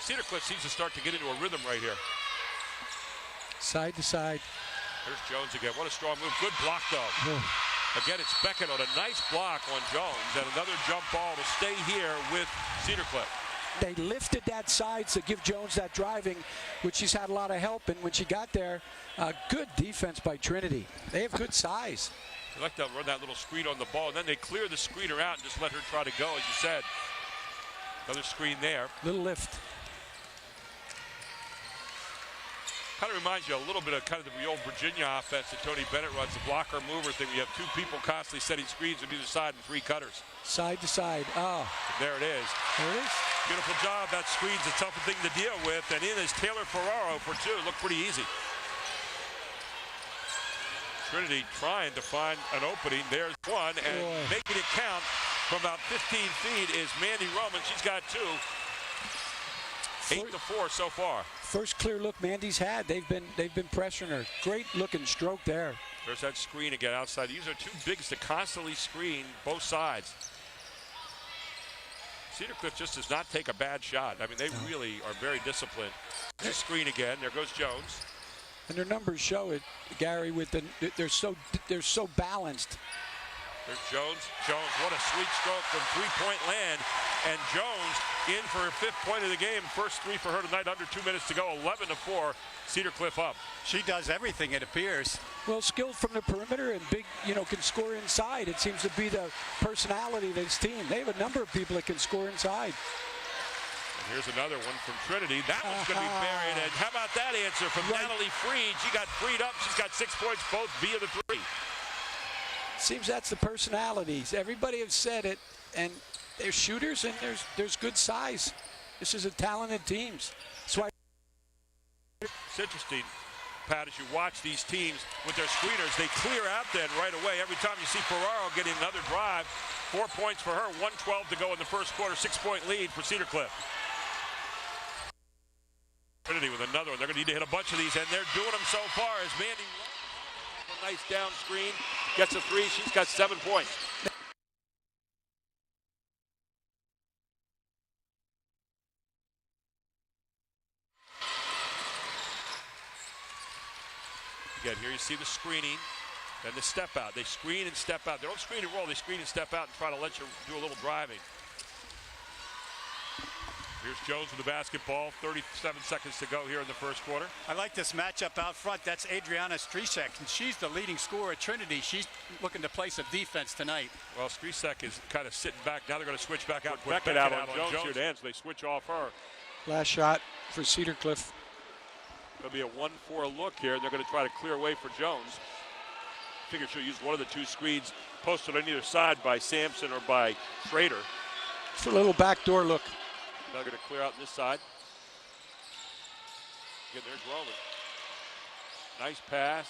Cedar Cliff seems to start to get into a rhythm right here. Side to side. There's Jones again. What a strong move. Good block, though. Again, it's Beckett on a nice block on Jones, and another jump ball to stay here with Cedar Cliff. They lifted that side to give Jones that driving, which she's had a lot of help. And when she got there, good defense by Trinity. They have good size. They like to run that little screen on the ball, and then they clear the screener out and just let her try to go, as you said. Another screen there. Little lift. Kind of reminds you a little bit of kind of the old Virginia offense that Tony Bennett runs, the blocker mover thing. You have two people constantly setting screens on either side and three cutters. Side to side. Oh. There it is. There it is. Beautiful job. That screen's a tough thing to deal with. And in is Taylor Ferraro for two. Looked pretty easy. Trinity trying to find an opening. There's one. And making it count from about 15 feet is Mandy Roman. She's got two. 8-4 so far. First clear look Mandy's had. They've been pressuring her. Great looking stroke there. There's that screen again outside. These are two bigs to constantly screen both sides. Cedar Cliff just does not take a bad shot. I mean, they really are very disciplined. There's a screen again. There goes Jones. And their numbers show it, Gary. With they're so balanced. There's Jones. Jones, what a sweet stroke from three-point land. And Jones in for her fifth point of the game. First three for her tonight, under 2 minutes to go. 11-4, Cedar Cliff up. She does everything, it appears. Well, skilled from the perimeter and big, can score inside. It seems to be the personality of this team. They have a number of people that can score inside. And here's another one from Trinity. That one's going to be buried. And how about that answer from Natalie Freed? She got freed up. She's got 6 points, both via the three. Seems that's the personalities. Everybody has said it, and they're shooters, and there's good size. This is a talented teams. That's why. It's interesting, Pat, as you watch these teams with their screeners, they clear out then right away. Every time you see Ferraro getting another drive, 4 points for her, 1:12 to go in the first quarter, 6-point lead for Cedar Cliff. Trinity with another one. They're going to need to hit a bunch of these, and they're doing them so far as Mandy. A nice down screen, gets a three. She's got 7 points. Again, here you see the screening and the step out. They screen and step out. They don't screen and roll. They screen and step out and try to let you do a little driving. Here's Jones with the basketball. 37 seconds to go here in the first quarter. I like this matchup out front. That's Adriana Strisek, and she's the leading scorer at Trinity. She's looking to play some defense tonight. Well, Strisek is kind of sitting back. Now they're going to switch back out. Put Beckett out on Jones here to end, so they switch off her. Last shot for Cedar Cliff. It'll be a 1-4 look here, and they're going to try to clear away for Jones. Figure she'll use one of the two screens posted on either side by Sampson or by Schrader. It's a little backdoor look. Now they're going to clear out this side. Again, there's Roman. Nice pass.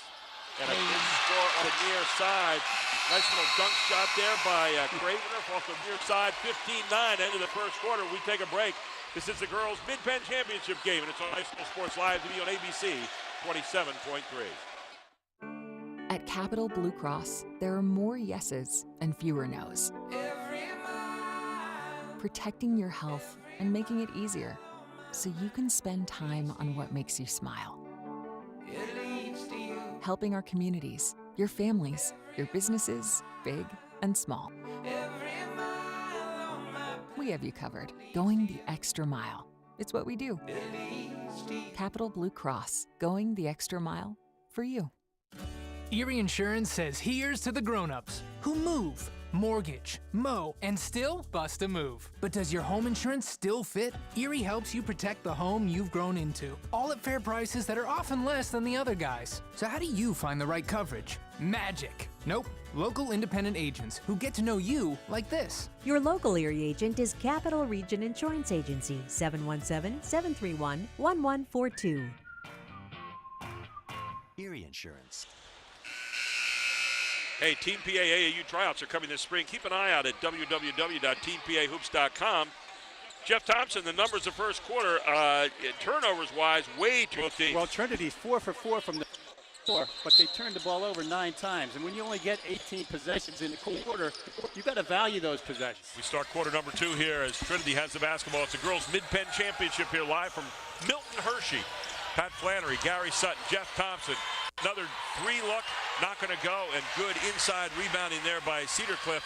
And a good score on the near side. Nice little dunk shot there by Cravener off the near side. 15-9, end of the first quarter. We take a break. This is the girls' Mid-Penn Championship game, and it's on High School Sports Live TV on ABC 27.3. At Capital Blue Cross, there are more yeses and fewer nos. Protecting your health and making it easier so you can spend time on what makes you smile. Helping our communities, your families, your businesses, big and small. We have you covered, going the extra mile. It's what we do. Capital Blue Cross, going the extra mile for you. Erie Insurance says here's to the grown-ups who move, mortgage, mow, and still bust a move. But does your home insurance still fit? Erie helps you protect the home you've grown into, all at fair prices that are often less than the other guys. So how do you find the right coverage? Magic. Nope. Local independent agents who get to know you like this. Your local Erie agent is Capital Region Insurance Agency, 717-731-1142. Erie Insurance. Hey, Team PA AAU tryouts are coming this spring. Keep an eye out at www.teampahoops.com. Jeff Thompson, the numbers of first quarter, turnovers-wise, way too deep. Well, Trinity 4 for 4 from the 4, but they turned the ball over 9 times. And when you only get 18 possessions in the quarter, you got to value those possessions. We start quarter number 2 here as Trinity has the basketball. It's the girls' Mid-Penn Championship here live from Milton Hershey. Pat Flannery, Gary Sutton, Jeff Thompson. Another 3-look, not going to go, and good inside rebounding there by Cedar Cliff.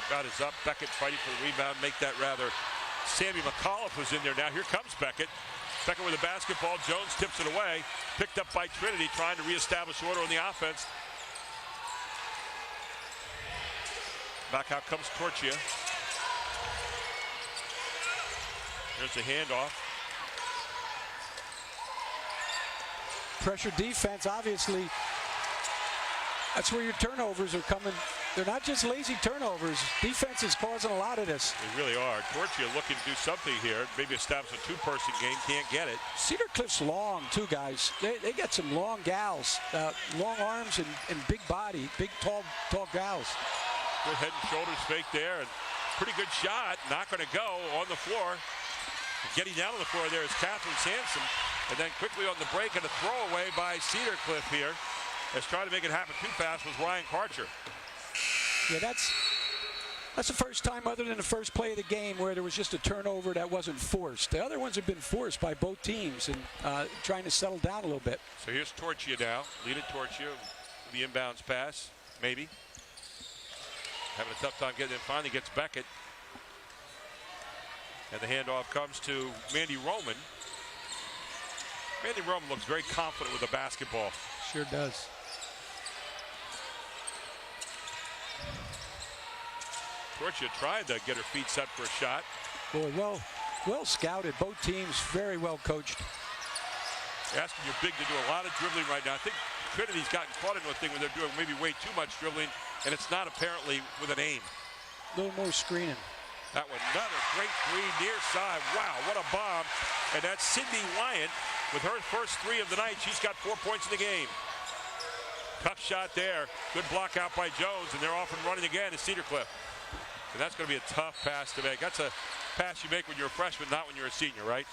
Shot is up. Beckett fighting for the rebound. Make that rather. Sammy McAuliffe was in there now. Here comes Beckett. Beckett with the basketball. Jones tips it away. Picked up by Trinity, trying to reestablish order on the offense. Back out comes Torchia. There's the handoff. Pressure defense, obviously. That's where your turnovers are coming. They're not just lazy turnovers. Defense is causing a lot of this. They really are. Torchia looking to do something here. Maybe establish a 2-person game. Can't get it. Cedar Cliff's long, too, guys. They got some long gals. Long arms and big body. Big, tall gals. Good head and shoulders fake there. And pretty good shot. Not going to go on the floor. Getting down on the floor there is Catherine Sansom. And then quickly on the break and a throwaway by Cedar Cliff here. As trying to make it happen too fast was Ryan Karcher. Yeah, that's the first time other than the first play of the game where there was just a turnover that wasn't forced. The other ones have been forced by both teams and trying to settle down a little bit. So here's Torchia now. Leading Torchia. The inbounds pass. Maybe. Having a tough time getting in. Finally gets Beckett. And the handoff comes to Mandy Roman. Mandy Roman looks very confident with the basketball. Sure does. Torchia tried to get her feet set for a shot. Boy, well scouted. Both teams very well coached. Asking your big to do a lot of dribbling right now. I think Trinity's gotten caught into a thing where they're doing maybe way too much dribbling, and it's not apparently with an aim. A little more screening. That one, another great 3 near side. Wow, what a bomb. And that's Sydney Wyatt with her first 3 of the night. She's got 4 points in the game. Tough shot there. Good block out by Jones, and they're off and running again to Cedar Cliff. And that's going to be a tough pass to make. That's a pass you make when you're a freshman, not when you're a senior, right?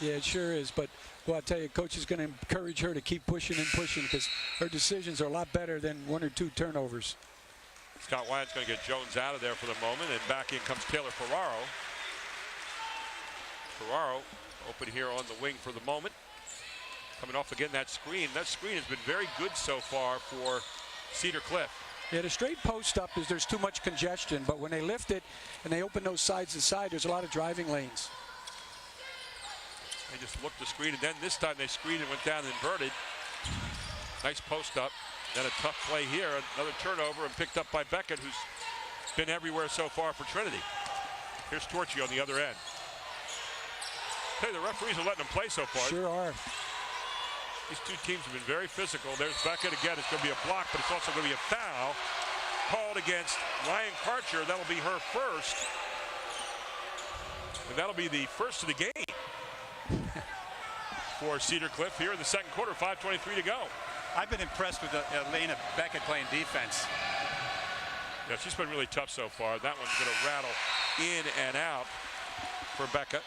Yeah, it sure is. But, well, I'll tell you, Coach is going to encourage her to keep pushing and pushing because her decisions are a lot better than 1 or 2 turnovers. Scott Wyatt's going to get Jones out of there for the moment, and back in comes Taylor Ferraro. Ferraro open here on the wing for the moment. Coming off again that screen. That screen has been very good so far for Cedar Cliff. Yeah, the straight post up is there's too much congestion, but when they lift it and they open those sides to side, there's a lot of driving lanes. They just looked the screen, and then this time they screened and went down and inverted. Nice post up. Then a tough play here. Another turnover and picked up by Beckett, who's been everywhere so far for Trinity. Here's Torchia on the other end. Hey, the referees are letting them play so far. Sure are. These 2 teams have been very physical. There's Beckett again. It's going to be a block, but it's also going to be a foul called against Ryan Karcher. That'll be her first. And that'll be the first of the game for Cedar Cliff here in the second quarter. 5:23 to go. I've been impressed with Elena Beckett playing defense. Yeah, she's been really tough so far. That one's going to rattle in and out for Beckett.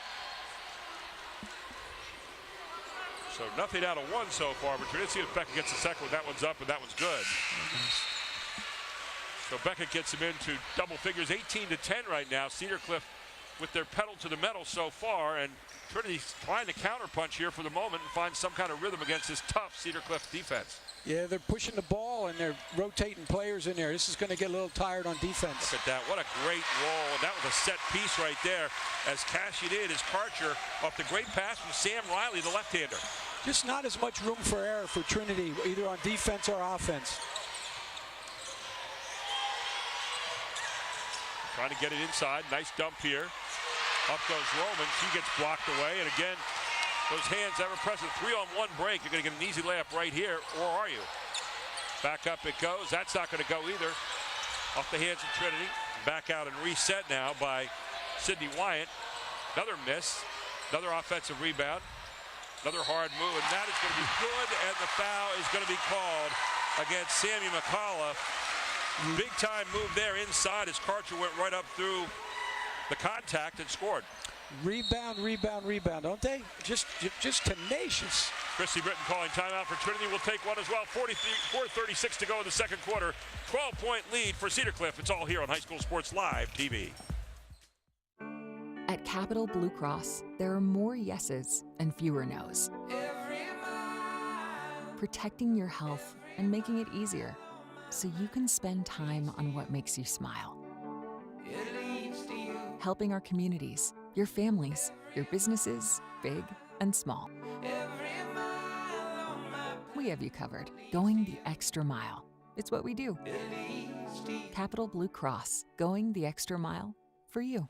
So nothing out of 1 so far, but let's see if Beckett gets the second one. That one's up, and that one's good. So Beckett gets him into double figures, 18-10 right now. Cedar Cliff with their pedal to the metal so far, and Trinity's trying to counterpunch here for the moment and find some kind of rhythm against this tough Cedar Cliff defense. Yeah, they're pushing the ball and they're rotating players in there. This is going to get a little tired on defense. Look at that. What a great roll. And that was a set piece right there as cashing in is Karcher off the great pass from Sam Riley, the left-hander. Just not as much room for error for Trinity, either on defense or offense. Trying to get it inside. Nice dump here. Up goes Roman. She gets blocked away. And again, those hands ever present. 3-on-1 break. You're going to get an easy layup right here, or are you? Back up it goes. That's not going to go either. Off the hands of Trinity. Back out and reset now by Sydney Wyatt. Another miss. Another offensive rebound. Another hard move, and that is going to be good, and the foul is going to be called against Sammy McAuliffe. Big time move there inside as Karcher went right up through the contact and scored. Rebound, rebound, rebound, don't they? Just tenacious. Christy Britton calling timeout for Trinity. Will take one as well. 4:36 to go in the second quarter. 12-point lead for Cedar Cliff. It's all here on High School Sports Live TV. At Capital Blue Cross, there are more yeses and fewer nos. Protecting your health and making it easier so you can spend time on what makes you smile. Helping our communities, your families, your businesses, big and small. We have you covered, going the extra mile. It's what we do. Capital Blue Cross, going the extra mile for you.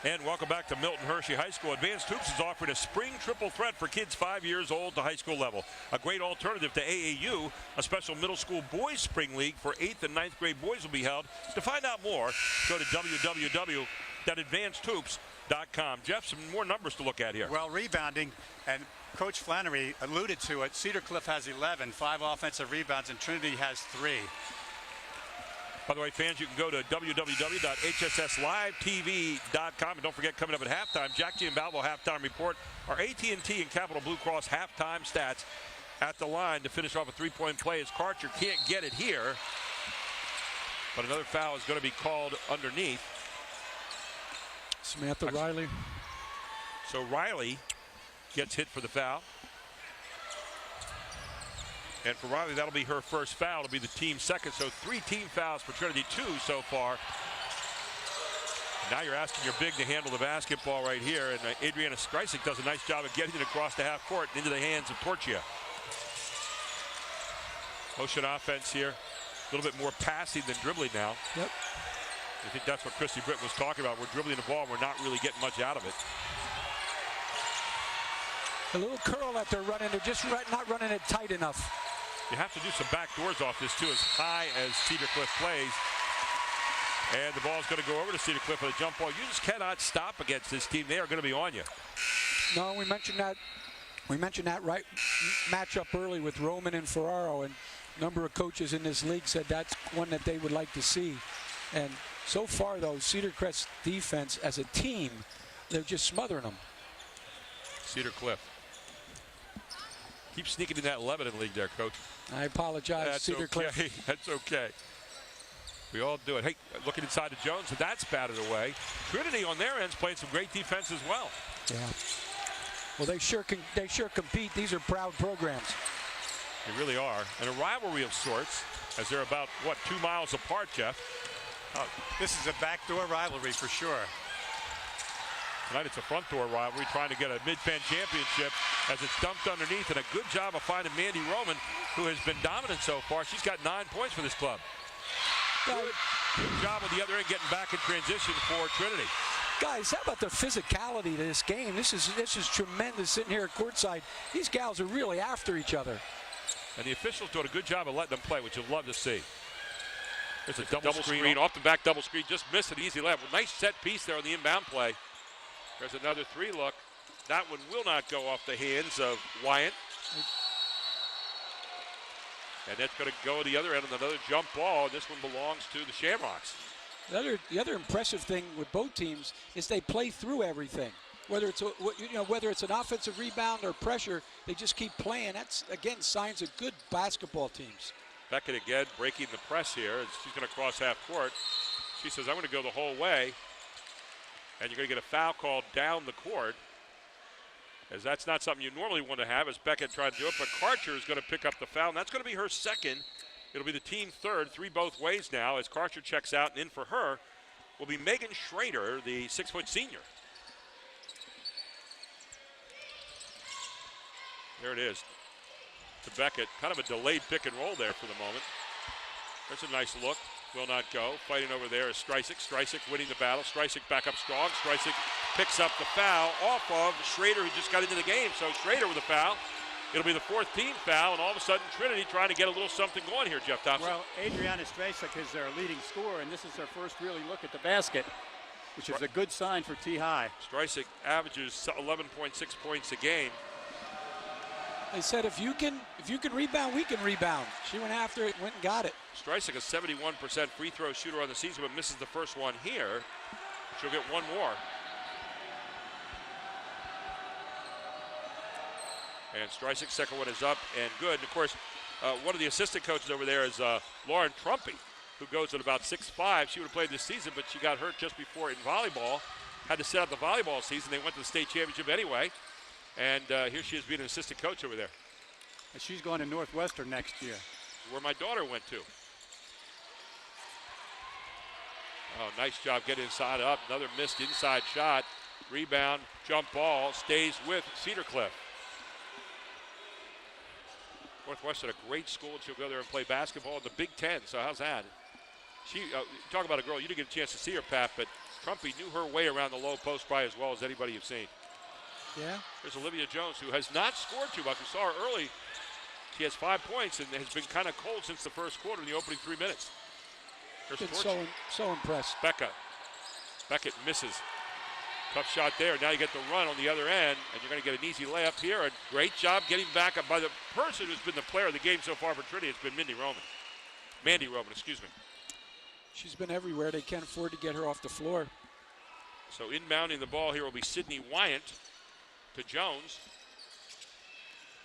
And welcome back to Milton Hershey High School. Advanced Hoops is offering a spring triple threat for kids 5 years old to high school level. A great alternative to AAU. A special middle school boys spring league for 8th and 9th grade boys will be held. To find out more, go to www.advancedhoops.com. Jeff, some more numbers to look at here. Well, rebounding, and Coach Flannery alluded to it. Cedar Cliff has 11, 5 offensive rebounds, and Trinity has 3. By the way, fans, you can go to www.hsslivetv.com. And don't forget, coming up at halftime, Jack Giambalvo halftime report. Our AT&T and Capital Blue Cross halftime stats at the line to finish off a three-point play as Karcher can't get it here. But another foul is going to be called underneath. Samantha Riley. So Riley gets hit for the foul. And for Riley, that'll be her first foul. It'll be the team's second. So 3 team fouls for Trinity, 2 so far. Now you're asking your big to handle the basketball right here. And Adriana Streisig does a nice job of getting it across the half court into the hands of Torchia. Motion offense here. A little bit more passing than dribbling now. Yep. I think that's what Christy Britton was talking about. We're dribbling the ball and we're not really getting much out of it. A little curl that they're running. They're just not running it tight enough. You have to do some back doors off this, too, as high as Cedar Cliff plays. And the ball's going to go over to Cedar Cliff with a jump ball. You just cannot stop against this team. They are going to be on you. No, we mentioned that right matchup early with Roman and Ferraro, and a number of coaches in this league said that's one that they would like to see. And so far, though, Cedar Cliff's defense as a team, they're just smothering them. Cedar Cliff. Keep sneaking in that Lebanon league there, Coach. I apologize, That's Cedar okay. Cliff. That's okay. We all do it. Hey, looking inside to Jones, and that's batted away. Trinity on their end's playing some great defense as well. Yeah. Well, they sure compete. These are proud programs. They really are. And a rivalry of sorts, as they're about, 2 miles apart, Jeff. This is a backdoor rivalry for sure. Tonight it's a front door rivalry trying to get a mid-Penn championship as it's dumped underneath, and a good job of finding Mandy Roman, who has been dominant so far. She's got 9 points for this club. Good job on the other end getting back in transition for Trinity. Guys, how about the physicality to this game? This is tremendous sitting here at courtside. These gals are really after each other. And the officials doing a good job of letting them play, which you'll love to see. There's a double screen, off the back double screen, just missed an easy left. Nice set piece there on the inbound play. There's another 3 look. That one will not go off the hands of Wyatt. And that's going to go the other end on another jump ball. And this one belongs to the Shamrocks. The other impressive thing with both teams is they play through everything. Whether it's an offensive rebound or pressure, they just keep playing. That's again signs of good basketball teams. Beckett again breaking the press here. She's going to cross half court. She says, I'm going to go the whole way. And you're going to get a foul called down the court, as that's not something you normally want to have, as Beckett tried to do it. But Karcher is going to pick up the foul, and that's going to be her second. It'll be the team third, 3 both ways now, as Karcher checks out. And in for her will be Megan Schrader, the 6-foot senior. There it is to Beckett. Kind of a delayed pick and roll there for the moment. There's a nice look. Will not go. Fighting over there is Streisig. Streisig winning the battle. Streisig back up strong. Streisig picks up the foul off of Schrader, who just got into the game. So Schrader with a foul. It'll be the 4th team foul, and all of a sudden Trinity trying to get a little something going here, Jeff Thompson. Well, Adriana Streisig is their leading scorer, and this is their first really look at the basket, which is a good sign for T-High. Streisig averages 11.6 points a game. They said if you can rebound, we can rebound. She went after it, went and got it. Streisig, a 71% free throw shooter on the season, but misses the first one here. She'll get one more. And Streisig's second one is up and good. And of course, one of the assistant coaches over there is Lauren Trumpy, who goes at about 6'5". She would have played this season, but she got hurt just before in volleyball. Had to sit out the volleyball season. They went to the state championship anyway. And here she is being an assistant coach over there. And she's going to Northwestern next year. Where my daughter went to. Oh, nice job getting inside up. Another missed inside shot. Rebound, jump ball, stays with Cedar Cliff. Northwestern, a great school. She'll go there and play basketball in the Big Ten, so how's that? She, talk about a girl, you didn't get a chance to see her, Pat, but Trumpy knew her way around the low post probably as well as anybody you've seen. Yeah. There's Olivia Jones, who has not scored too much. We saw her early. She has 5 points and has been kind of cold since the first quarter in the opening 3 minutes. Been so impressed. Beckett misses. Tough shot there. Now you get the run on the other end, and you're going to get an easy layup here. And great job getting back up by the person who's been the player of the game so far for Trinity. It's been Mandy Roman, excuse me. She's been everywhere. They can't afford to get her off the floor. So inbounding the ball here will be Sydney Wyant to Jones.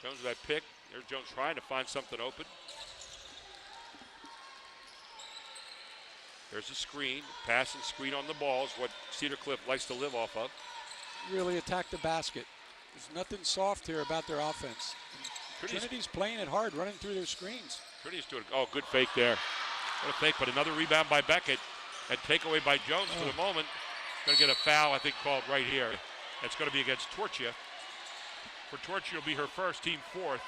Jones with that pick. There's Jones trying to find something open. There's a screen. Pass and screen on the ball is what Cedar Cliff likes to live off of. Really attack the basket. There's nothing soft here about their offense. Trinity's playing it hard, running through their screens. Trinity's doing, oh, good fake there. What a fake, but another rebound by Beckett. And takeaway by Jones for the moment. Going to get a foul, I think, called right here. That's going to be against Torchia. For Torchia, it'll be her first, team fourth.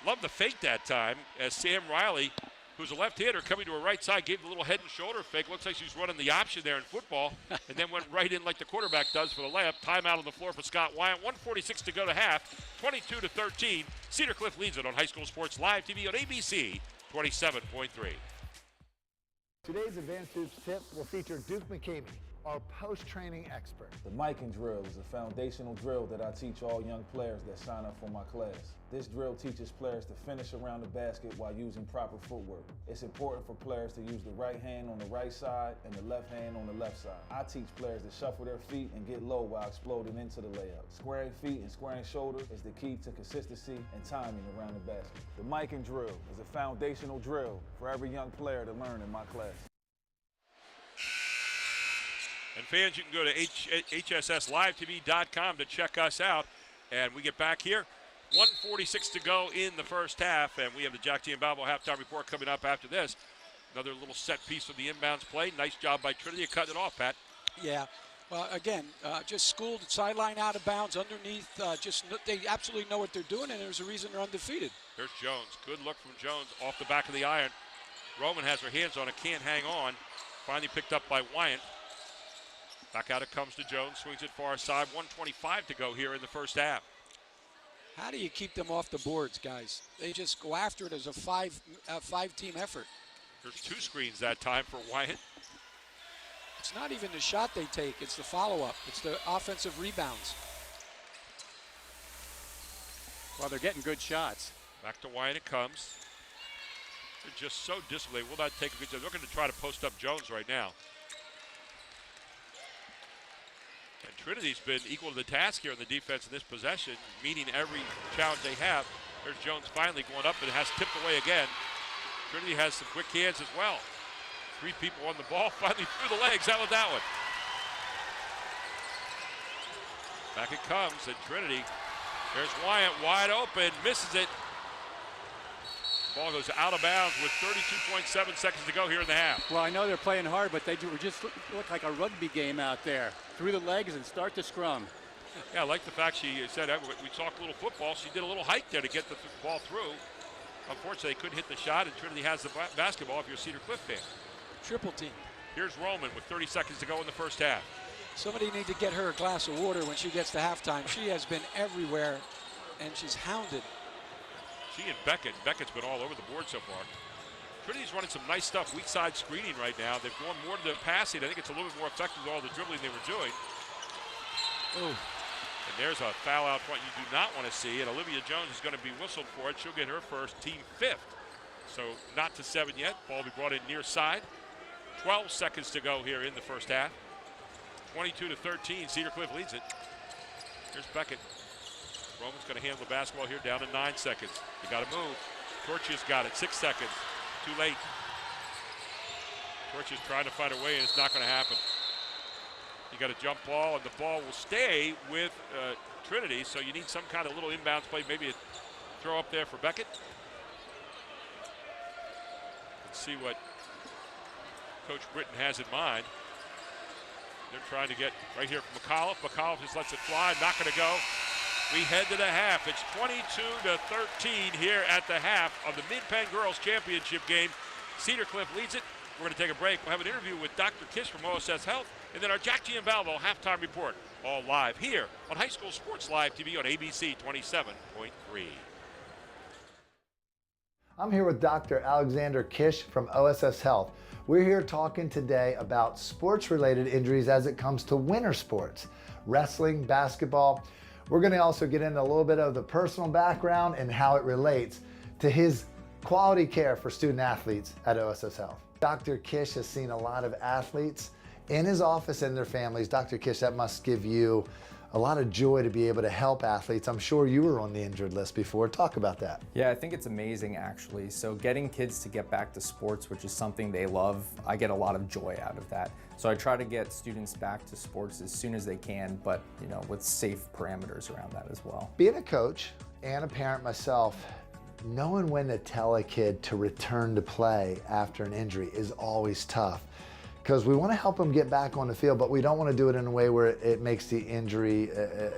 Love the fake that time as Sam Riley, who's a left-hander, coming to her right side, gave the little head and shoulder fake. Looks like she's running the option there in football, and then went right in like the quarterback does for the layup. Timeout on the floor for Scott Wyatt. 1:46 to go to half. 22-13. Cedar Cliff leads it on High School Sports Live TV on ABC 27.3. Today's Advanced Hoops tip will feature Duke McCamey, our post-training expert. The Mikan drill is a foundational drill that I teach all young players that sign up for my class. This drill teaches players to finish around the basket while using proper footwork. It's important for players to use the right hand on the right side and the left hand on the left side. I teach players to shuffle their feet and get low while exploding into the layup. Squaring feet and squaring shoulders is the key to consistency and timing around the basket. The Mikan drill is a foundational drill for every young player to learn in my class. And fans, you can go to hsslivetv.com to check us out. And we get back here. 1:46 to go in the first half, and we have the Jack T and Balbo halftime report coming up after this. Another little set piece from the inbounds play. Nice job by Trinity cutting it off, Pat. Yeah. Well, again, just schooled, sideline out of bounds, underneath. They absolutely know what they're doing, and there's a reason they're undefeated. There's Jones. Good look from Jones off the back of the iron. Roman has her hands on it, can't hang on. Finally picked up by Wyant. Back out it comes to Jones, swings it far side. 1:25 to go here in the first half. How do you keep them off the boards, guys? They just go after it as a five-team effort. There's two screens that time for Wyant. It's not even the shot they take. It's the follow-up. It's the offensive rebounds. Well, they're getting good shots. Back to Wyant it comes. They're just so disciplined. Will not take a good job. They're going to try to post up Jones right now. And Trinity's been equal to the task here in the defense in this possession, meeting every challenge they have. There's Jones finally going up and has tipped away again. Trinity has some quick hands as well. Three people on the ball, finally through the legs. How about that one? Back it comes, and Trinity. There's Wyant wide open, misses it. Ball goes out of bounds with 32.7 seconds to go here in the half. Well, I know they're playing hard, but they just look like a rugby game out there. Through the legs and start to scrum. Yeah, I like the fact she said we talked a little football. She did a little hike there to get the ball through. Unfortunately, they couldn't hit the shot, and Trinity has the basketball if you're a Cedar Cliff fan. Triple team. Here's Roman with 30 seconds to go in the first half. Somebody need to get her a glass of water when she gets to halftime. She has been everywhere, and she's hounded. She and Beckett. Beckett's been all over the board so far. Trinity's running some nice stuff, weak side screening right now. They've gone more to the passing. I think it's a little bit more effective with all the dribbling they were doing. Oh. And there's a foul out front you do not want to see, and Olivia Jones is going to be whistled for it. She'll get her first, team fifth. So not to 7 yet. Ball will be brought in near side. 12 seconds to go here in the first half. 22-13, Cedar Cliff leads it. Here's Beckett. Roman's going to handle the basketball here down to 9 seconds. You got to move. Torchia's got it, 6 seconds. Too late. Torchia's trying to find a way, and it's not going to happen. You got a jump ball, and the ball will stay with Trinity, so you need some kind of little inbounds play, maybe a throw up there for Beckett. Let's see what Coach Britton has in mind. They're trying to get right here from McAuliffe. McAuliffe just lets it fly, not going to go. We head to the half. It's 22-13 here at the half of the Mid-Penn Girls Championship game. Cedar Cliff leads it. We're going to take a break. We'll have an interview with Dr. Kish from OSS Health, and then our Jack Giambalvo halftime report, all live here on High School Sports Live TV on ABC 27.3. I'm here with Dr. Alexander Kish from OSS Health. We're here talking today about sports-related injuries as it comes to winter sports, wrestling, basketball. We're going to also get into a little bit of the personal background and how it relates to his quality care for student athletes at OSS Health. Dr. Kish has seen a lot of athletes in his office and their families. Dr. Kish, that must give you a lot of joy to be able to help athletes. I'm sure you were on the injured list before. Talk about that. Yeah, I think it's amazing actually. So getting kids to get back to sports, which is something they love, I get a lot of joy out of that. So I try to get students back to sports as soon as they can, but with safe parameters around that as well. Being a coach and a parent myself, knowing when to tell a kid to return to play after an injury is always tough, because we want to help them get back on the field, but we don't want to do it in a way where it makes the injury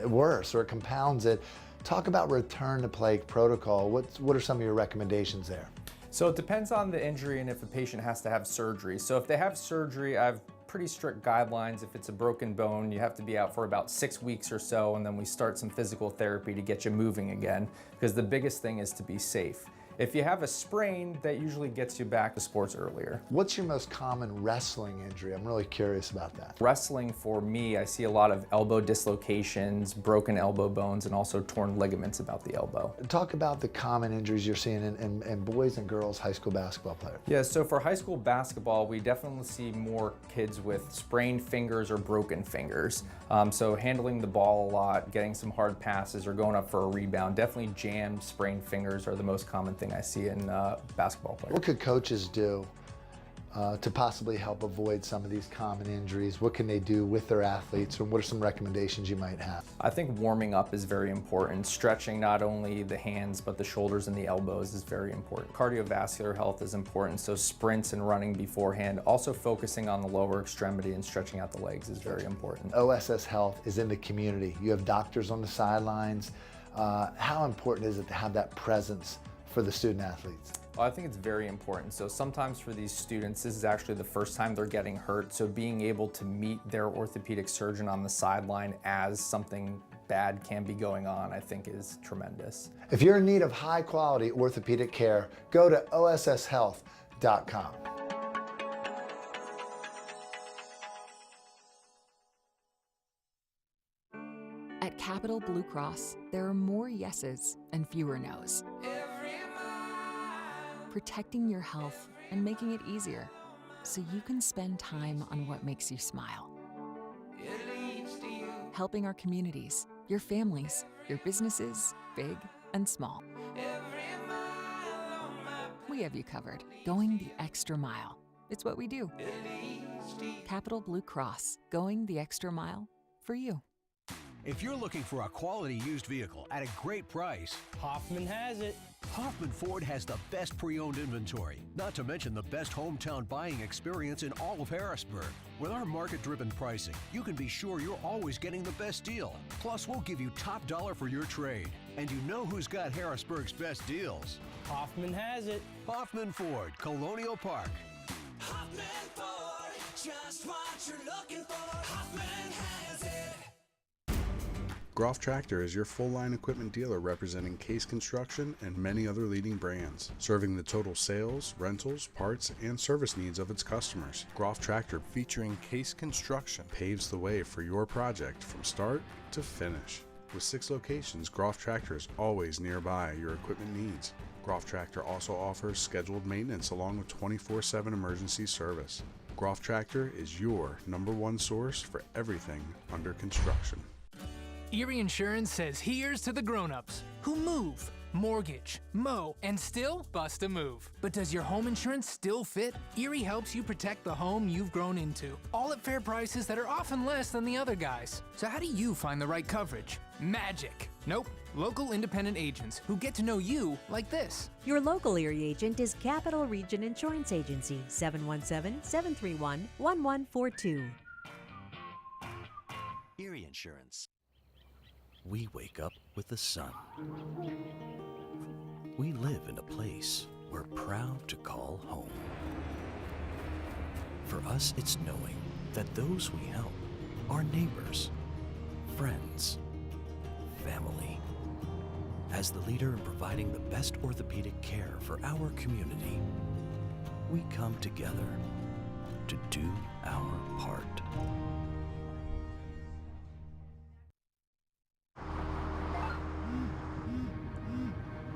worse or it compounds it. Talk about return to play protocol. What are some of your recommendations there? So it depends on the injury and if a patient has to have surgery. So if they have surgery, I have pretty strict guidelines. If it's a broken bone, you have to be out for about 6 weeks or so, and then we start some physical therapy to get you moving again, because the biggest thing is to be safe. If you have a sprain, that usually gets you back to sports earlier. What's your most common wrestling injury? I'm really curious about that. Wrestling, for me, I see a lot of elbow dislocations, broken elbow bones, and also torn ligaments about the elbow. Talk about the common injuries you're seeing in boys and girls high school basketball players. Yeah, so for high school basketball, we definitely see more kids with sprained fingers or broken fingers. So handling the ball a lot, getting some hard passes, or going up for a rebound. Definitely jammed, sprained fingers are the most common thing I see in basketball players. What could coaches do to possibly help avoid some of these common injuries? What can they do with their athletes, and what are some recommendations you might have? I think warming up is very important. Stretching not only the hands, but the shoulders and the elbows is very important. Cardiovascular health is important, so sprints and running beforehand. Also focusing on the lower extremity and stretching out the legs is very important. OSS Health is in the community. You have doctors on the sidelines. How important is it to have that presence for the student athletes? Well, I think it's very important. So sometimes for these students, this is actually the first time they're getting hurt. So being able to meet their orthopedic surgeon on the sideline as something bad can be going on, I think is tremendous. If you're in need of high quality orthopedic care, go to osshealth.com. At Capital Blue Cross, there are more yeses and fewer nos. Protecting your health and making it easier so you can spend time on what makes you smile. Helping our communities, your families, your businesses, big and small. We have you covered, going the extra mile. It's what we do. Capital Blue Cross, going the extra mile for you. If you're looking for a quality used vehicle at a great price, Hoffman has it. Hoffman Ford has the best pre-owned inventory, not to mention the best hometown buying experience in all of Harrisburg. With our market-driven pricing, you can be sure you're always getting the best deal. Plus, we'll give you top dollar for your trade. And you know who's got Harrisburg's best deals? Hoffman has it. Hoffman Ford, Colonial Park. Hoffman Ford, just what you're looking for. Hoffman has it. Groff Tractor is your full-line equipment dealer representing Case Construction and many other leading brands, serving the total sales, rentals, parts, and service needs of its customers. Groff Tractor, featuring Case Construction, paves the way for your project from start to finish. With 6 locations, Groff Tractor is always nearby your equipment needs. Groff Tractor also offers scheduled maintenance along with 24/7 emergency service. Groff Tractor is your #1 source for everything under construction. Erie Insurance says here's to the grown-ups who move, mortgage, mow, and still bust a move. But does your home insurance still fit? Erie helps you protect the home you've grown into, all at fair prices that are often less than the other guys. So how do you find the right coverage? Magic. Nope. Local independent agents who get to know you like this. Your local Erie agent is Capital Region Insurance Agency, 717-731-1142. Erie Insurance. We wake up with the sun. We live in a place we're proud to call home. For us, it's knowing that those we help are neighbors, friends, family. As the leader in providing the best orthopedic care for our community, we come together to do our part.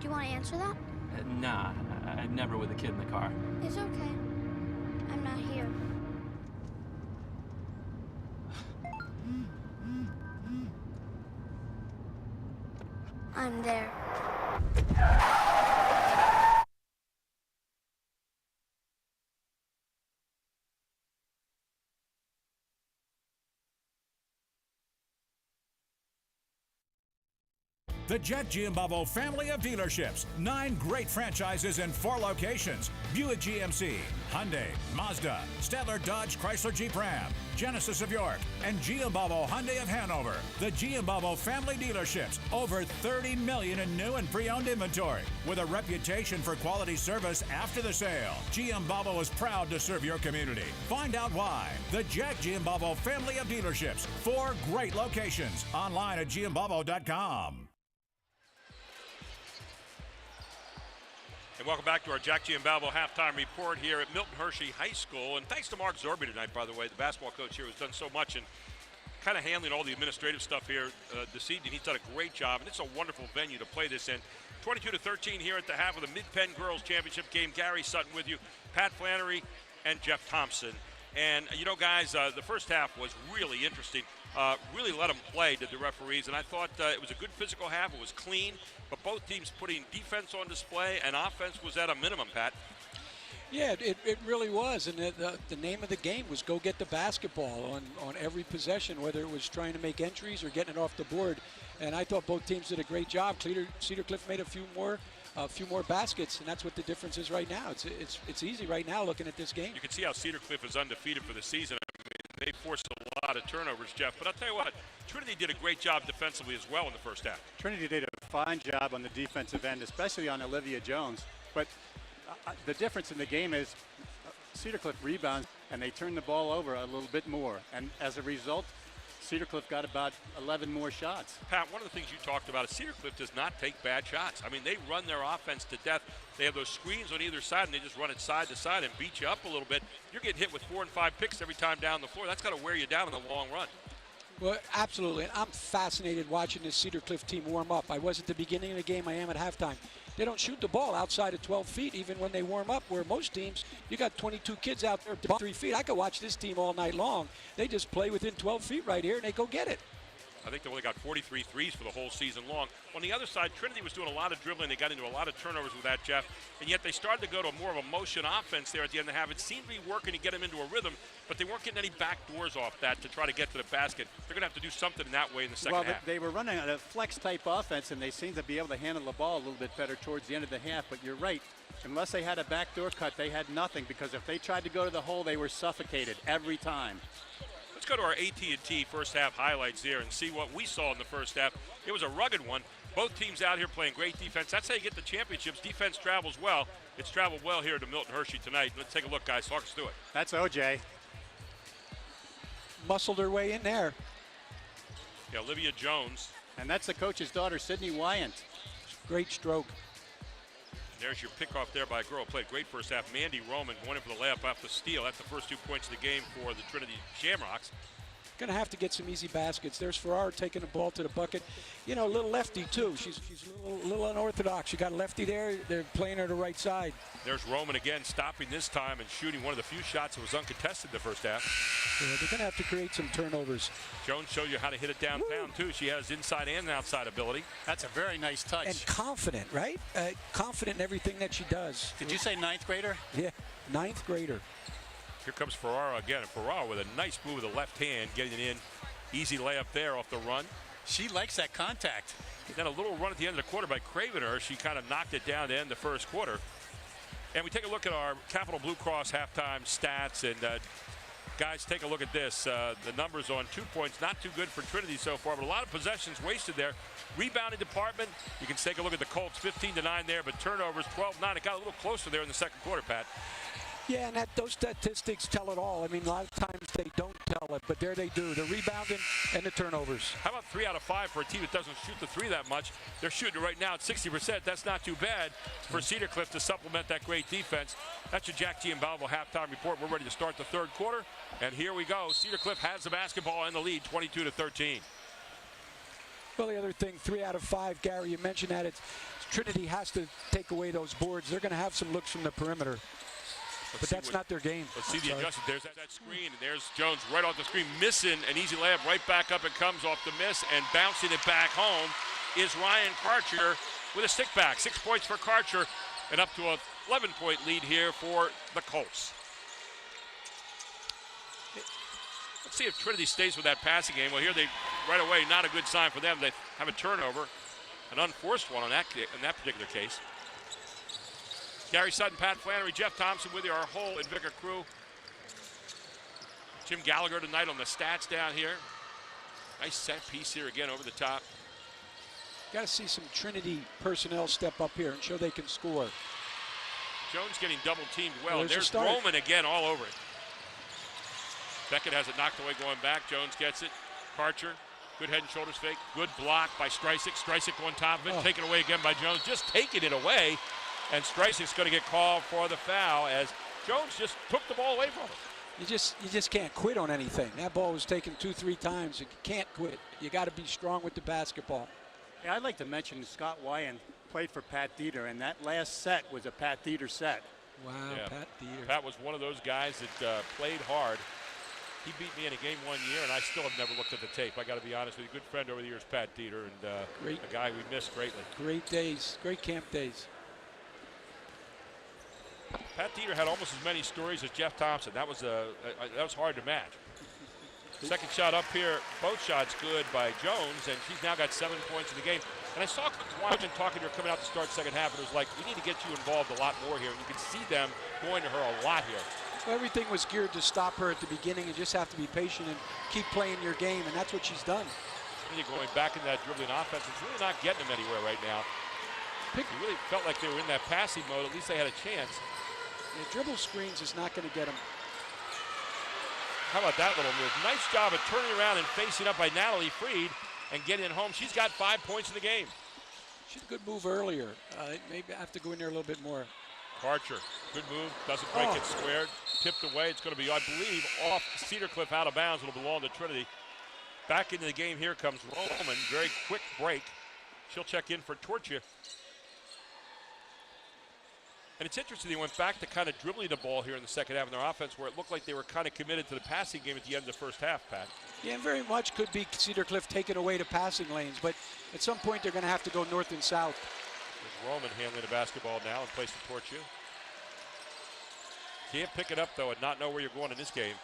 Do you want to answer that? Nah, never with a kid in the car. It's okay. I'm not here. I'm there. The Jack Giambalvo family of dealerships. 9 great franchises in 4 locations. Buick GMC, Hyundai, Mazda, Stadler Dodge Chrysler Jeep Ram, Genesis of York, and Giambalvo Hyundai of Hanover. The Giambalvo family dealerships. Over 30 million in new and pre-owned inventory. With a reputation for quality service after the sale. Giambalvo is proud to serve your community. Find out why. The Jack Giambalvo family of dealerships. 4 great locations. Online at giambalvo.com. And welcome back to our Jack Giambalvo halftime report here at Milton Hershey High School. And thanks to Mark Zorby tonight, by the way, the basketball coach here, who's done so much and kind of handling all the administrative stuff here this evening. He's done a great job, and it's a wonderful venue to play this in. 22-13 here at the half of the Mid-Penn Girls Championship game. Gary Sutton with you, Pat Flannery, and Jeff Thompson. And, you know, guys, the first half was really interesting. Really let them play, did the referees, and I thought it was a good physical half. It was clean, but both teams putting defense on display, and offense was at a minimum, Pat. Yeah, it really was, and the name of the game was go get the basketball on every possession, whether it was trying to make entries or getting it off the board. And I thought both teams did a great job. Cedar Cliff made a few more baskets, and that's what the difference is right now. It's easy right now looking at this game. You can see how Cedar Cliff is undefeated for the season. I mean, they forced a lot of turnovers, Jeff. But I'll tell you what, Trinity did a great job defensively as well in the first half. Trinity did a fine job on the defensive end, especially on Olivia Jones. But the difference in the game is Cedar Cliff rebounds, and they turn the ball over a little bit more. And as a result, Cedar Cliff got about 11 more shots. Pat, one of the things you talked about is Cedar Cliff does not take bad shots. I mean, they run their offense to death. They have those screens on either side, and they just run it side to side and beat you up a little bit. You're getting hit with 4 and 5 picks every time down the floor. That's got to wear you down in the long run. Well, absolutely. And I'm fascinated watching this Cedar Cliff team warm up. I was at the beginning of the game. I am at halftime. They don't shoot the ball outside of 12 feet even when they warm up, where most teams, you got 22 kids out there to 3 feet. I could watch this team all night long. They just play within 12 feet right here, and they go get it. I think they only got 43 threes for the whole season long. On the other side, Trinity was doing a lot of dribbling. They got into a lot of turnovers with that, Jeff. And yet they started to go to more of a motion offense there at the end of the half. It seemed to be working to get them into a rhythm, but they weren't getting any back doors off that to try to get to the basket. They're going to have to do something in that way in the second half. Well, they were running a flex-type offense, and they seemed to be able to handle the ball a little bit better towards the end of the half. But you're right. Unless they had a backdoor cut, they had nothing, because if they tried to go to the hole, they were suffocated every time. Let's go to our AT&T first half highlights here and see what we saw in the first half. It was a rugged one. Both teams out here playing great defense. That's how you get the championships. Defense travels well. It's traveled well here to Milton Hershey tonight. Let's take a look, guys. Talk us through it. That's OJ. Muscled her way in there. Yeah, Olivia Jones. And that's the coach's daughter, Sydney Wyant. Great stroke. There's your pickoff there by a girl who played great first half. Mandy Roman going in for the layup off the steal. That's the first 2 points of the game for the Trinity Shamrocks. going to have to get some easy baskets. There's Ferraro taking the ball to the bucket. You know, a little lefty, too. She's a little unorthodox. You got a lefty there. They're playing her the right side. There's Roman again, stopping this time and shooting one of the few shots that was uncontested the first half. Yeah, they're going to have to create some turnovers. Jones showed you how to hit it downtown, too. She has inside and outside ability. That's a very nice touch. And confident, right? Confident in everything that she does. Did you say ninth grader? Yeah, ninth grader. Here comes Ferraro again. And Ferraro with a nice move with the left hand, getting it in. Easy layup there off the run. She likes that contact. Then a little run at the end of the quarter by Cravener. She kind of knocked it down to end the first quarter. And we take a look at our Capital Blue Cross halftime stats. And guys, take a look at this. The numbers on 2 points, not too good for Trinity so far, but a lot of possessions wasted there. Rebounding department, you can take a look at the Colts, 15-9 there, but turnovers 12-9. It got a little closer there in the second quarter, Pat. Yeah, and those statistics tell it all. I mean, a lot of times they don't tell it, but there they do. The rebounding and the turnovers. How about 3 out of 5 for a team that doesn't shoot the three that much? They're shooting it right now at 60%. That's not too bad for Cedar Cliff to supplement that great defense. That's your Jack Giambalvo halftime report. We're ready to start the third quarter, and here we go. Cedar Cliff has the basketball in the lead, 22-13. Well, the other thing, 3 out of 5, Gary, you mentioned that Trinity has to take away those boards. They're going to have some looks from the perimeter. But that's not their game. Let's see the adjustment. There's that screen, and there's Jones right off the screen, missing an easy layup. Right back up it comes off the miss, and bouncing it back home is Ryan Karcher with a stick back. 6 points for Karcher, and up to a 11-point lead here for the Colts. Let's see if Trinity stays with that passing game. Well, here they, right away, not a good sign for them. They have a turnover, an unforced one in that particular case. Gary Sutton, Pat Flannery, Jeff Thompson with you, our whole Invicta crew. Jim Gallagher tonight on the stats down here. Nice set piece here again over the top. Got to see some Trinity personnel step up here and show they can score. Jones getting double teamed well. Well, there's Roman again all over it. Beckett has it knocked away going back. Jones gets it. Karcher, good head and shoulders fake. Good block by Streisig. Streisig on top of it. Taken away again by Jones. Just taking it away. And Streisig's going to get called for the foul as Jones just took the ball away from him. You just can't quit on anything. That ball was taken 2-3 times. You can't quit. You got to be strong with the basketball. Yeah, I'd like to mention Scott Wyan played for Pat Dieter, and that last set was a Pat Dieter set. Wow, yeah. Pat Dieter. Pat was one of those guys that played hard. He beat me in a game one year, and I still have never looked at the tape. I got to be honest with you. Good friend over the years, Pat Dieter, and a guy we miss greatly. Great days, great camp days. Pat Dieter had almost as many stories as Jeff Thompson. That was hard to match. Second shot up here, both shots good by Jones, and she's now got 7 points in the game. And I saw Watson talking to her coming out to start second half, and it was like, we need to get you involved a lot more here. And you can see them going to her a lot here. Well, everything was geared to stop her at the beginning and just have to be patient and keep playing your game, and that's what she's done. Really going back in that dribbling offense, it's really not getting them anywhere right now. You really felt like they were in that passing mode. At least they had a chance. The dribble screens is not going to get them. How about that little move? Nice job of turning around and facing up by Natalie Freed and getting it home. She's got 5 points in the game. She's a good move earlier. Maybe I have to go in there a little bit more. Karcher, good move. Doesn't break it squared. Tipped away. It's going to be, I believe, off Cedar Cliff out of bounds. It'll belong to Trinity. Back into the game. Here comes Roman. Very quick break. She'll check in for Torchia. And it's interesting, they went back to kind of dribbling the ball here in the second half in their offense where it looked like they were kind of committed to the passing game at the end of the first half, Pat. Yeah, and very much could be Cedar Cliff taking away the passing lanes, but at some point they're going to have to go north and south. There's Roman handling the basketball now in place of Torchia. Can't pick it up, though, and not know where you're going in this game.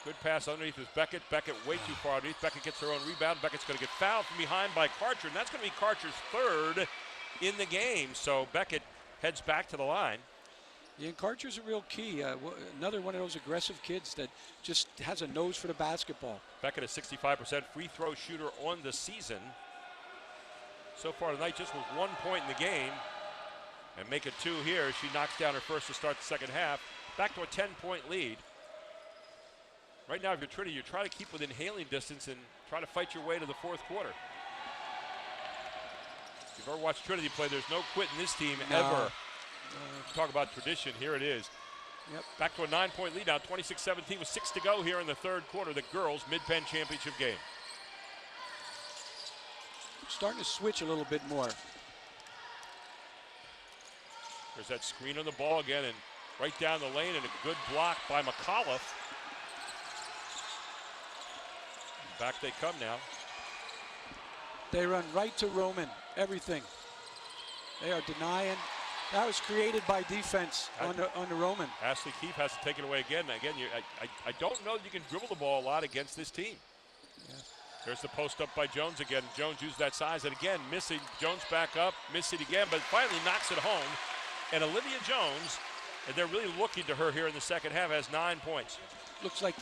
Good pass underneath is Beckett. Beckett way too far underneath. Beckett gets her own rebound. Beckett's going to get fouled from behind by Karcher, and that's going to be Karcher's third in the game. So Beckett heads back to the line. Yeah, and Karcher's a real key. Another one of those aggressive kids that just has a nose for the basketball. Beckett is 65% free throw shooter on the season. So far tonight, just with 1 point in the game. And make it 2 here. She knocks down her first to start the second half. Back to a 10-point lead. Right now, if you're Trinity, you try to keep within hailing distance and try to fight your way to the fourth quarter. If you've ever watched Trinity play, there's no quit in this team ever. Talk about tradition. Here it is. Yep. Back to a 9-point lead now, 26-17 with 6 to go here in the third quarter. The girls' Mid-Penn championship game. Starting to switch a little bit more. There's that screen on the ball again, and right down the lane, and a good block by McAuliffe. Back they come now. They run right to Roman, everything. They are denying. That was created by defense on the Roman. Ashley Keefe has to take it away again. Again, I don't know that you can dribble the ball a lot against this team. Yeah. There's the post up by Jones again. Jones used that size, and again, missing. Jones back up, miss it again, but finally knocks it home. And Olivia Jones, and they're really looking to her here in the second half, has 9 points. Looks like,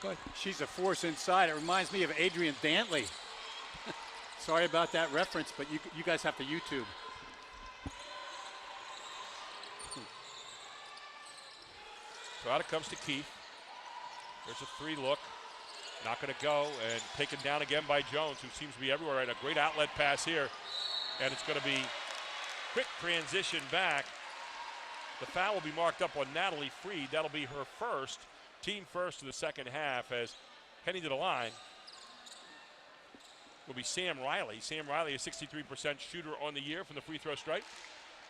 go ahead. She's a force inside. It reminds me of Adrian Dantley. Sorry about that reference, but you guys have to YouTube. So out it comes to Keefe. There's a 3 look. Not going to go, and taken down again by Jones, who seems to be everywhere. Right, a great outlet pass here, and it's going to be quick transition back. The foul will be marked up on Natalie Freed. That'll be her first, team first in the second half, as heading to the line will be Sam Riley. Sam Riley, a 63% shooter on the year from the free throw stripe.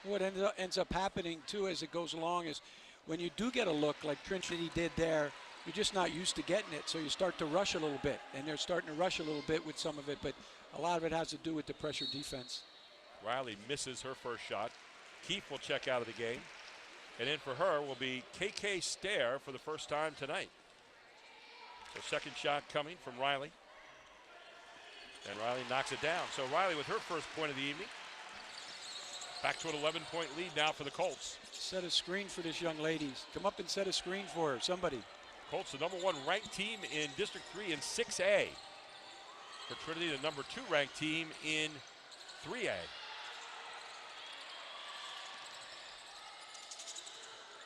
What ends up happening, too, as it goes along is when you do get a look like Trinity did there, you're just not used to getting it, so you start to rush a little bit, and they're starting to rush a little bit with some of it, but a lot of it has to do with the pressure defense. Riley misses her first shot. Keefe will check out of the game, and in for her will be KK Stair for the first time tonight. So second shot coming from Riley, and Riley knocks it down. So Riley with her first point of the evening. Back to an 11-point lead now for the Colts. Set a screen for this young lady. Come up and set a screen for her, somebody. Colts, the number 1 ranked team in District 3 in 6A. For Trinity, the number 2 ranked team in 3A.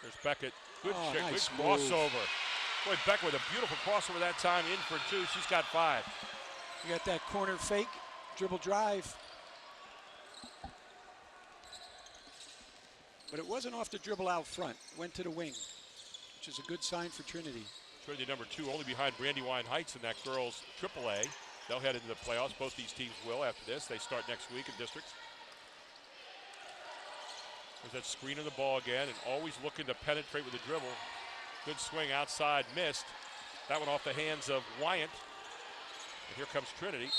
There's Beckett. Good nice good crossover. Boy, Beckett with a beautiful crossover that time, in for 2. She's got 5. You got that corner fake, dribble drive. But it wasn't off the dribble out front. Went to the wing, which is a good sign for Trinity. Trinity number 2, only behind Brandywine Heights in that girls' AAA. They'll head into the playoffs. Both these teams will after this. They start next week in districts. There's that screen of the ball again, and always looking to penetrate with the dribble. Good swing outside, missed. That one off the hands of Wyant. And here comes Trinity.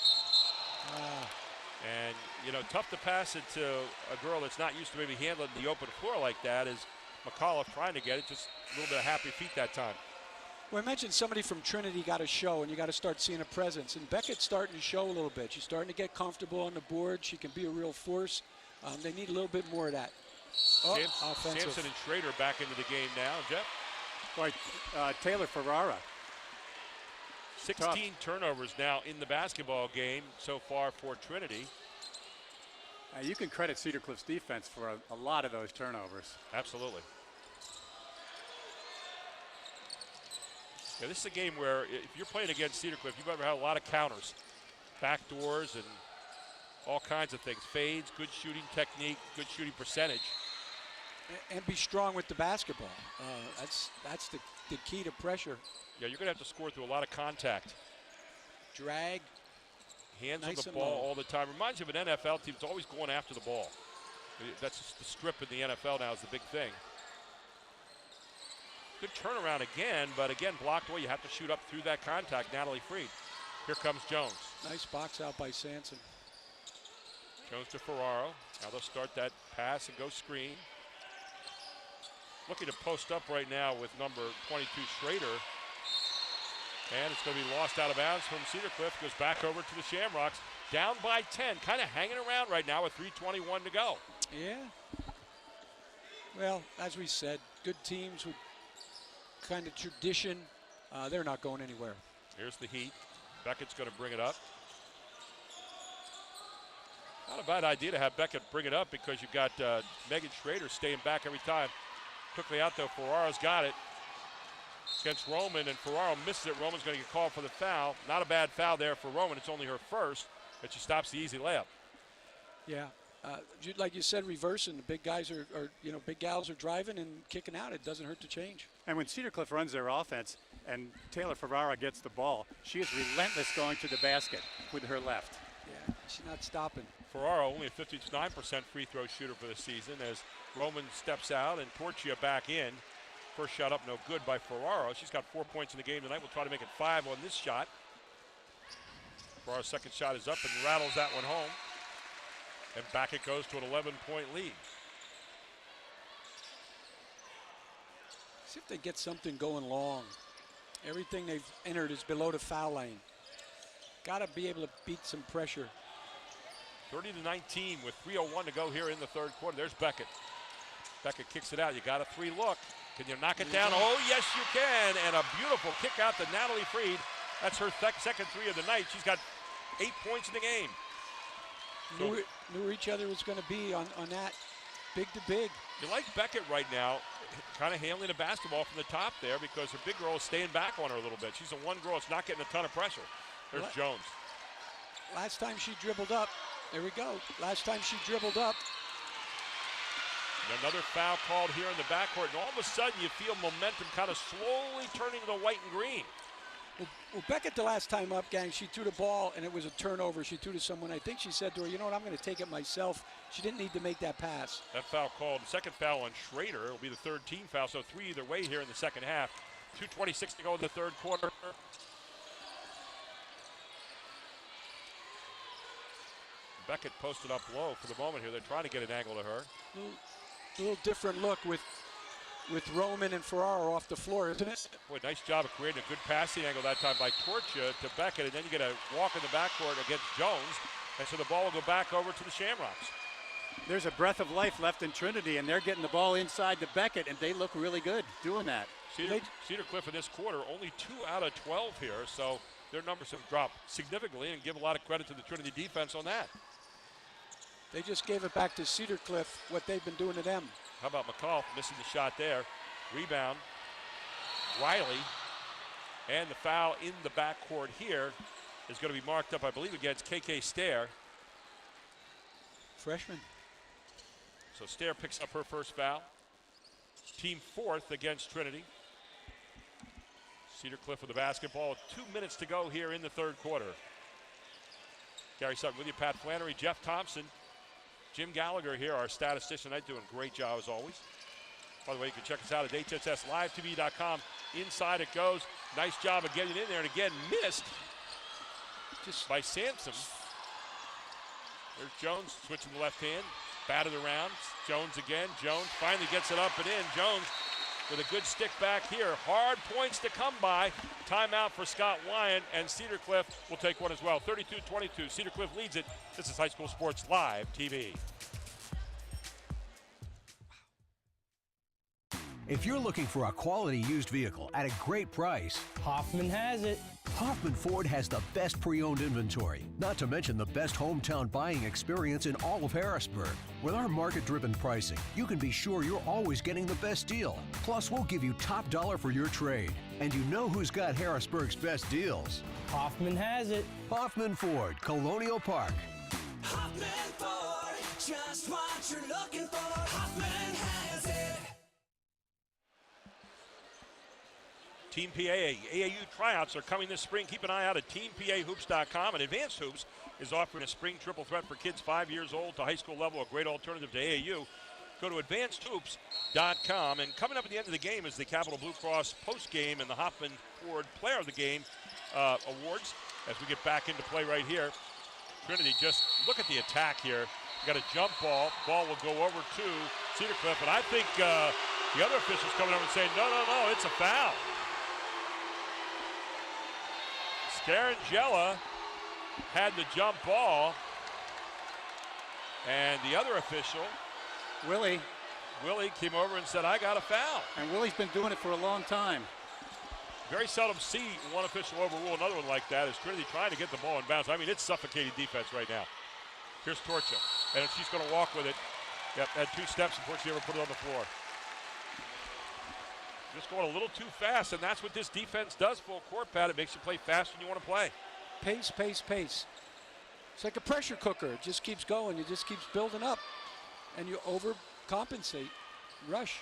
And, you know, tough to pass it to a girl that's not used to maybe handling the open floor like that, is McAuliffe trying to get it. Just a little bit of happy feet that time. Well, I mentioned somebody from Trinity got to show, and you got to start seeing a presence. And Beckett's starting to show a little bit. She's starting to get comfortable on the board. She can be a real force. They need a little bit more of that. Sampson and Schrader back into the game now. Jeff? Right, Taylor Ferraro. 16 turnovers now in the basketball game so far for Trinity. You can credit Cedar Cliff's defense for a lot of those turnovers. Absolutely. Yeah, this is a game where if you're playing against Cedar Cliff, you've ever had a lot of counters, backdoors, and all kinds of things. Fades, good shooting technique, good shooting percentage. And be strong with the basketball. That's the key to pressure. Yeah, you're going to have to score through a lot of contact. Drag. Hands nice on the ball all the time. Reminds you of an NFL team. It's always going after the ball. That's just the strip in the NFL now is the big thing. Good turnaround again, but again blocked away. You have to shoot up through that contact. Natalie Freed. Here comes Jones. Nice box out by Sanson. Jones to Ferraro. Now they'll start that pass and go screen. Looking to post up right now with number 22, Schrader. And it's going to be lost out of bounds from Cedar Cliff. Goes back over to the Shamrocks. Down by 10. Kind of hanging around right now with 3:21 to go. Yeah. Well, as we said, good teams with kind of tradition. They're not going anywhere. Here's the Heat. Beckett's going to bring it up. Not a bad idea to have Beckett bring it up because you've got Megan Schrader staying back every time. Quickly out though, Ferraro's got it against Roman, and Ferraro misses it. Roman's going to get called for the foul. Not a bad foul there for Roman. It's only her first, but she stops the easy layup. Yeah, like you said, reversing. The big guys are big gals are driving and kicking out. It doesn't hurt to change. And when Cedar Cliff runs their offense and Taylor Ferraro gets the ball, she is relentless going to the basket with her left. Yeah, she's not stopping. Ferraro only a 59% free throw shooter for the season as Roman steps out and Torchia back in. First shot up, no good by Ferraro. She's got 4 points in the game tonight. We'll try to make it 5 on this shot. Ferraro's second shot is up and rattles that one home. And back it goes to an 11-point lead. See if they get something going long. Everything they've entered is below the foul line. Got to be able to beat some pressure. 30-19 with 3:01 to go here in the third quarter. There's Beckett. Beckett kicks it out. You got a 3 look. Can you knock it down? Oh, yes, you can. And a beautiful kick out to Natalie Freed. That's her second 3 of the night. She's got 8 points in the game. Knew where each other was going to be on that. Big to big. You like Beckett right now, kind of handling the basketball from the top there because her big girl is staying back on her a little bit. She's the one girl that's not getting a ton of pressure. There's Jones. Last time she dribbled up. There we go. Last time she dribbled up. And another foul called here in the backcourt. And all of a sudden you feel momentum kind of slowly turning to the white and green. Well, Beckett the last time up, gang, she threw the ball and it was a turnover. She threw to someone. I think she said to her, you know what, I'm going to take it myself. She didn't need to make that pass. That foul called. Second foul on Schrader. It'll be the third team foul, so 3 either way here in the second half. 2:26 to go in the third quarter. Beckett posted up low for the moment here. They're trying to get an angle to her. A little different look with Roman and Ferraro off the floor, isn't it? Boy, nice job of creating a good passing angle that time by Torchia to Beckett, and then you get a walk in the backcourt against Jones, and so the ball will go back over to the Shamrocks. There's a breath of life left in Trinity, and they're getting the ball inside to Beckett, and they look really good doing that. Cedar Cliff in this quarter, only 2 out of 12 here, so their numbers have dropped significantly, and give a lot of credit to the Trinity defense on that. They just gave it back to Cedar Cliff, what they've been doing to them. How about McCall missing the shot there? Rebound, Riley, and the foul in the backcourt here is going to be marked up, I believe, against KK Stair. Freshman. So Stair picks up her first foul. Team 4th against Trinity. Cedar Cliff with the basketball. 2 minutes to go here in the third quarter. Gary Sutton with you, Pat Flannery, Jeff Thompson, Jim Gallagher here, our statistician tonight, doing a great job as always. By the way, you can check us out at hsslivetv.com. Inside it goes. Nice job of getting in there, and again, missed just by Sampson. There's Jones switching the left hand, batted around. Jones again. Jones finally gets it up and in. Jones with a good stick back here. Hard points to come by. Timeout for Scott Wyan, and Cedar Cliff will take one as well. 32-22. Cedar Cliff leads it. This is High School Sports Live TV. If you're looking for a quality used vehicle at a great price, Hoffman has it. Hoffman Ford has the best pre-owned inventory, not to mention the best hometown buying experience in all of Harrisburg. With our market-driven pricing, you can be sure you're always getting the best deal. Plus, we'll give you top dollar for your trade. And you know who's got Harrisburg's best deals. Hoffman has it. Hoffman Ford, Colonial Park. Hoffman Ford, just what you're looking for. Hoffman has it. Team PA AAU tryouts are coming this spring. Keep an eye out at teampahoops.com. And Advanced Hoops is offering a spring triple threat for kids 5 years old to high school level, a great alternative to AAU. Go to advancedhoops.com. And coming up at the end of the game is the Capital Blue Cross post game and the Hoffman Ford Player of the Game awards as we get back into play right here. Trinity, just look at the attack here. You got a jump ball. Ball will go over to Cedar Cliff. And I think the other officials coming over and saying, no, it's a foul. Scarangella had the jump ball, and the other official, Willie, came over and said, I got a foul. And Willie's been doing it for a long time. Very seldom see one official overrule another one like that as Trinity trying to get the ball in bounds. I mean, it's suffocating defense right now. Here's Torchia, and she's going to walk with it. Yep, had 2 steps before she ever put it on the floor. Just going a little too fast, and that's what this defense does full court, Pat. It makes you play faster than you want to play. Pace, pace, pace. It's like a pressure cooker. It just keeps going. It just keeps building up. And you overcompensate. Rush.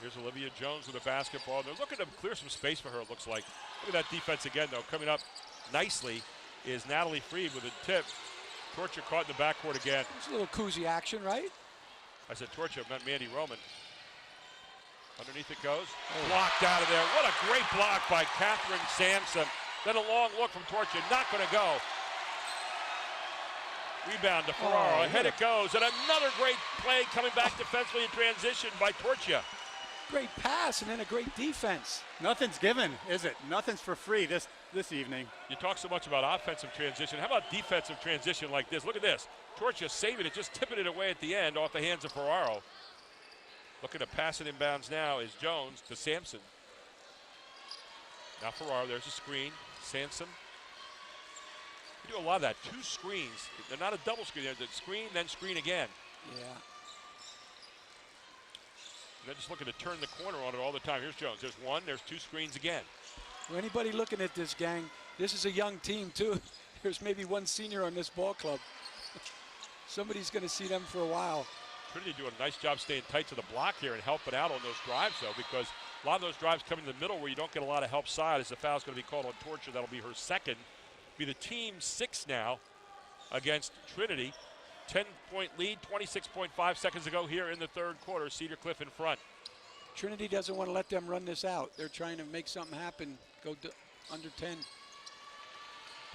Here's Olivia Jones with a basketball. They're looking to clear some space for her, it looks like. Look at that defense again, though. Coming up nicely is Natalie Freed with a tip. Torture caught in the backcourt again. It's a little koozie action, right? I said Torture, meant Mandy Roman. Underneath it goes. Blocked out of there. What a great block by Catherine Sampson. Then a long look from Torture. Not going to go. Rebound to Ferraro. Ahead it goes. And another great play coming back defensively in transition by Torture. Great pass and then a great defense. Nothing's given, is it? Nothing's for free this evening. You talk so much about offensive transition. How about defensive transition like this? Look at this. Torture saving it, just tipping it away at the end off the hands of Ferraro. Looking to pass it inbounds now is Jones to Sampson. Now Ferraro, there's a screen. Sampson. You do a lot of that. 2 screens. They're not a double screen. They're screen, then screen again. Yeah. They're just looking to turn the corner on it all the time. Here's Jones. There's 1. There's 2 screens again. For anybody looking at this, gang, this is a young team, too. There's maybe 1 senior on this ball club. Somebody's going to see them for a while. Trinity doing a nice job staying tight to the block here and helping out on those drives, though, because a lot of those drives come in the middle where you don't get a lot of help side as the foul's going to be called on Torture. That'll be her second. Be the team 6 now against Trinity. 10-point lead, 26.5 seconds to go here in the third quarter. Cedar Cliff in front. Trinity doesn't want to let them run this out. They're trying to make something happen, go under 10.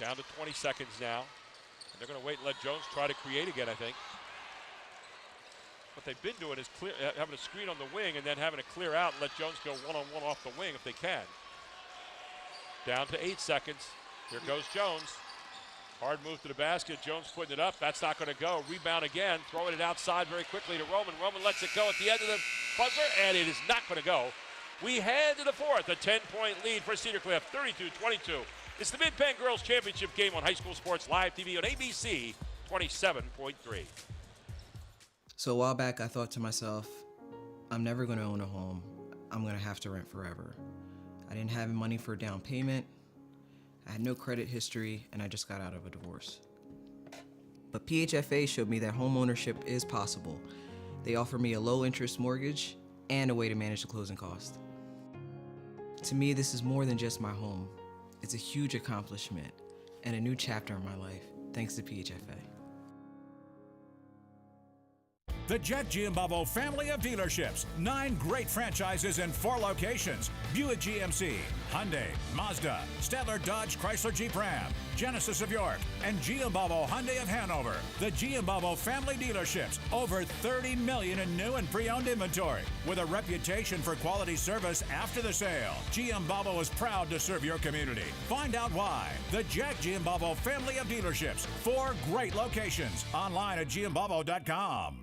Down to 20 seconds now. And they're going to wait and let Jones try to create again, I think. What they've been doing is having a screen on the wing and then having to clear out and let Jones go one-on-one off the wing if they can. Down to 8 seconds. Here goes Jones. Hard move to the basket. Jones putting it up. That's not going to go. Rebound again. Throwing it outside very quickly to Roman. Roman lets it go at the end of the buzzer, and it is not going to go. We head to the fourth. A 10-point lead for Cedar Cliff, 32-22. It's the Mid-Penn Girls Championship game on High School Sports Live TV on ABC 27.3. So a while back, I thought to myself, I'm never going to own a home. I'm going to have to rent forever. I didn't have money for a down payment. I had no credit history, and I just got out of a divorce. But PHFA showed me that home ownership is possible. They offer me a low-interest mortgage and a way to manage the closing cost. To me, this is more than just my home. It's a huge accomplishment and a new chapter in my life, thanks to PHFA. The Jet Giambavo family of dealerships. 9 great franchises in 4 locations. Buick GMC, Hyundai, Mazda, Stadler Dodge Chrysler Jeep Ram, Genesis of York, and Giambavo Hyundai of Hanover. The Giambavo family dealerships. Over 30 million in new and pre-owned inventory. With a reputation for quality service after the sale. Giambavo is proud to serve your community. Find out why. The Jack Giambavo family of dealerships. 4 great locations. Online at giambavo.com.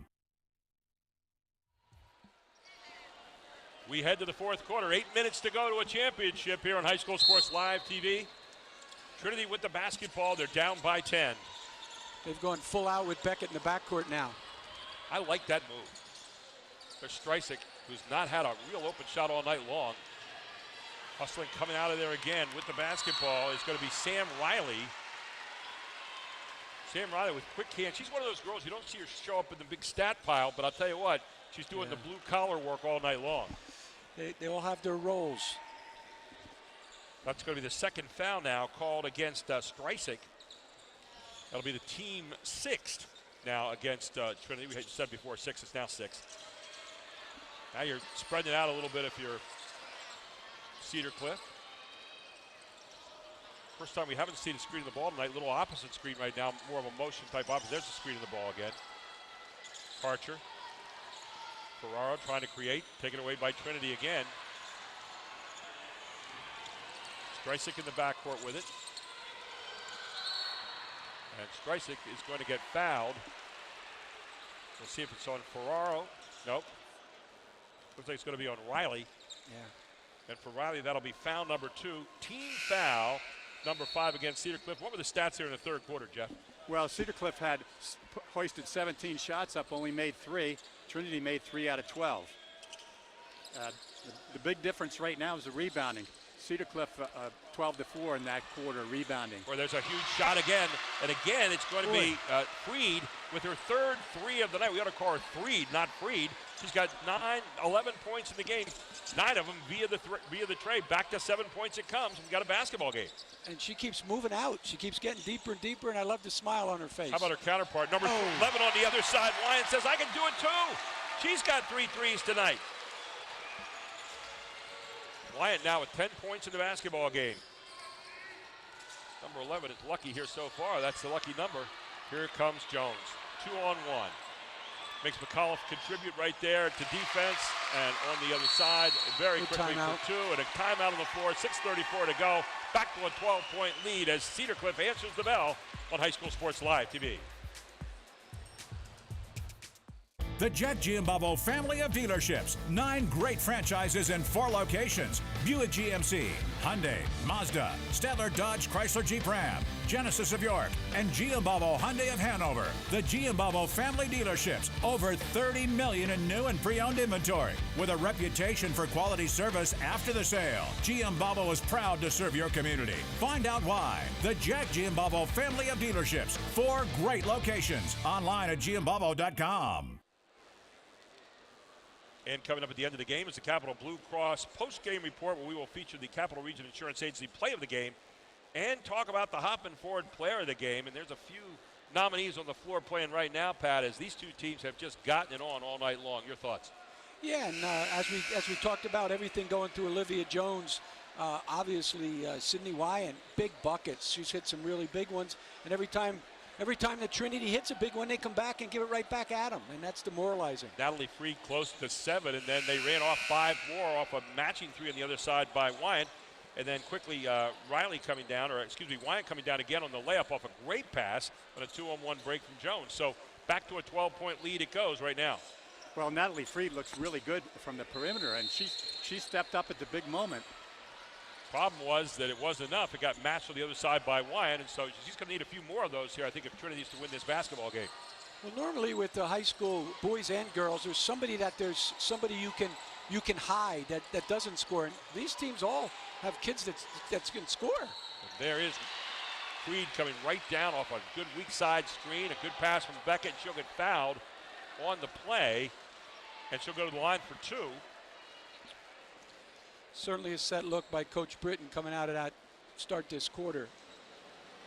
We head to the fourth quarter. 8 minutes to go to a championship here on High School Sports Live TV. Trinity with the basketball. They're down by 10. They've gone full out with Beckett in the backcourt now. I like that move. There's Streisig, who's not had a real open shot all night long. Hustling coming out of there again with the basketball is going to be Sam Riley. Sam Riley with quick hands. She's one of those girls, you don't see her show up in the big stat pile, but I'll tell you what, she's doing the blue collar work all night long. They all have their roles. That's going to be the second foul now called against Streisig. That'll be the team 6th now against Trinity. We had said before 6, it's now 6. Now you're spreading it out a little bit if you're Cedar Cliff. First time we haven't seen a screen of the ball tonight. Little opposite screen right now, more of a motion type opposite. There's the screen of the ball again. Archer. Ferraro trying to create, taken away by Trinity again. Streisig in the backcourt with it. And Streisig is going to get fouled. We'll see if it's on Ferraro. Nope. Looks like it's going to be on Riley. Yeah. And for Riley, that'll be foul number 2. Team foul number 5 against Cedar Cliff. What were the stats here in the third quarter, Jeff? Well, Cedar Cliff had hoisted 17 shots up, only made 3. Trinity made 3 out of 12. The big difference right now is the rebounding. Cedar Cliff 12-4 in that quarter, rebounding. Where there's a huge shot again, and again it's going to be Freed with her third three of the night. We ought to call her Freed, not Freed. She's got 11 points in the game, 9 of them via the tray. Back to 7 points it comes. We got a basketball game. And she keeps moving out. She keeps getting deeper and deeper, and I love the smile on her face. How about her counterpart, number 11 on the other side? Wyatt says, I can do it too. She's got 3 threes tonight. Wyatt now with 10 points in the basketball game. Number 11 is lucky here so far. That's the lucky number. Here comes Jones. 2-on-1. Makes McAuliffe contribute right there to defense. And on the other side, very quickly for 2. And a timeout on the floor. 6:34 to go. Back to a 12-point lead as Cedar Cliff answers the bell on High School Sports Live TV. The Jack Giambalvo family of dealerships. 9 great franchises in 4 locations. Buick GMC, Hyundai, Mazda, Stadler Dodge Chrysler Jeep Ram, Genesis of York, and Giambalvo Hyundai of Hanover. The Giambalvo family dealerships. Over 30 million in new and pre-owned inventory. With a reputation for quality service after the sale. Giambalvo is proud to serve your community. Find out why. The Jack Giambalvo family of dealerships. 4 great locations. Online at giambalvo.com. And coming up at the end of the game is the Capital Blue Cross post-game report, where we will feature the Capital Region Insurance Agency play of the game and talk about the Hoffman Ford player of the game. And there's a few nominees on the floor playing right now, Pat, as these two teams have just gotten it on all night long. Your thoughts? Yeah, and as we talked about everything going through Olivia Jones, obviously Sydney Wyatt, big buckets. She's hit some really big ones, and every time that Trinity hits a big one, they come back and give it right back at them, and that's demoralizing. Natalie Freed close to 7, and then they ran off 5 more off a matching 3 on the other side by Wyatt. And then quickly Wyatt coming down again on the layup off a great pass on a 2-on-1 break from Jones. So back to a 12-point lead it goes right now. Well, Natalie Freed looks really good from the perimeter, and she stepped up at the big moment. Problem was that it wasn't enough. It got matched on the other side by Wyatt, and so she's going to need a few more of those here, I think, if Trinity is to win this basketball game. Well, normally with the high school boys and girls, there's somebody you can hide that doesn't score. And these teams all have kids that can score. And there is Freed coming right down off a good weak side screen, a good pass from Beckett. She'll get fouled on the play, and she'll go to the line for 2. Certainly a set look by Coach Britton coming out of that start this quarter.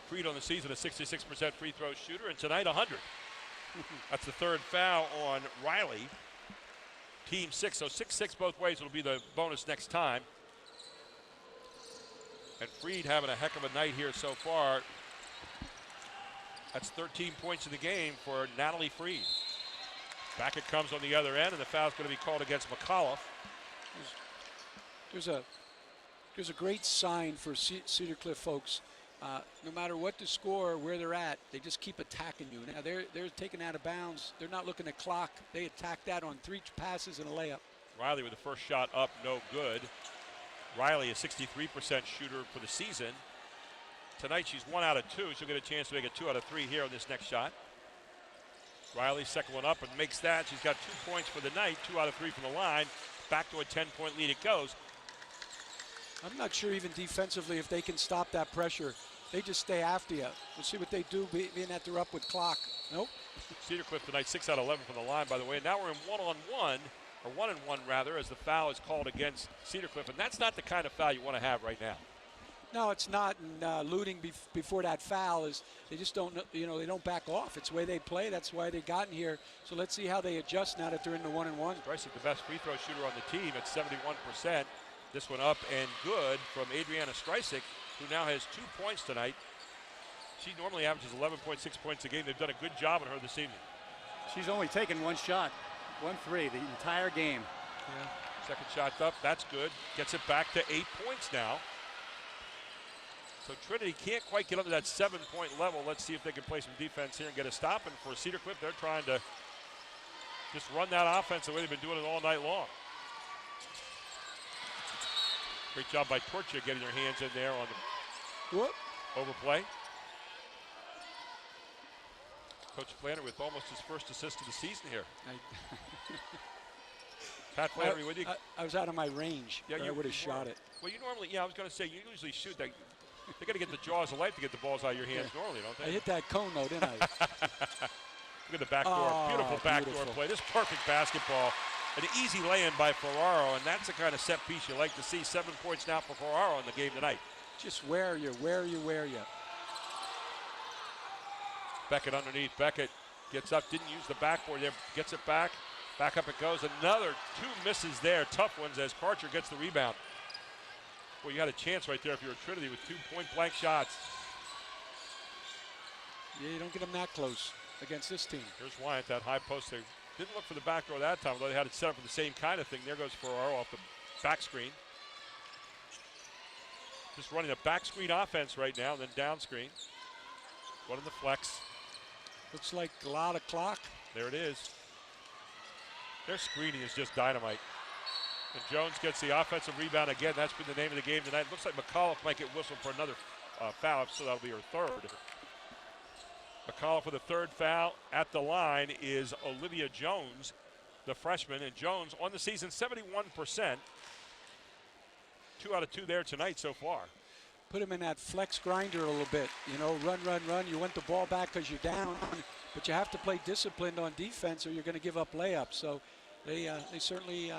Freed on the season, a 66% free throw shooter, and tonight 100. That's the 3rd foul on Riley. Team 6, so 6-6 both ways. It'll be the bonus next time. And Freed having a heck of a night here so far. That's 13 points in the game for Natalie Freed. Back it comes on the other end, and the foul's going to be called against McAuliffe. There's a great sign for Cedar Cliff folks. No matter what the score or where they're at, they just keep attacking you. Now they're taken out of bounds. They're not looking at clock. They attack that on 3 passes and a layup. Riley with the first shot up, no good. Riley, a 63% shooter for the season. Tonight she's 1 out of 2. She'll get a chance to make it 2 out of 3 here on this next shot. Riley second one up and makes that. She's got 2 points for the night, 2 out of 3 from the line. Back to a 10-point lead it goes. I'm not sure even defensively if they can stop that pressure. They just stay after you. We'll see what they do being that they're up with clock. Nope. Cedar Cliff tonight 6 out of 11 from the line, by the way. Now we're in 1-on-1, or 1-and-1 rather, as the foul is called against Cedar Cliff. And that's not the kind of foul you want to have right now. No, it's not. And looting before that foul is they just don't, they don't back off. It's the way they play. That's why they gotten here. So let's see how they adjust now that they're in the 1-and-1. Streisig, the best free throw shooter on the team at 71%. This one up and good from Adriana Streisig, who now has 2 points tonight. She normally averages 11.6 points a game. They've done a good job on her this evening. She's only taken 1 shot, 1-3 the entire game. Yeah. Second shot up, that's good. Gets it back to 8 points now. So Trinity can't quite get up to that 7-point level. Let's see if they can play some defense here and get a stop. And for Cedar Cliff, they're trying to just run that offense the way they've been doing it all night long. Great job by Torchia getting their hands in there on the overplay. Coach Flanner with almost his first assist of the season here. Pat Flannery with you. I was out of my range. Yeah, I would have shot it. Well, you normally, I was going to say, you usually shoot. They got to get the jaws of life to get the balls out of your hands normally, don't they? I hit that cone, though, didn't I? Look at the backdoor. Oh, beautiful backdoor play. This perfect basketball. An easy lay-in by Ferraro, and that's the kind of set piece you like to see. 7 points now for Ferraro in the game tonight. Just wear you. Beckett underneath. Beckett gets up, didn't use the backboard there, gets it back. Back up it goes. Another 2 misses there. Tough ones as Karcher gets the rebound. Well, you had a chance right there if you're a Trinity with 2 point-blank shots. Yeah, you don't get them that close against this team. Here's Wyatt, that high post there. Didn't look for the back door that time, although they had it set up for the same kind of thing. There goes Ferraro off the back screen. Just running a back screen offense right now, and then down screen. Running the flex. Looks like a lot of clock. There it is. Their screening is just dynamite. And Jones gets the offensive rebound again. That's been the name of the game tonight. Looks like McAuliffe might get whistled for another foul, so that'll be her third. McAuliffe with a third foul at the line is Olivia Jones, the freshman. And Jones on the season, 71%. 2 out of 2 there tonight so far. Put him in that flex grinder a little bit. You know, run. You want the ball back because you're down, but you have to play disciplined on defense or you're going to give up layups. So they certainly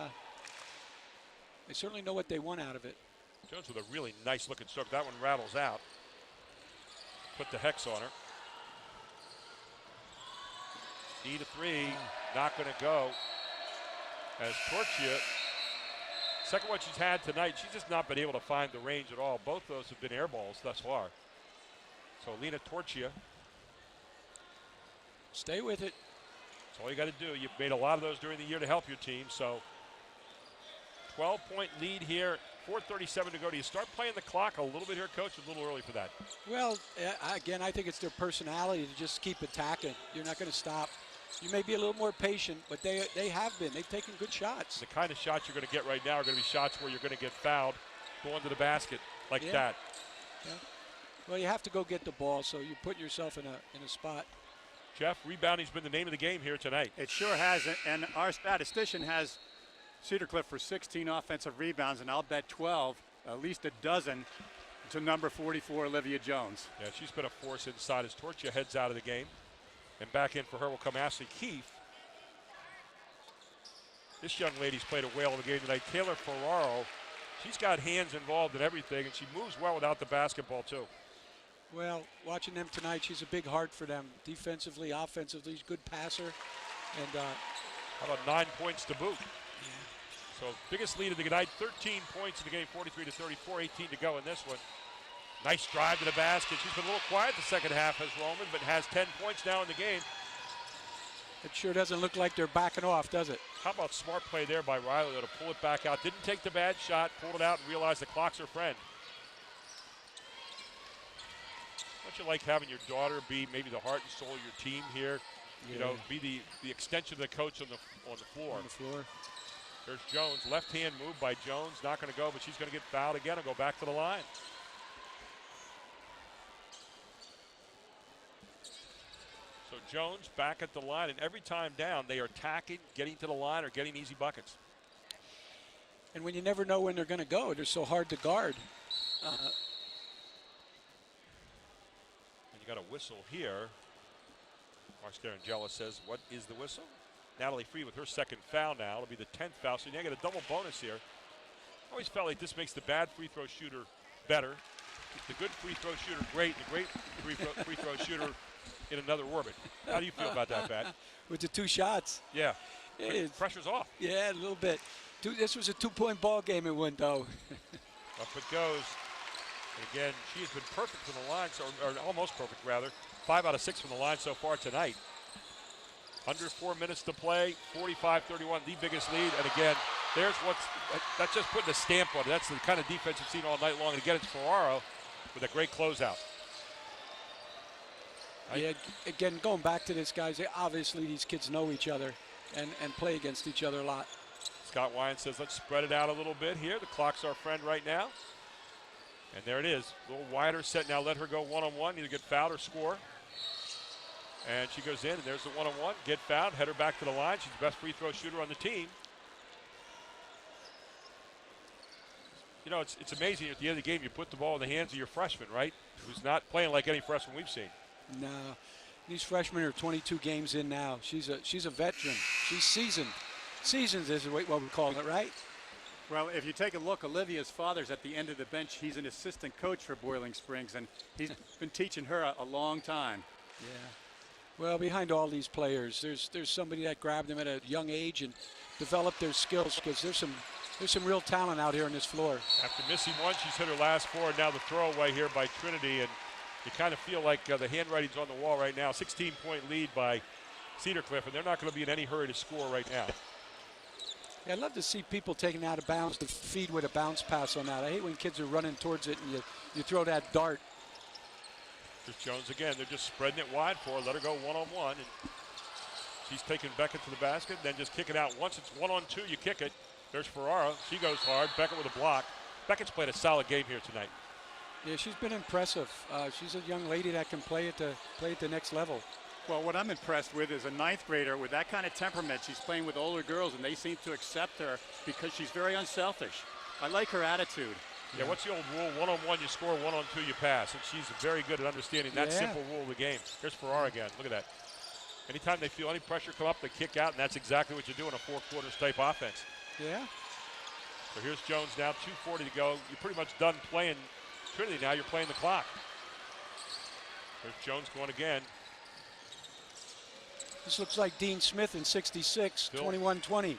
know what they want out of it. Jones with a really nice looking stroke. That one rattles out. Put the hex on her. Need a 3, not going to go. As Torchia, second one she's had tonight, she's just not been able to find the range at all. Both those have been air balls thus far. So Lena Torchia. Stay with it. That's all you got to do. You've made a lot of those during the year to help your team. So 12-point lead here, 4:37 to go. Do you start playing the clock a little bit here, Coach? A little early for that. Well, again, I think it's their personality to just keep attacking. You're not going to stop. You may be a little more patient, but they have been. They've taken good shots. The kind of shots you're going to get right now are going to be shots where you're going to get fouled, going to the basket like that. Yeah. Well, you have to go get the ball, so you put yourself in a spot. Jeff, rebounding's been the name of the game here tonight. It sure has, and our statistician has Cedar Cliff for 16 offensive rebounds, and I'll bet 12, at least a dozen, to number 44, Olivia Jones. Yeah, she's been a force inside as Torchia heads out of the game. And back in for her will come Ashley Keefe. This young lady's played a whale of a game tonight. Taylor Ferraro, she's got hands involved in everything, and she moves well without the basketball, too. Well, watching them tonight, she's a big heart for them. Defensively, offensively, she's a good passer. And how about 9 points to boot? Yeah. So biggest lead of the night, 13 points in the game, 43-34, 18 to go in this one. Nice drive to the basket. She's been a little quiet the second half as Roman, but has 10 points now in the game. It sure doesn't look like they're backing off, does it? How about smart play there by Riley to pull it back out. Didn't take the bad shot, pulled it out, and realized the clock's her friend. Don't you like having your daughter be maybe the heart and soul of your team here? Yeah. You know, be the extension of the coach on the floor. On the floor. There's Jones. Left hand move by Jones. Not going to go, but she's going to get fouled again and go back to the line. So Jones back at the line, and every time down, they are attacking, getting to the line, or getting easy buckets. And when you never know when they're going to go, they're so hard to guard. And you got a whistle here. Mark Starangella says, what is the whistle? Natalie Free with her second foul now. It'll be the 10th foul, so you get a double bonus here. I always felt like this makes the bad free throw shooter better. The good free throw shooter great, the great free throw shooter in another orbit. How do you feel about that, Pat? With the 2 shots. Yeah. Pressure's off. Yeah, a little bit. This was a 2-point ball game it went, though. Up it goes. And again, she has been perfect from the line, or almost perfect, rather. 5 out of 6 from the line so far tonight. Under 4 minutes to play, 45-31, the biggest lead. And again, that's just putting a stamp on it. That's the kind of defense you've seen all night long. And again, it's Ferraro with a great closeout. Yeah, again, going back to this, guys, obviously these kids know each other and play against each other a lot. Scott Wyan says, let's spread it out a little bit here. The clock's our friend right now. And there it is. A little wider set now. Let her go one-on-one, either get fouled or score. And she goes in, and there's the one-on-one. Get fouled, head her back to the line. She's the best free throw shooter on the team. You know, it's amazing at the end of the game you put the ball in the hands of your freshman, right? Who's not playing like any freshman we've seen. No, these freshmen are 22 games in now. She's a veteran. She's seasoned. Seasoned is what we call it, right? Well, if you take a look, Olivia's father's at the end of the bench. He's an assistant coach for Boiling Springs, and he's been teaching her a long time. Yeah. Well, behind all these players, there's somebody that grabbed them at a young age and developed their skills, because there's some real talent out here on this floor. After missing one, she's hit her last 4, and now the throwaway here by Trinity, and you kind of feel like the handwriting's on the wall right now. 16-point lead by Cedar Cliff, and they're not going to be in any hurry to score right now. Yeah, I'd love to see people taking out of bounds to feed with a bounce pass on that. I hate when kids are running towards it and you throw that dart. There's Jones again. They're just spreading it wide for her. Let her go one-on-one. And she's taking Beckett to the basket, then just kick it out. Once it's 1-on-2, you kick it. There's Ferraro. She goes hard. Beckett with a block. Beckett's played a solid game here tonight. Yeah, she's been impressive. She's a young lady that can play at the next level. Well, what I'm impressed with is a 9th grader with that kind of temperament. She's playing with older girls, and they seem to accept her because she's very unselfish. I like her attitude. Yeah, what's the old rule? 1-on-1 you score, 1-on-2 you pass. And she's very good at understanding that simple rule of the game. Here's Ferraro again. Look at that. Anytime they feel any pressure come up, they kick out, and that's exactly what you do in a 4-quarters type offense. Yeah. So here's Jones now, 2:40 to go. You're pretty much done playing Trinity now. You're playing the clock. There's Jones going again. This looks like Dean Smith in 66, 21-20.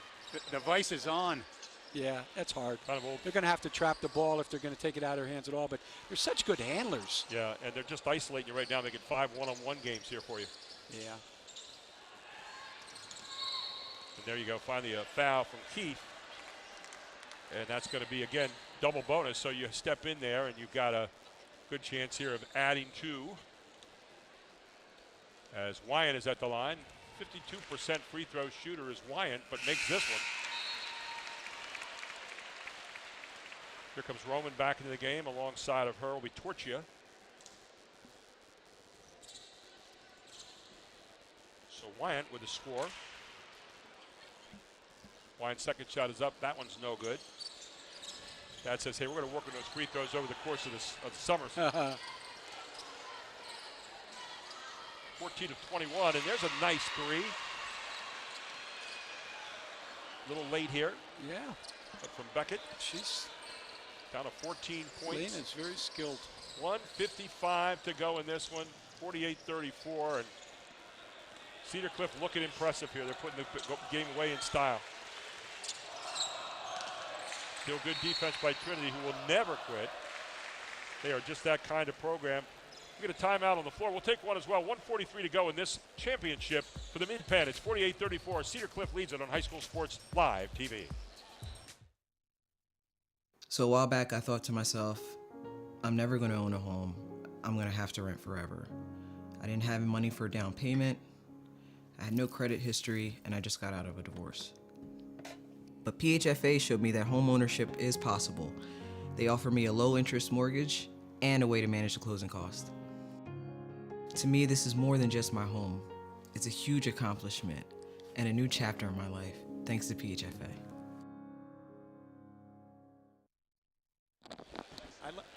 The vice is on. Yeah, that's hard. Kind of old. They're going to have to trap the ball if they're going to take it out of their hands at all, but they're such good handlers. Yeah, and they're just isolating you right now. They get 5 one-on-one games here for you. Yeah. And there you go, finally a foul from Keith. And that's going to be, again, double bonus. So you step in there, and you've got a good chance here of adding 2. As Wyant is at the line. 52% free throw shooter is Wyant, but makes this one. Here comes Roman back into the game. Alongside of her will be Torchia. So Wyant with the score. Wyant's second shot is up. That one's no good. Dad says, hey, we're going to work on those free throws over the course of the summer. 14 of 21, and there's a nice 3. A little late here. Yeah. But from Beckett. She's down to 14 points. Lena's very skilled. 1:55 to go in this one. 48-34, and Cedar Cliff looking impressive here. They're putting the game away in style. Still good defense by Trinity, who will never quit. They are just that kind of program. We get a timeout on the floor. We'll take one as well. 1:43 to go in this championship for the Mid-Penn. It's 48-34. Cedar Cliff leads it on High School Sports Live TV. So a while back, I thought to myself, I'm never going to own a home. I'm going to have to rent forever. I didn't have money for a down payment. I had no credit history, and I just got out of a divorce. But PHFA showed me that home ownership is possible. They offer me a low-interest mortgage and a way to manage the closing cost. To me, this is more than just my home. It's a huge accomplishment and a new chapter in my life, thanks to PHFA.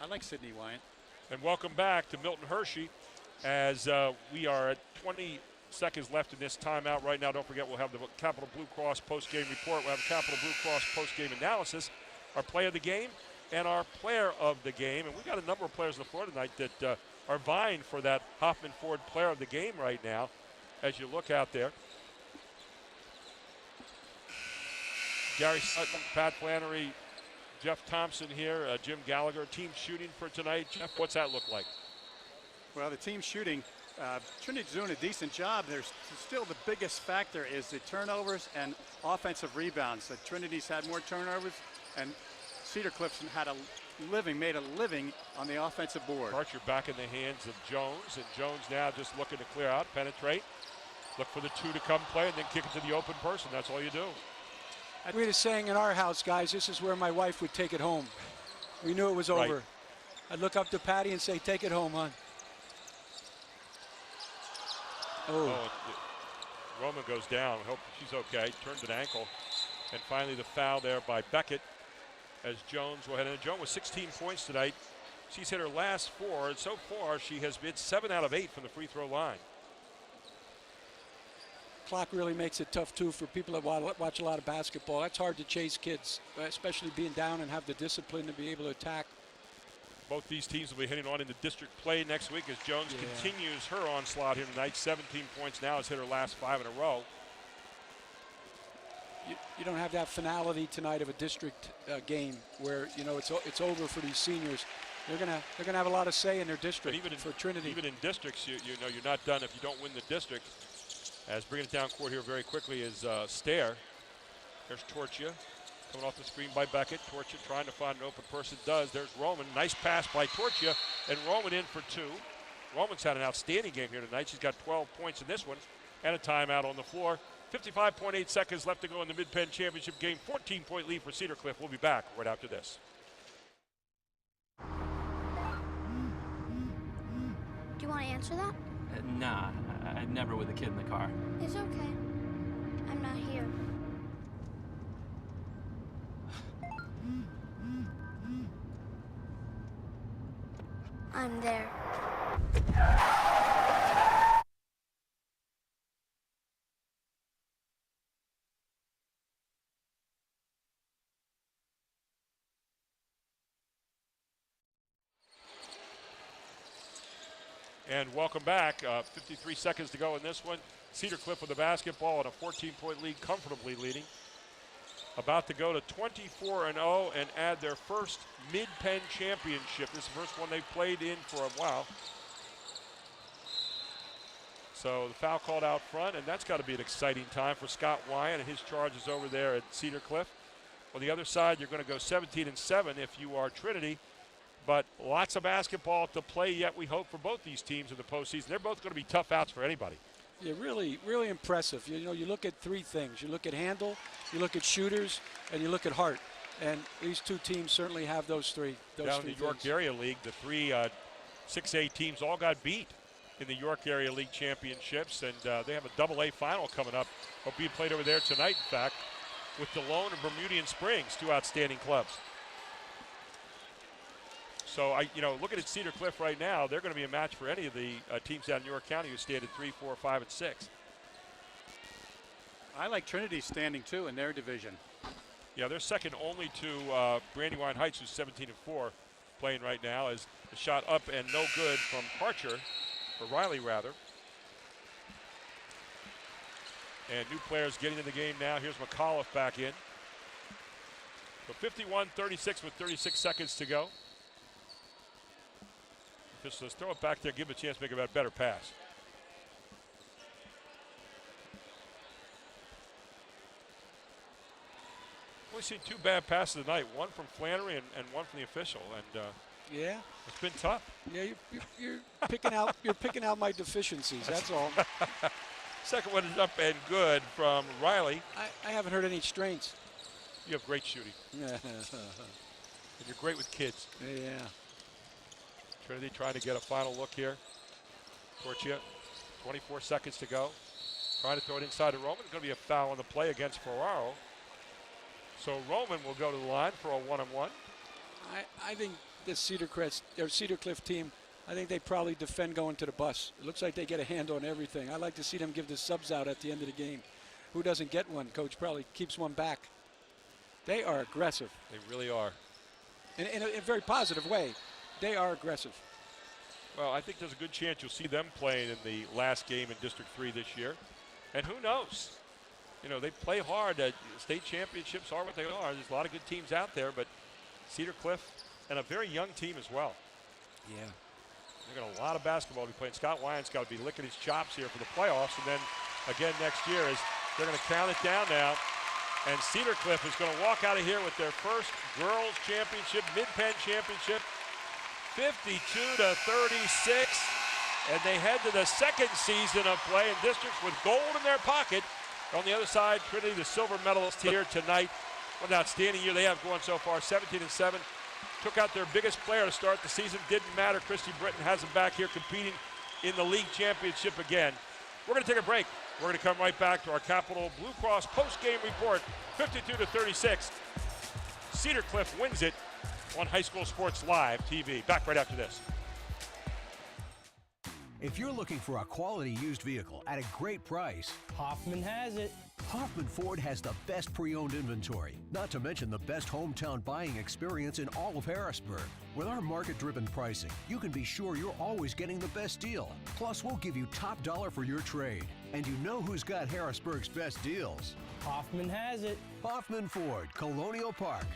I like Sydney Wyant. And welcome back to Milton Hershey as we are at 20 seconds left in this timeout right now. Don't forget, we'll have the Capital Blue Cross post-game report. We'll have Capital Blue Cross post-game analysis, our play of the game, and our player of the game. And we've got a number of players on the floor tonight that are vying for that Hoffman Ford player of the game right now as you look out there. Gary Sutton, Pat Flannery, Jeff Thompson here, Jim Gallagher. Team shooting for tonight. Jeff, what's that look like? Well, the team shooting, Trinity's doing a decent job. There's still the biggest factor is the turnovers and offensive rebounds. Trinity's had more turnovers, and Cedar Cliff's made a living on the offensive board. Archer back in the hands of Jones, and Jones now just looking to clear out, penetrate, look for the 2 to come play, and then kick it to the open person. That's all you do. We had a saying in our house, guys, this is where my wife would take it home. We knew it was over. Right. I'd look up to Patty and say, take it home, hon. Roman goes down. Hope she's okay. Turns an ankle. And finally the foul there by Beckett. as Jones will head in. Jones with 16 points tonight. She's hit her last 4, and so far she has been 7 out of 8 from the free throw line. Clock really makes it tough, too, for people that watch a lot of basketball. That's hard to chase kids, especially being down and have the discipline to be able to attack. Both these teams will be heading on into district play next week as Jones continues her onslaught here tonight. 17 points now, has hit her last 5 in a row. You don't have that finality tonight of a district game where, you know, it's over for these seniors. They're gonna have a lot of say in their district. But even for Trinity, even in districts, you know you're not done if you don't win the district. As bringing it down court here very quickly is Stair. There's Torchia coming off the screen by Beckett. Torchia trying to find an open person. Does. There's Roman. Nice pass by Torchia, and Roman in for 2. Roman's had an outstanding game here tonight. She's got 12 points in this one and a timeout on the floor. 55.8 seconds left to go in the Mid-Penn Championship game. 14-point lead for Cedar Cliff. We'll be back right after this. Do you want to answer that? Nah, I'd never with a kid in the car. It's okay. I'm not here. I'm there. And welcome back. 53 seconds to go in this one. Cedar Cliff with the basketball and a 14-point lead, comfortably leading. About to go to 24-0 and add their first Mid-Penn Championship. This is the first one they've played in for a while. So the foul called out front, and that's got to be an exciting time for Scott Wyan and his charges over there at Cedar Cliff. On the other side, you're going to go 17-7 if you are Trinity. But lots of basketball to play yet, we hope, for both these teams in the postseason. They're both going to be tough outs for anybody. Yeah, really, really impressive. You know, you look at 3 things. You look at handle, you look at shooters, and you look at heart. And these 2 teams certainly have those 3. Down in the York Area League, the 3 6A teams all got beat in the York Area League Championships. And they have a AA final coming up. Will be played over there tonight, in fact, with DeLone and Bermudian Springs, 2 outstanding clubs. So, looking at Cedar Cliff right now, they're going to be a match for any of the teams down in York County who stand at 3, 4, 5, and 6. I like Trinity standing, too, in their division. Yeah, they're second only to Brandywine Heights, who's 17-4, playing right now, as the shot up and no good from Archer, or Riley, rather. And new players getting in the game now. Here's McAuliffe back in. So 51-36 with 36 seconds to go. Just let's throw it back there, give him a chance to make a better pass. We've seen 2 bad passes tonight, one from Flannery and one from the official, and yeah, it's been tough. Yeah, you're picking out my deficiencies. That's all. Second one is up and good from Riley. I haven't heard any strains. You have great shooting. And you're great with kids. Yeah. Trinity trying to get a final look here. Torchia, 24 seconds to go. Trying to throw it inside to Roman. It's going to be a foul on the play against Ferraro. So Roman will go to the line for a 1-on-1. I think this Cedar Cliff team, I think they probably defend going to the bus. It looks like they get a hand on everything. I like to see them give the subs out at the end of the game. Who doesn't get one? Coach probably keeps one back. They are aggressive. They really are. In a very positive way. They are aggressive. Well, I think there's a good chance you'll see them playing in the last game in District 3 this year. And who knows? You know, they play hard. State championships are what they are. There's a lot of good teams out there, but Cedar Cliff and a very young team as well. Yeah. They've got a lot of basketball to be playing. Scott Wyan's got to be licking his chops here for the playoffs. And then again next year, as they're going to count it down now. And Cedar Cliff is going to walk out of here with their first girls championship, Mid-Penn championship. 52-36, and they head to the second season of play in districts with gold in their pocket. On the other side, Trinity, the silver medalist here tonight. What an outstanding year they have going so far, 17-7. Took out their biggest player to start the season. Didn't matter. Christy Britton has them back here competing in the league championship again. We're going to take a break. We're going to come right back to our Capital Blue Cross post-game report, 52-36. Cedar Cliff wins it on High School Sports Live TV. Back right after this. If you're looking for a quality used vehicle at a great price, Hoffman has it. Hoffman Ford has the best pre-owned inventory, not to mention the best hometown buying experience in all of Harrisburg. With our market-driven pricing, you can be sure you're always getting the best deal. Plus, we'll give you top dollar for your trade. And you know who's got Harrisburg's best deals. Hoffman has it. Hoffman Ford, Colonial Park.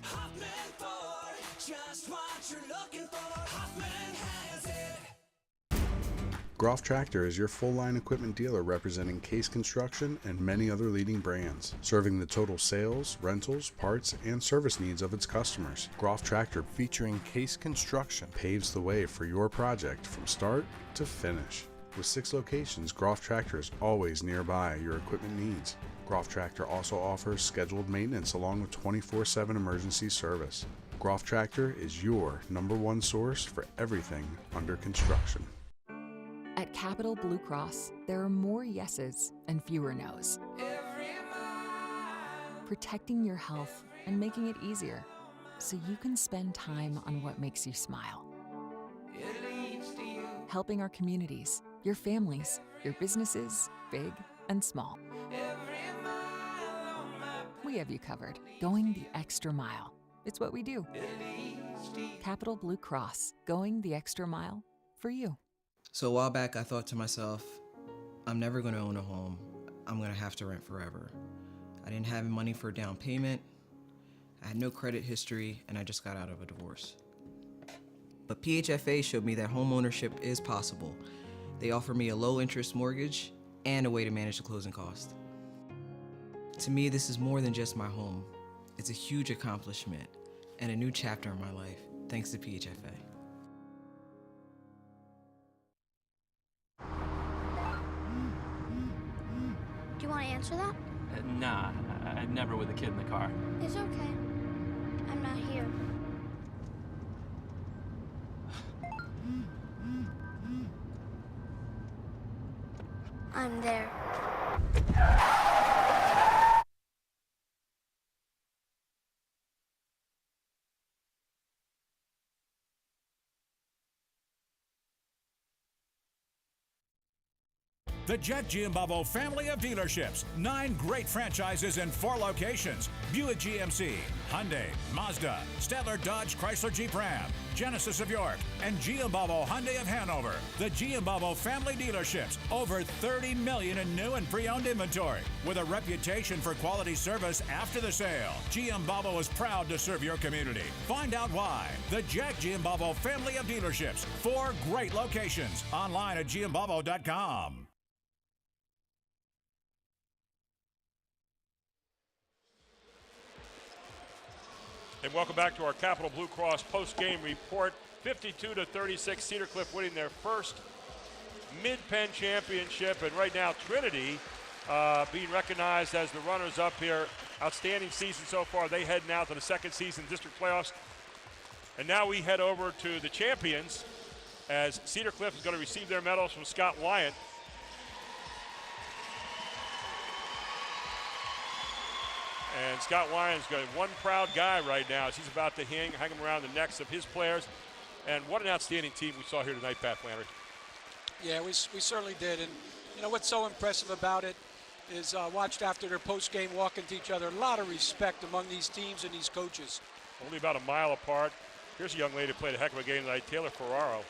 Hoffman Ford, just what you're looking for. Hoffman has it. Groff Tractor is your full-line equipment dealer representing Case Construction and many other leading brands, serving the total sales, rentals, parts, and service needs of its customers. Groff Tractor, featuring Case Construction, paves the way for your project from start to finish. With 6 locations, Groff Tractor is always nearby your equipment needs. Groff Tractor also offers scheduled maintenance along with 24/7 emergency service. Groff Tractor is your #1 source for everything under construction. At Capital Blue Cross, there are more yeses and fewer nos. Protecting your health and making it easier so you can spend time on what makes you smile. Helping our communities, your families, your businesses, big and small. We have you covered, going the extra mile. It's what we do. Capital Blue Cross, going the extra mile for you. So a while back, I thought to myself, I'm never going to own a home. I'm going to have to rent forever. I didn't have money for a down payment. I had no credit history, and I just got out of a divorce. But PHFA showed me that home ownership is possible. They offer me a low-interest mortgage and a way to manage the closing cost. To me, this is more than just my home. It's a huge accomplishment and a new chapter in my life, thanks to PHFA. Do you want to answer that? Nah, I'd never with a kid in the car. It's okay. I'm not here. I'm there. The Jet Giambavo family of dealerships. 9 great franchises in 4 locations. Buick GMC, Hyundai, Mazda, Stadler Dodge Chrysler Jeep Ram, Genesis of York, and Giambavo Hyundai of Hanover. The Giambavo family dealerships. Over 30 million in new and pre-owned inventory. With a reputation for quality service after the sale. Giambavo is proud to serve your community. Find out why. The Jack Giambavo family of dealerships. 4 great locations. Online at giambavo.com. And welcome back to our Capital Blue Cross post-game report. 52-36, Cedar Cliff winning their first Mid-Penn championship. And right now, Trinity being recognized as the runners-up here. Outstanding season so far. They head now to the second season district playoffs. And now we head over to the champions as Cedar Cliff is going to receive their medals from Scott Wyant. And Scott Wyant's got one proud guy right now as he's about to hang him around the necks of his players. And what an outstanding team we saw here tonight, Pat Flannery. Yeah, we certainly did. And, you know, what's so impressive about it is watched after their post-game walking to each other. A lot of respect among these teams and these coaches. Only about a mile apart. Here's a young lady who played a heck of a game tonight, Taylor Ferraro.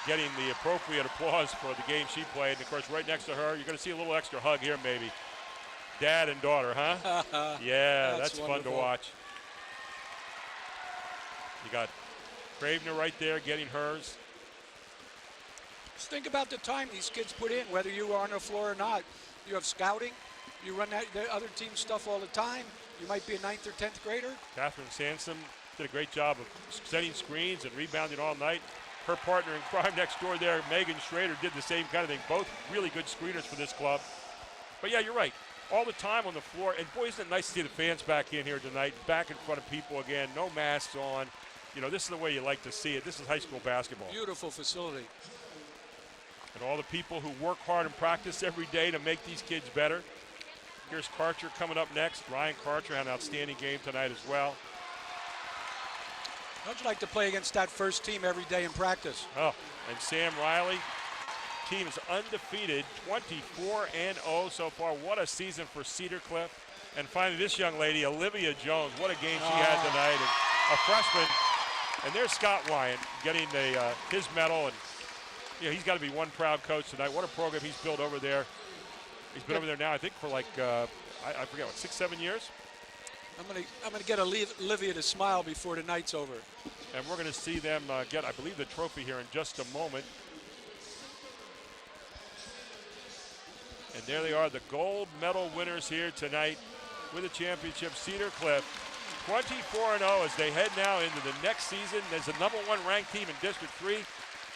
Getting the appropriate applause for the game she played. And, of course, right next to her, you're going to see a little extra hug here maybe. Dad and daughter, huh? Yeah, that's fun to watch. You got Cravener right there getting hers. Just think about the time these kids put in, whether you are on the floor or not. You have scouting. You run the other team's stuff all the time. You might be a 9th or 10th grader. Catherine Sansom did a great job of setting screens and rebounding all night. Her partner in crime next door there, Megan Schrader, did the same kind of thing. Both really good screeners for this club. But yeah, you're right. All the time on the floor. And boy, isn't it nice to see the fans back in here tonight, back in front of people again, no masks on. You know, this is the way you like to see it. This is high school basketball. Beautiful facility. And all the people who work hard and practice every day to make these kids better. Here's Karcher coming up next. Ryan Karcher had an outstanding game tonight as well. How'd you like to play against that first team every day in practice? Oh, and Sam Riley, team is undefeated, 24-0 so far. What a season for Cedar Cliff. And finally, this young lady, Olivia Jones, what a game she had tonight. And a freshman. And there's Scott Wyant getting his medal. And he's got to be one proud coach tonight. What a program he's built over there. He's been over there now, I think, for like, I forget, what, 6-7 years? I'm gonna get Olivia to smile before the night's over. And we're going to see them get, I believe, the trophy here in just a moment. And there they are, the gold medal winners here tonight with the championship. Cedar Cliff, 24-0 as they head now into the next season. There's a #1 ranked team in District 3.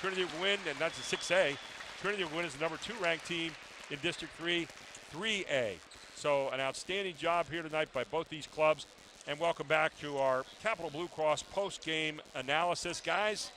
Trinity will win, and that's a 6A. Trinity will win as the #2 ranked team in District 3, 3A. So an outstanding job here tonight by both these clubs. And welcome back to our Capital Blue Cross post-game analysis. Guys,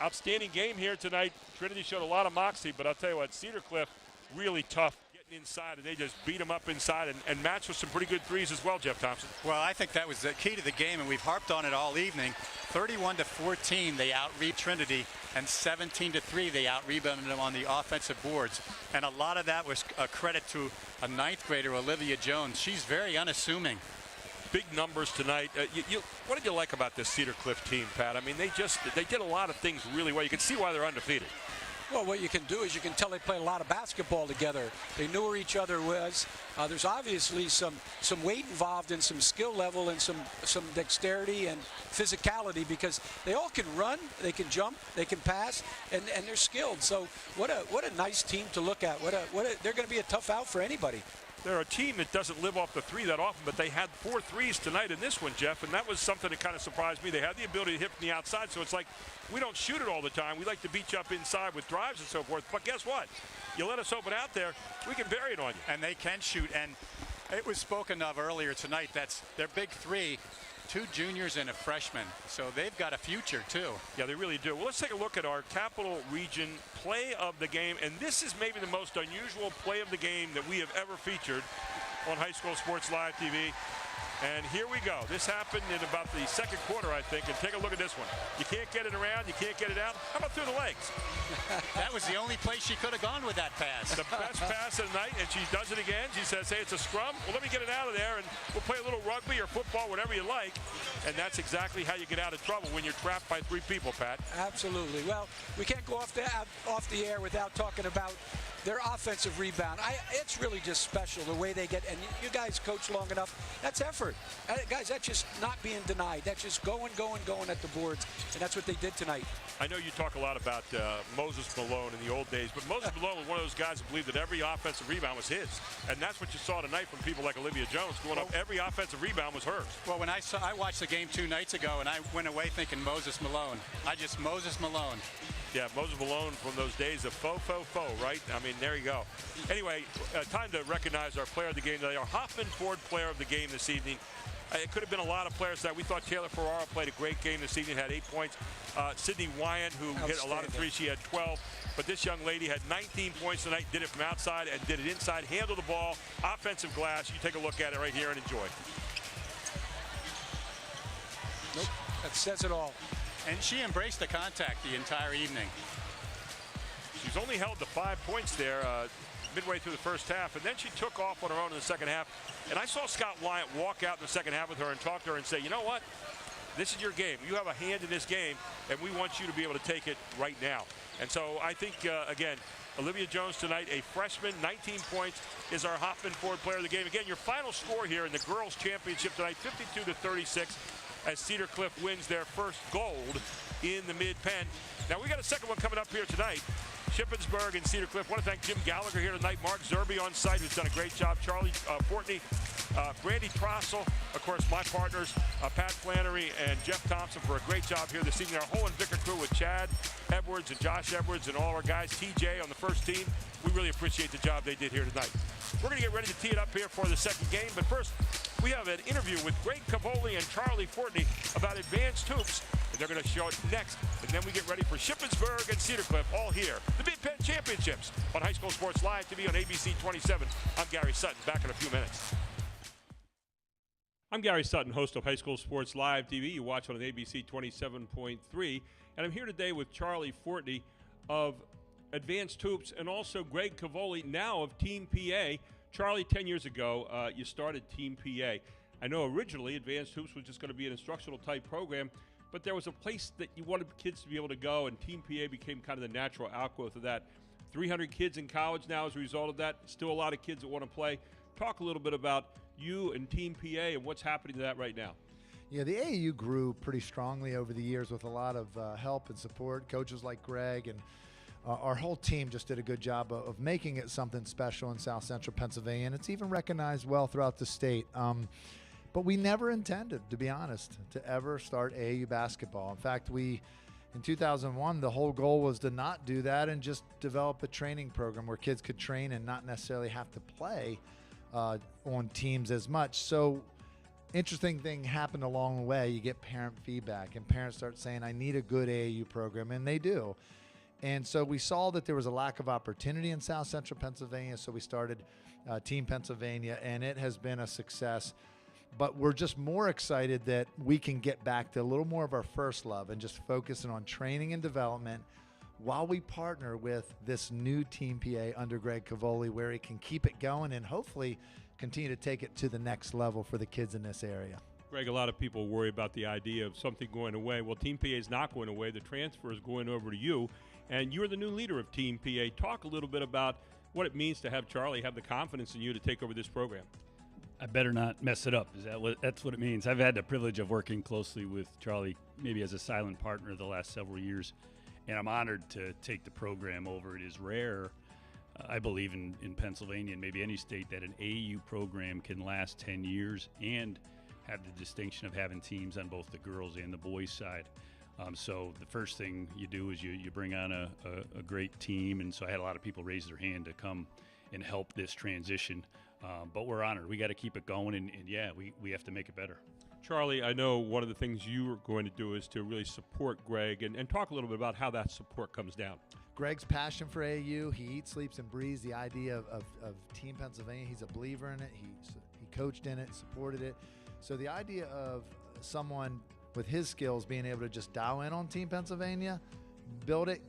outstanding game here tonight. Trinity showed a lot of moxie, but I'll tell you what, Cedar Cliff really tough getting inside, and they just beat them up inside and matched with some pretty good threes as well, Jeff Thompson. Well, I think that was the key to the game, and we've harped on it all evening. 31-14, they out-rebounded Trinity, and 17-3, they out-rebounded them on the offensive boards. And a lot of that was a credit to a 9th grader, Olivia Jones. She's very unassuming. Big numbers tonight. What did you like about this Cedar Cliff team, Pat? I mean, they did a lot of things really well. You can see why they're undefeated. Well, what you can do is you can tell they play a lot of basketball together. They knew where each other was. There's obviously some weight involved and some skill level and some dexterity and physicality, because they all can run, they can jump, they can pass, and they're skilled. So what a nice team to look at. They're going to be a tough out for anybody. They're a team that doesn't live off the three that often, but they had 4 threes tonight in this one, Jeff, and that was something that kind of surprised me. They had the ability to hit from the outside, so it's like we don't shoot it all the time. We like to beat you up inside with drives and so forth, but guess what? You let us open out there, we can bury it on you. And they can shoot, and it was spoken of earlier tonight. That's their big three, 2 juniors and a freshman, so they've got a future too. Yeah, they really do. Well, let's take a look at our Capital Region play of the game, and this is maybe the most unusual play of the game that we have ever featured on High School Sports Live TV. And here we go. This happened in about the second quarter, I think, and take a look at this one. You can't get it around, you can't get it out. How about through the legs? That was the only place she could have gone with that pass. The best pass of the night, and she does it again. She says, hey, it's a scrum. Well, let me get it out of there, and we'll play a little rugby or football, whatever you like. And that's exactly how you get out of trouble when you're trapped by 3 people, Pat. Absolutely. Well, we can't go off the air without talking about their offensive rebound. It's really just special the way they get, and you guys coach long enough, that's effort. Guys, that's just not being denied. That's just going at the boards, and that's what they did tonight. I know you talk a lot about Moses Malone in the old days, but Moses Malone was one of those guys who believed that every offensive rebound was his, and that's what you saw tonight from people like Olivia Jones going up. Every offensive rebound was hers. Well, when I watched the game 2 nights ago, and I went away thinking Moses Malone. Moses Malone. Yeah, Moses Malone from those days of faux, right? I mean, there you go. Anyway, time to recognize our player of the game today, our Hoffman Ford player of the game this evening. It could have been a lot of players that we thought Taylor Ferraro played a great game this evening, had 8 points. Sydney Wyant, who hit a lot of threes, she had 12. But this young lady had 19 points tonight, did it from outside and did it inside, handled the ball, offensive glass. You take a look at it right here and enjoy. Nope, that says it all. And she embraced the contact the entire evening. She's only held to 5 points there midway through the first half, and then she took off on her own in the second half. And I saw Scott Wyant walk out in the second half with her and talk to her and say, you know what? This is your game. You have a hand in this game, and we want you to be able to take it right now. And so I think, again, Olivia Jones tonight, a freshman, 19 points, is our Hoffman Ford player of the game. Again, your final score here in the girls' championship tonight, 52-36. As Cedar Cliff wins their first gold in the Mid-Penn. Now, we got a second one coming up here tonight. Shippensburg and Cedar Cliff. I want to thank Jim Gallagher here tonight. Mark Zerby on site, who's done a great job. Charlie Fortney, Brandy Trossel, of course, my partners, Pat Flannery and Jeff Thompson for a great job here this evening. Our whole Invicta crew with Chad Edwards and Josh Edwards and all our guys, TJ on the first team. We really appreciate the job they did here tonight. We're going to get ready to tee it up here for the second game, but first, we have an interview with Greg Cavoli and Charlie Fortney about advanced hoops. And they're going to show it next. And then we get ready for Shippensburg and Cedar Cliff, all here. The Big Penn Championships on High School Sports Live TV on ABC 27. I'm Gary Sutton, back in a few minutes. I'm Gary Sutton, host of High School Sports Live TV. You watch on ABC 27.3. And I'm here today with Charlie Fortney of Advanced Hoops and also Greg Cavoli, now of Team PA. Charlie, 10 years ago, you started Team PA. I know originally Advanced Hoops was just going to be an instructional type program, but there was a place that you wanted kids to be able to go, and Team PA became kind of the natural outgrowth of that. 300 kids in college now as a result of that. Still a lot of kids that want to play. Talk a little bit about you and Team PA and what's happening to that right now. Yeah, the AAU grew pretty strongly over the years with a lot of help and support. Coaches like Greg and our whole team just did a good job of making it something special in South Central Pennsylvania, and it's even recognized well throughout the state. But we never intended, to be honest, to ever start AAU basketball. In fact, in 2001, the whole goal was to not do that and just develop a training program where kids could train and not necessarily have to play on teams as much. So interesting thing happened along the way. You get parent feedback, and parents start saying, I need a good AAU program, and they do. And so we saw that there was a lack of opportunity in South Central Pennsylvania, so we started Team Pennsylvania, and it has been a success. But we're just more excited that we can get back to a little more of our first love and just focusing on training and development while we partner with this new Team PA under Greg Cavoli, where he can keep it going and hopefully continue to take it to the next level for the kids in this area. Greg, a lot of people worry about the idea of something going away. Well, Team PA is not going away. The transfer is going over to you, and you're the new leader of Team PA. Talk a little bit about what it means to have Charlie have the confidence in you to take over this program. I better not mess it up. That's what it means. I've had the privilege of working closely with Charlie, maybe as a silent partner the last several years, and I'm honored to take the program over. It is rare, I believe, in Pennsylvania and maybe any state that an AAU program can last 10 years and have the distinction of having teams on both the girls and the boys side. So the first thing you do is you bring on a great team, and so I had a lot of people raise their hand to come and help this transition. But we're honored. We got to keep it going, and yeah, we have to make it better. Charlie, I know one of the things you are going to do is to really support Greg and talk a little bit about how that support comes down. Greg's passion for AAU, he eats, sleeps, and breathes the idea of Team Pennsylvania. He's a believer in it. He coached in it, supported it. So the idea of someone with his skills being able to just dial in on Team Pennsylvania, build it,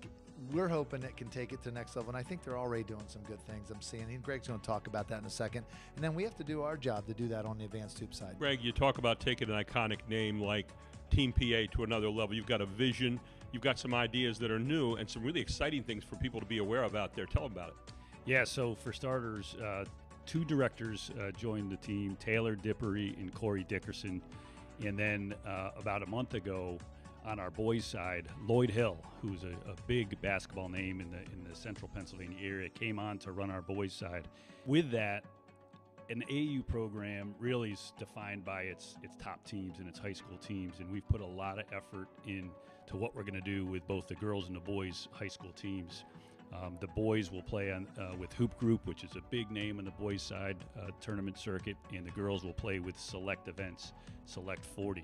we're hoping it can take it to the next level. And I think they're already doing some good things I'm seeing. And Greg's going to talk about that in a second. And then we have to do our job to do that on the advanced hoop side. Greg, you talk about taking an iconic name like Team PA to another level. You've got a vision. You've got some ideas that are new and some really exciting things for people to be aware of out there. Tell them about it. Yeah, so for starters, two directors joined the team, Taylor Dippery and Corey Dickerson. And then about a month ago, on our boys' side, Lloyd Hill, who's a big basketball name in the central Pennsylvania area, came on to run our boys' side. With that, an AAU program really is defined by its top teams and its high school teams, and we've put a lot of effort into what we're going to do with both the girls and the boys' high school teams. The boys will play with Hoop Group, which is a big name on the boys' side tournament circuit, and the girls will play with Select Events, Select 40.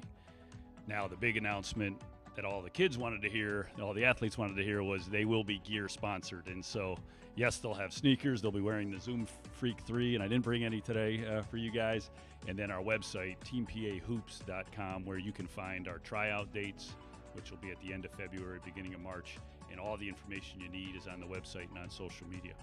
Now, the big announcement that all the kids wanted to hear, all the athletes wanted to hear, was they will be gear sponsored. And so, yes, they'll have sneakers. They'll be wearing the Zoom Freak 3, and I didn't bring any today for you guys. And then our website, teampahoops.com, where you can find our tryout dates, which will be at the end of February, beginning of March. And all the information you need is on the website and on social media.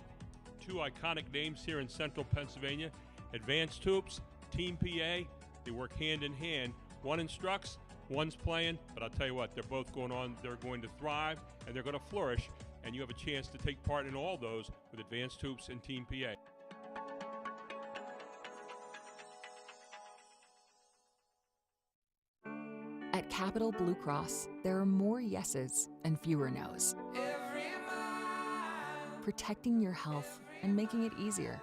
Two iconic names here in central Pennsylvania, Advanced Hoops, Team PA. They work hand in hand. One instructs, one's playing, but I'll tell you what, they're both going on. They're going to thrive, and they're going to flourish, and you have a chance to take part in all those with Advanced Hoops and Team PA. At Capital Blue Cross, there are more yeses and fewer nos. Protecting your health and making it easier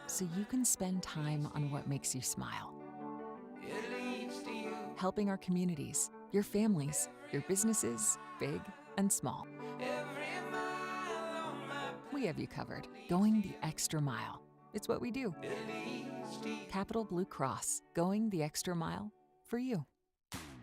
so you can spend time on what makes you smile. Helping our communities, your families, your businesses, big and small. We have you covered, going the extra mile. It's what we do. Capital Blue Cross, going the extra mile for you.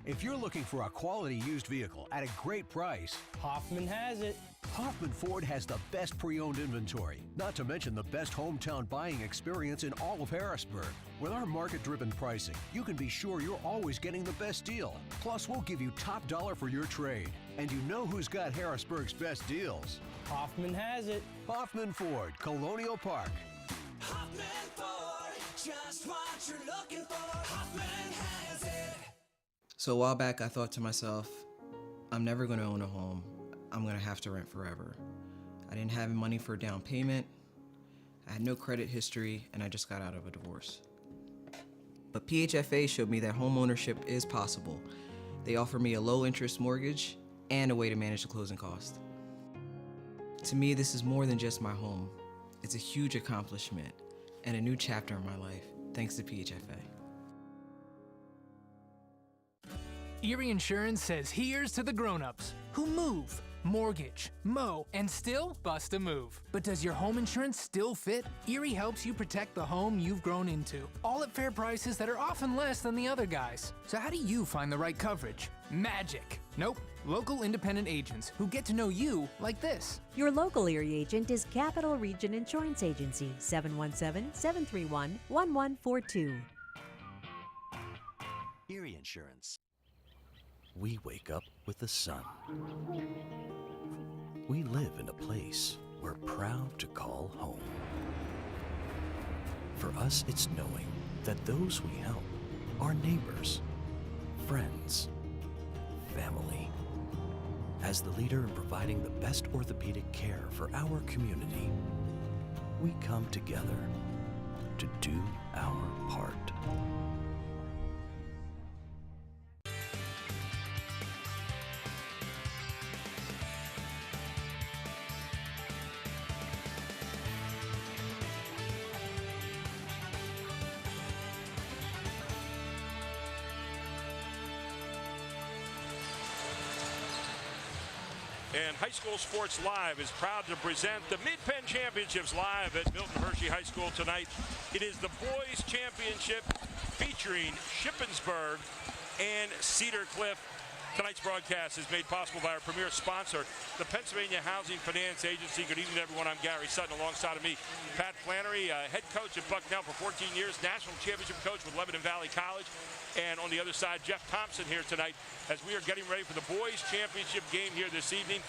If you're looking for a quality used vehicle at a great price, Hoffman has it. Hoffman Ford has the best pre-owned inventory, not to mention the best hometown buying experience in all of Harrisburg. With our market-driven pricing, you can be sure you're always getting the best deal. Plus, we'll give you top dollar for your trade. And you know who's got Harrisburg's best deals? Hoffman has it. Hoffman Ford, Colonial Park. Hoffman Ford, just what you're looking for. Hoffman has it. So a while back, I thought to myself, I'm never going to own a home. I'm going to have to rent forever. I didn't have money for a down payment. I had no credit history, and I just got out of a divorce. But PHFA showed me that home ownership is possible. They offer me a low-interest mortgage and a way to manage the closing cost. To me, this is more than just my home. It's a huge accomplishment and a new chapter in my life, thanks to PHFA. Erie Insurance says here's to the grown-ups who move, mortgage, mow, and still bust a move. But does your home insurance still fit? Erie helps you protect the home you've grown into, all at fair prices that are often less than the other guys. So how do you find the right coverage? Magic. Nope. Local independent agents who get to know you like this. Your local Erie agent is Capital Region Insurance Agency, 717-731-1142. Erie Insurance. We wake up with the sun. We live in a place we're proud to call home. For us, it's knowing that those we help are neighbors, friends, family. As the leader in providing the best orthopedic care for our community, we come together to do our part. And High School Sports Live is proud to present the Mid-Penn Championships live at Milton Hershey High School tonight. It is the boys' championship featuring Shippensburg and Cedar Cliff. Tonight's broadcast is made possible by our premier sponsor, the Pennsylvania Housing Finance Agency. Good evening, everyone. I'm Gary Sutton. Alongside of me, Pat Flannery, head coach at Bucknell for 14 years, national championship coach with Lebanon Valley College. And on the other side, Jeff Thompson here tonight as we are getting ready for the boys' championship game here this evening.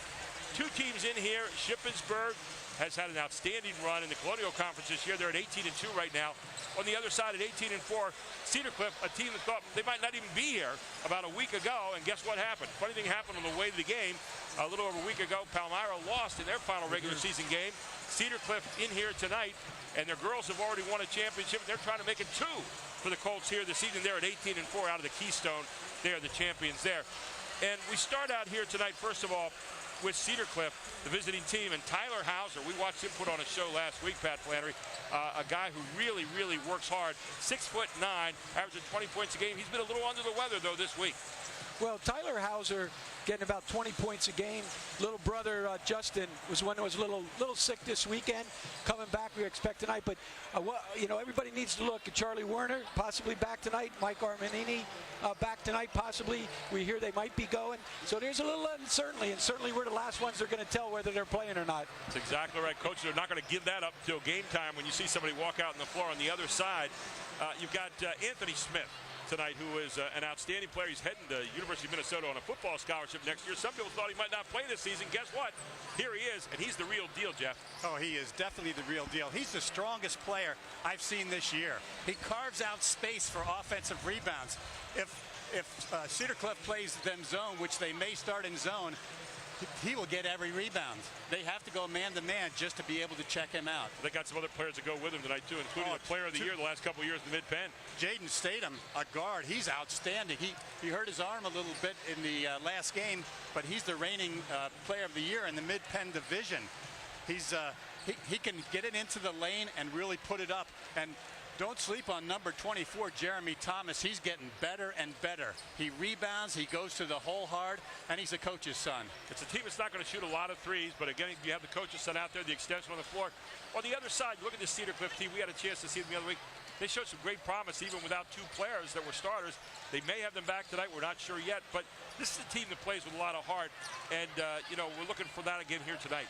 Two teams in here. Shippensburg has had an outstanding run in the Colonial Conference this year. They're at 18-2 right now. On the other side at 18-4, Cedar Cliff, a team that thought they might not even be here about a week ago. And guess what happened? Funny thing happened on the way to the game. A little over a week ago, Palmyra lost in their final regular season game. Cedar Cliff in here tonight, and their girls have already won a championship. They're trying to make it two for the Colts here this evening. They're at 18-4 out of the Keystone. They are the champions there. And we start out here tonight, first of all, with Cedar Cliff, the visiting team, and Tyler Hauser. We watched him put on a show last week, Pat Flannery, a guy who really, really works hard. 6'9", averaging 20 points a game. He's been a little under the weather, though, this week. Well, Tyler Hauser getting about 20 points a game. Little brother Justin was one that was a little sick this weekend. Coming back, we expect tonight. But you know, everybody needs to look at Charlie Werner, possibly back tonight. Mike Armanini back tonight, possibly. We hear they might be going. So there's a little uncertainty, and certainly we're the last ones that are going to tell whether they're playing or not. That's exactly right, Coach. They're not going to give that up until game time. When you see somebody walk out on the floor on the other side, you've got Anthony Smith tonight, who is an outstanding player. He's heading to University of Minnesota on a football scholarship next year. Some people thought he might not play this season. Guess what? Here he is, and he's the real deal, Jeff. Oh, he is definitely the real deal. He's the strongest player I've seen this year. He carves out space for offensive rebounds. If Cedar Cliff plays them zone, which they may start in zone, he will get every rebound. They have to go man-to-man just to be able to check him out. They got some other players that go with him tonight, too, including the player of the year the last couple of years in the Mid-Penn. Jaden Stadem, a guard. He's outstanding. He hurt his arm a little bit in the last game, but he's the reigning player of the year in the Mid-Penn division. He's he can get it into the lane and really put it up. And don't sleep on number 24, Jeremy Thomas. He's getting better and better. He rebounds, he goes to the hole hard, and he's a coach's son. It's a team that's not going to shoot a lot of threes, but again, you have the coach's son out there, the extension on the floor. On the other side, look at the Cedar Cliff team. We had a chance to see them the other week. they showed some great promise even without 2 players that were starters. They may have them back tonight. We're not sure yet, but this is a team that plays with a lot of heart, and we're looking for that again here tonight.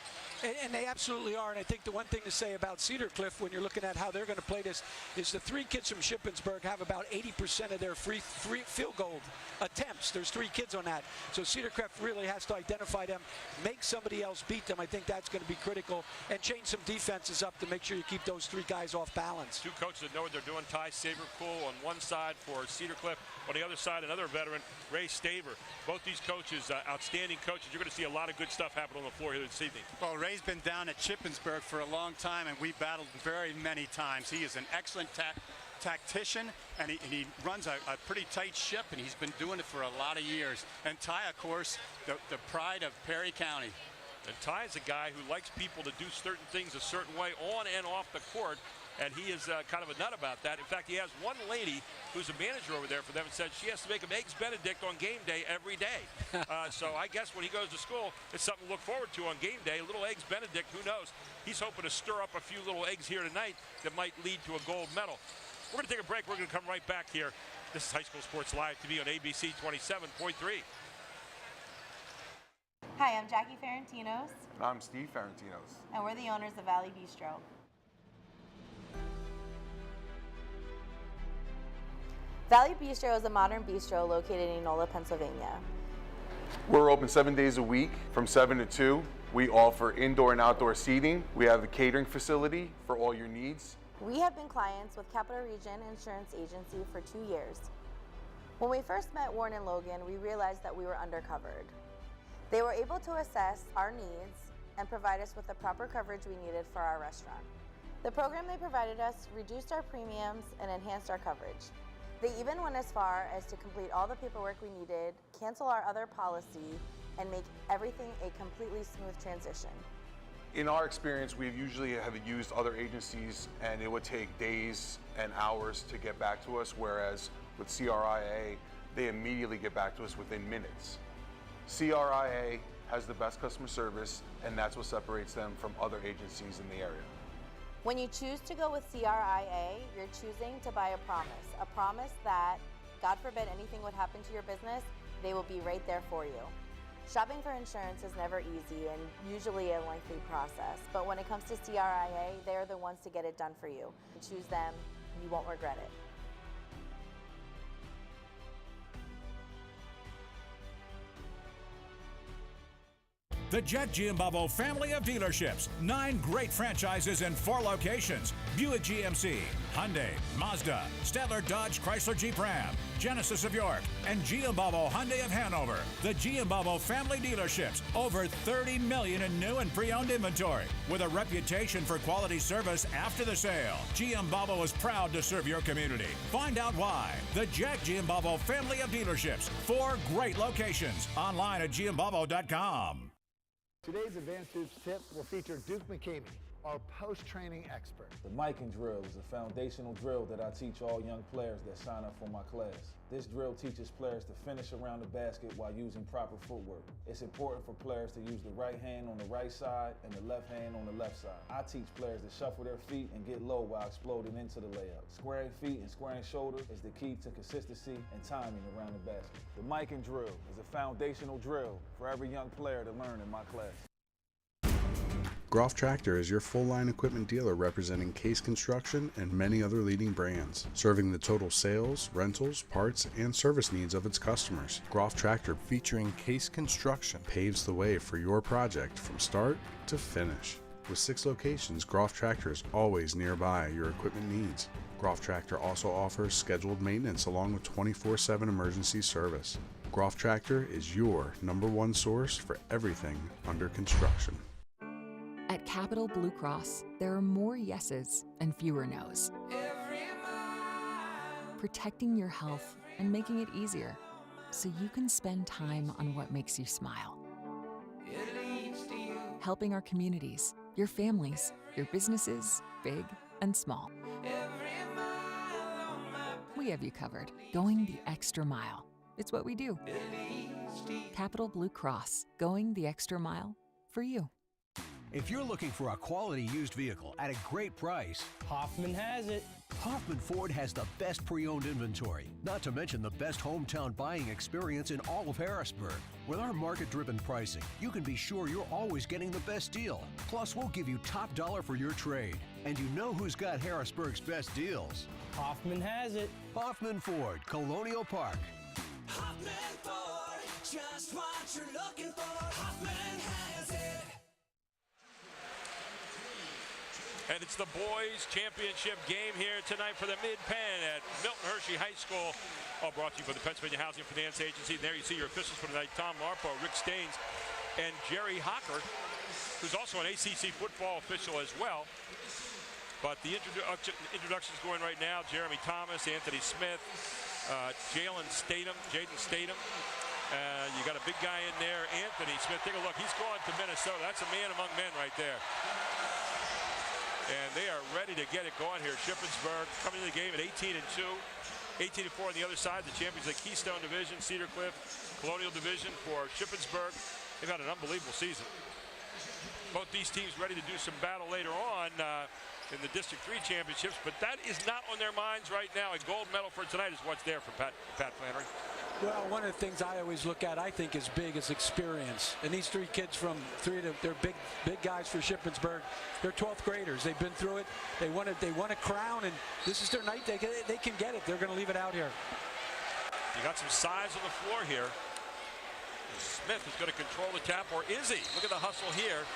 And they absolutely are. And I think the one thing to say about Cedar Cliff when you're looking at how they're going to play this is the 3 kids from Shippensburg have about 80% of their free field goal attempts. There's 3 kids on that. So Cedar Cliff really has to identify them, make somebody else beat them. I think that's going to be critical, and change some defenses up to make sure you keep those 3 guys off balance. 2 coaches that know what they're doing. Ty Sabercool on one side for Cedar Cliff. On the other side, another veteran, Ray Staver. Both these coaches, outstanding coaches. You're going to see a lot of good stuff happen on the floor here this evening. Well, Ray's been down at Shippensburg for a long time, and we battled very many times. He is an excellent tactician, and he runs a pretty tight ship, and he's been doing it for a lot of years. And Ty, of course, the pride of Perry County. And Ty is a guy who likes people to do certain things a certain way on and off the court, and he is kind of a nut about that. In fact, he has one lady who's a manager over there for them and said she has to make him Eggs Benedict on game day every day. So I guess when he goes to school, it's something to look forward to on game day. A little Eggs Benedict, who knows? He's hoping to stir up a few little eggs here tonight that might lead to a gold medal. We're going to take a break. We're going to come right back here. This is High School Sports Live TV on ABC 27.3. Hi, I'm Jackie Ferentinos. I'm Steve Ferentinos. And we're the owners of Valley Bistro. Valley Bistro is a modern bistro located in Enola, Pennsylvania. We're open 7 days a week from 7 to 2. We offer indoor and outdoor seating. We have a catering facility for all your needs. We have been clients with Capital Region Insurance Agency for 2 years. When we first met Warren and Logan, we realized that we were undercovered. They were able to assess our needs and provide us with the proper coverage we needed for our restaurant. The program they provided us reduced our premiums and enhanced our coverage. They even went as far as to complete all the paperwork we needed, cancel our other policy, and make everything a completely smooth transition. In our experience, we usually have used other agencies, and it would take days and hours to get back to us, whereas with CRIA, they immediately get back to us within minutes. CRIA has the best customer service, and that's what separates them from other agencies in the area. When you choose to go with CRIA, you're choosing to buy a promise that, God forbid anything would happen to your business, they will be right there for you. Shopping for insurance is never easy and usually a lengthy process, but when it comes to CRIA, they're the ones to get it done for you. Choose them, you won't regret it. The Jet Giambavo family of dealerships. 9 great franchises in 4 locations. Buick GMC, Hyundai, Mazda, Stadler Dodge Chrysler Jeep Ram, Genesis of York, and Giambavo Hyundai of Hanover. The Giambavo family dealerships. Over 30 million in new and pre-owned inventory. With a reputation for quality service after the sale. Giambavo is proud to serve your community. Find out why. The Jack Giambavo family of dealerships. 4 great locations. Online at giambavo.com. Today's Advanced Hoops tip will feature Duke McCamey, our post-training expert. The micing drill is a foundational drill that I teach all young players that sign up for my class. This drill teaches players to finish around the basket while using proper footwork. It's important for players to use the right hand on the right side and the left hand on the left side. I teach players to shuffle their feet and get low while exploding into the layup. Squaring feet and squaring shoulder is the key to consistency and timing around the basket. The micing drill is a foundational drill for every young player to learn in my class. Groff Tractor is your full-line equipment dealer representing Case Construction and many other leading brands, serving the total sales, rentals, parts, and service needs of its customers. Groff Tractor, featuring Case Construction, paves the way for your project from start to finish. With 6 locations, Groff Tractor is always nearby your equipment needs. Groff Tractor also offers scheduled maintenance along with 24/7 emergency service. Groff Tractor is your #1 source for everything under construction. At Capital Blue Cross, there are more yeses and fewer nos. Protecting your health and making it easier so you can spend time on what makes you smile. Helping our communities, your families, your businesses, big and small. We have you covered, going the extra mile. It's what we do. Capital Blue Cross, going the extra mile for you. If you're looking for a quality used vehicle at a great price, Hoffman has it. Hoffman Ford has the best pre-owned inventory, not to mention the best hometown buying experience in all of Harrisburg. With our market-driven pricing, you can be sure you're always getting the best deal. Plus, we'll give you top dollar for your trade. And you know who's got Harrisburg's best deals? Hoffman has it. Hoffman Ford, Colonial Park. Hoffman Ford, just what you're looking for. Hoffman has it. And it's the boys championship game here tonight for the Mid-Penn at Milton Hershey High School. All brought to you by the Pennsylvania Housing Finance Agency. And there you see your officials for tonight, Tom Marpo, Rick Staines, and Jerry Hocker, who's also an ACC football official as well. But the introductions going right now, Jeremy Thomas, Anthony Smith, Jaden Stadem. You got a big guy in there, Anthony Smith. Take a look, he's going to Minnesota. That's a man among men right there. And they are ready to get it going here. Shippensburg coming to the game at 18-2, 18-4 on the other side. The champions of the Keystone Division, Cedar Cliff, Colonial Division for Shippensburg. They've had an unbelievable season. Both these teams ready to do some battle later on in the District 3 championships, but that is not on their minds right now. A gold medal for tonight is what's there for Pat Flannery. Well, one of the things I always look at, I think, is big is experience. And these three kids they're big guys for Shippensburg. They're 12th graders. They've been through it. They won a crown, and this is their night. They can get it. They're going to leave it out here. You got some size on the floor here. Smith is going to control the tap, or is he? Look at the hustle here.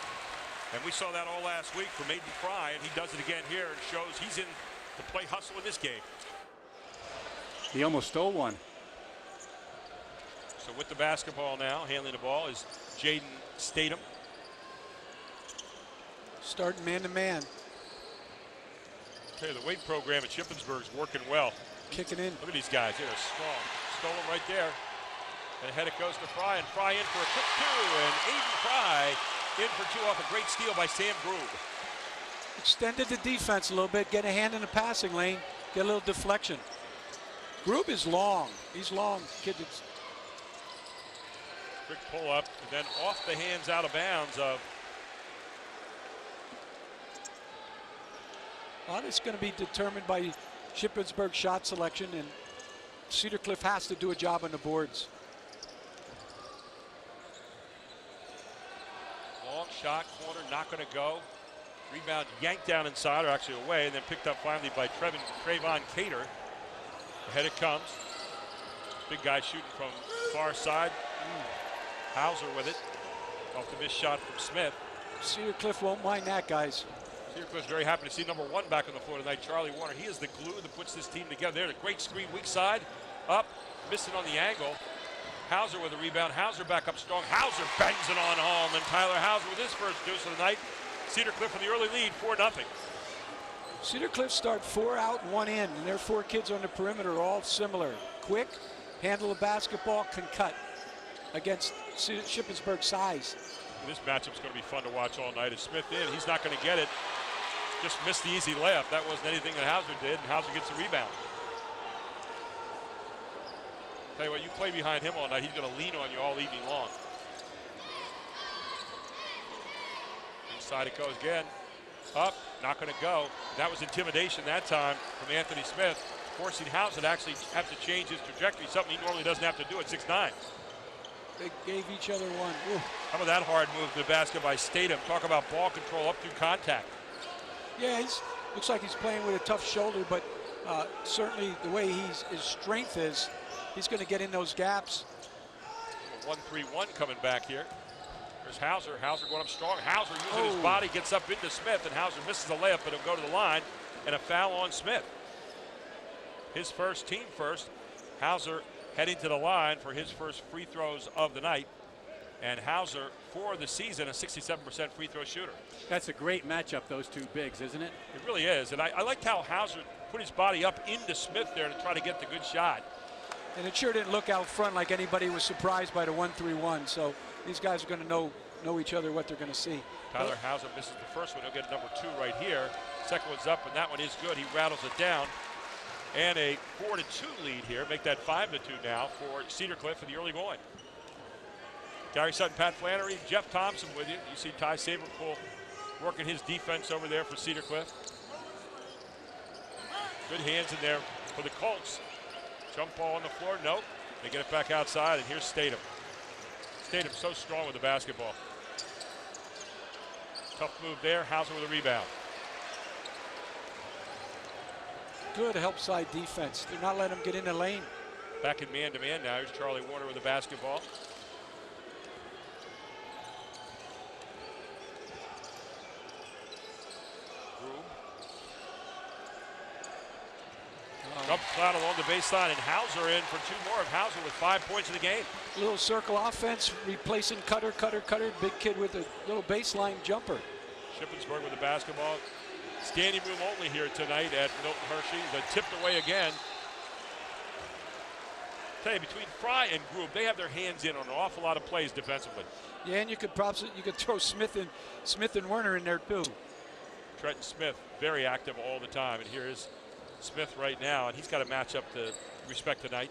And we saw that all last week from Aiden Fry, and he does it again here and shows he's in the play hustle in this game. He almost stole one. So with the basketball now, handling the ball is Jaden Stadem. Starting man-to-man. Okay, the weight program at Shippensburg is working well. Kicking in. Look at these guys. They're strong. Stole them right there. And ahead it goes to Fry, and Fry in for a quick two. And Aiden Fry in for two off a great steal by Sam Grube. Extended the defense a little bit, get a hand in the passing lane, get a little deflection. Grube is long. He's long. Kid, quick pull up, and then off the hands out of bounds of. A lot is going to be determined by Shippensburg shot selection, and Cedar Cliff has to do a job on the boards. Long shot, corner, not going to go. Rebound yanked down inside, or actually away, and then picked up finally by Trayvon Cater. Ahead it comes. Big guy shooting from far side. Hauser with it. Off the missed shot from Smith. Cedar Cliff won't mind that, guys. Cedar Cliff's very happy to see number one back on the floor tonight, Charlie Warner. He is the glue that puts this team together. There's a great screen, weak side, up, missing on the angle. Hauser with a rebound. Hauser back up strong. Hauser bangs it on home, and Tyler Hauser with his first deuce of the night. Cedar Cliff in the early lead, 4-0. Cedar Cliff start 4 out and 1 in, and their 4 kids on the perimeter are all similar. Quick, handle the basketball, can cut against Shippensburg's size. This matchup's going to be fun to watch all night. As Smith in, he's not going to get it. Just missed the easy layup. That wasn't anything that Hauser did, and Hauser gets the rebound. Tell you what, you play behind him all night, he's going to lean on you all evening long. Inside it goes again. Up, not going to go. That was intimidation that time from Anthony Smith, forcing Hauser to actually have to change his trajectory, something he normally doesn't have to do at 6'9". They gave each other one. Ooh. How about that hard move to the basket by Stadem? Talk about ball control up through contact. Yeah, looks like he's playing with a tough shoulder, but certainly the way his strength is, he's going to get in those gaps. 1-3-1 coming back here. There's Hauser. Hauser going up strong. Hauser using his body, gets up into Smith, and Hauser misses the layup, but he'll go to the line, and a foul on Smith. His first, team first. Hauser heading to the line for his first free throws of the night. And Hauser, for the season, a 67% free throw shooter. That's a great matchup, those two bigs, isn't it? It really is. And I liked how Hauser put his body up into Smith there to try to get the good shot. And it sure didn't look out front like anybody was surprised by the 1-3-1. So these guys are going to know each other, what they're going to see. Tyler Hauser misses the first one. He'll get number 2 right here. Second one's up, and that one is good. He rattles it down. And a 4-2 lead here. Make that 5-2 now for Cedar Cliff in the early going. Gary Sutton, Pat Flannery, Jeff Thompson with you. You see Ty Saberpool working his defense over there for Cedar Cliff. Good hands in there for the Colts. Jump ball on the floor, nope. They get it back outside, and here's Stadem. Stadem so strong with the basketball. Tough move there, Hauser with a rebound. Good help side defense. They're not letting him get in the lane. Back in man-to-man now. Here's Charlie Warner with the basketball. Jump shot along the baseline, and Hauser in for 2 more. Of Hauser with 5 points in the game. Little circle offense, replacing Cutter. Big kid with a little baseline jumper. Shippensburg with the basketball. Standing room only here tonight at Milton Hershey. The tipped away again. Tell you, between Fry and Grube, they have their hands in on an awful lot of plays defensively. Yeah, and you could throw Smith and Werner in there too. Trenton Smith, very active all the time, and here is Smith right now, and he's got a matchup to respect tonight.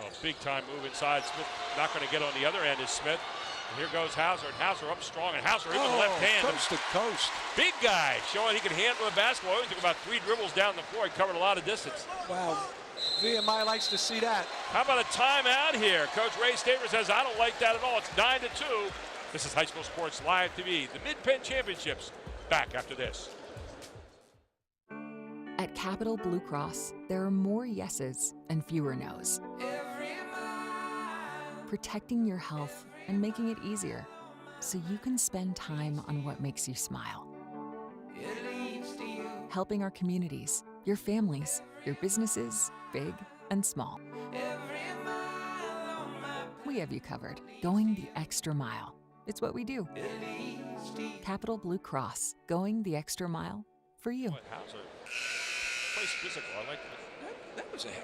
Oh, big time move inside. Smith not going to get on the other end is Smith. And here goes Hauser, and Hauser up strong, and Hauser in with the left hand. Coast to coast. Big guy, showing he can handle the basketball. He took about 3 dribbles down the floor. He covered a lot of distance. Wow, VMI likes to see that. How about a timeout here? Coach Ray Staver says, I don't like that at all. It's 9-2. This is High School Sports Live TV. The Mid-Penn Championships back after this. At Capital Blue Cross, there are more yeses and fewer nos. Protecting your health and making it easier so you can spend time on what makes you smile. Helping our communities, your families, your businesses, big and small. We have you covered, going the extra mile. It's what we do. Capital Blue Cross, going the extra mile for you. Hauser plays physical. I like that. That was a hit.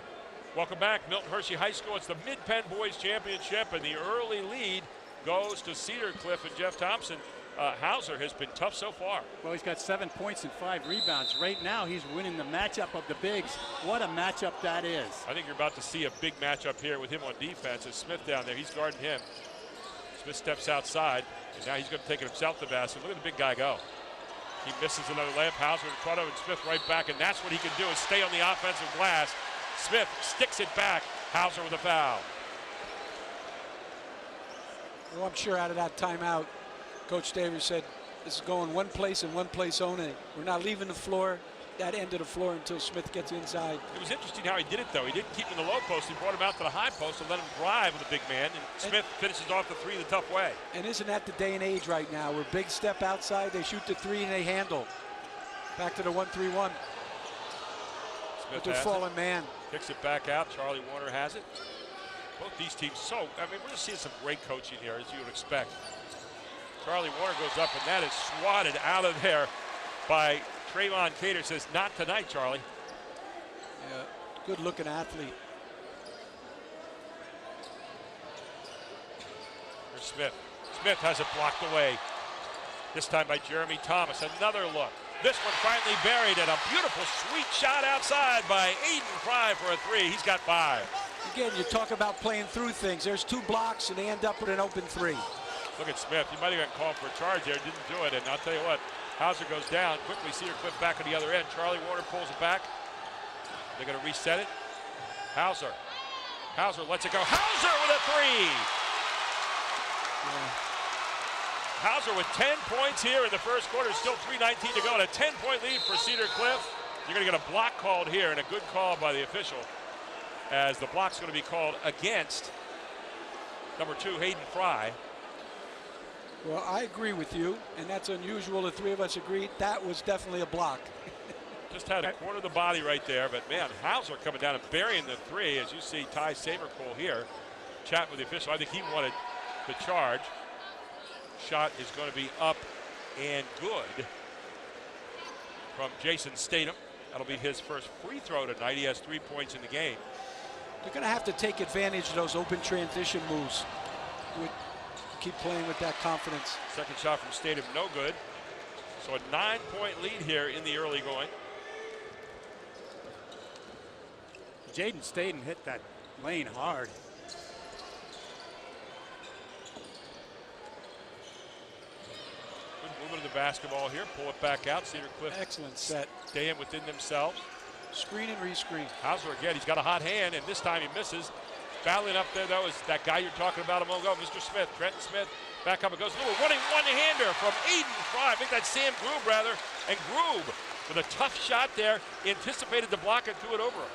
Welcome back, Milton Hershey High School. It's the Mid-Penn Boys Championship, and the early lead goes to Cedar Cliff and Jeff Thompson. Hauser has been tough so far. Well, he's got 7 points and 5 rebounds. Right now, he's winning the matchup of the bigs. What a matchup that is. I think you're about to see a big matchup here with him on defense. As Smith down there, he's guarding him. Smith steps outside, and now he's going to take it himself to the basket. Look at the big guy go. He misses another layup. Hauser in front of him, and Smith right back, and that's what he can do is stay on the offensive glass. Smith sticks it back. Hauser with a foul. Well, I'm sure out of that timeout, Coach Davis said, this is going one place and one place only. We're not leaving the floor, that end of the floor, until Smith gets inside. It was interesting how he did it, though. He didn't keep him in the low post. He brought him out to the high post and let him drive with a big man. And Smith finishes off the 3 the tough way. And isn't that the day and age right now, where big step outside, they shoot the 3 and they handle. Back to the 1-3-1. With their fallen man. Kicks it back out. Charlie Warner has it. Both these teams we're just seeing some great coaching here, as you would expect. Charlie Warner goes up, and that is swatted out of there by Trayvon Cater. Says, not tonight, Charlie. Yeah, good-looking athlete. Here's Smith. Smith has it blocked away. This time by Jeremy Thomas. Another look. This one finally buried, and a beautiful, sweet shot outside by Aiden Fry for a 3. He's got 5. Again, you talk about playing through things. There's 2 blocks, and they end up with an open 3. Look at Smith. He might have gotten called for a charge there. Didn't do it, and I'll tell you what. Hauser goes down. Quickly, Cedar Cliff back on the other end. Charlie Warner pulls it back. They're going to reset it. Hauser lets it go. Hauser with a 3! Yeah. Hauser with 10 points here in the first quarter. Still 3:19 to go, and a 10-point lead for Cedar Cliff. You're going to get a block called here, and a good call by the official, as the block's going to be called against number 2, Hayden Fry. Well, I agree with you, and that's unusual. The 3 of us agreed that was definitely a block. Just had a corner of the body right there, but man, Hauser coming down and burying the 3, as you see Ty Sabercole here chatting with the official. I think he wanted the charge. Shot is going to be up and good from Jaden Stadem. That'll be his first free throw tonight. He has 3 points in the game. They're going to have to take advantage of those open transition moves. Keep playing with that confidence. Second shot from Stadem, no good. So a 9-point lead here in the early going. Jaden Stadem hit that lane hard. the basketball here. Pull it back out. Cedar Cliff. Excellent set. Staying within themselves. Screen and rescreen. Hauser again. He's got a hot hand, and this time he misses. Battling up there, though, is that guy you're talking about a moment ago, Mr. Smith. Trenton Smith. Back up it goes. A little running one-hander from Aiden Fry. I think that's Sam Groob, rather. And Groob with a tough shot there. Anticipated the block and threw it over him.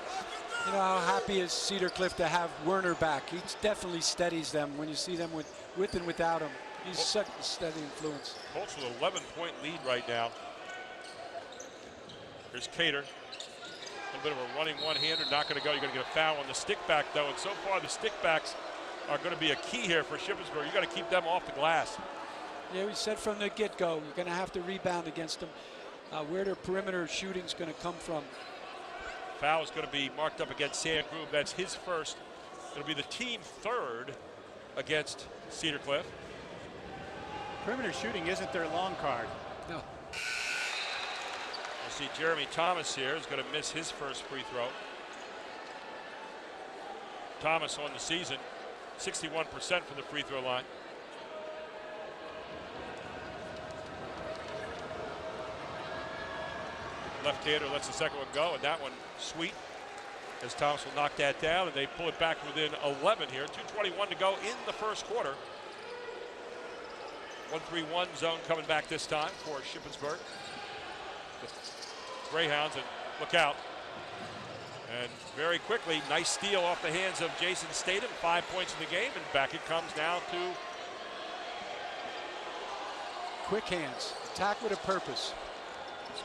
You know how happy is Cedar Cliff to have Werner back. He definitely steadies them when you see them with and without him. He's such a steady influence. Colts with an 11-point lead right now. Here's Cater. A little bit of a running one-hander, not going to go. You're going to get a foul on the stick back, though. And so far, the stick backs are going to be a key here for Shippensburg. You got to keep them off the glass. Yeah, we said from the get-go, you're going to have to rebound against them. Where their perimeter shooting's going to come from. Foul is going to be marked up against Sam Groob. That's his first. It'll be the team third against Cedar Cliff. Perimeter shooting isn't their long card. No. We'll see Jeremy Thomas here is going to miss his first free throw. Thomas on the season, 61% from the free throw line. Left-hander lets the second one go, and that one sweet as Thomas will knock that down, and they pull it back within 11 here. 2:21 to go in the first quarter. 1-3-1 zone coming back this time for Shippensburg. The Greyhounds, and look out. And very quickly, nice steal off the hands of Jaden Stadem. 5 points in the game, and back it comes now to quick hands. Attack with a purpose.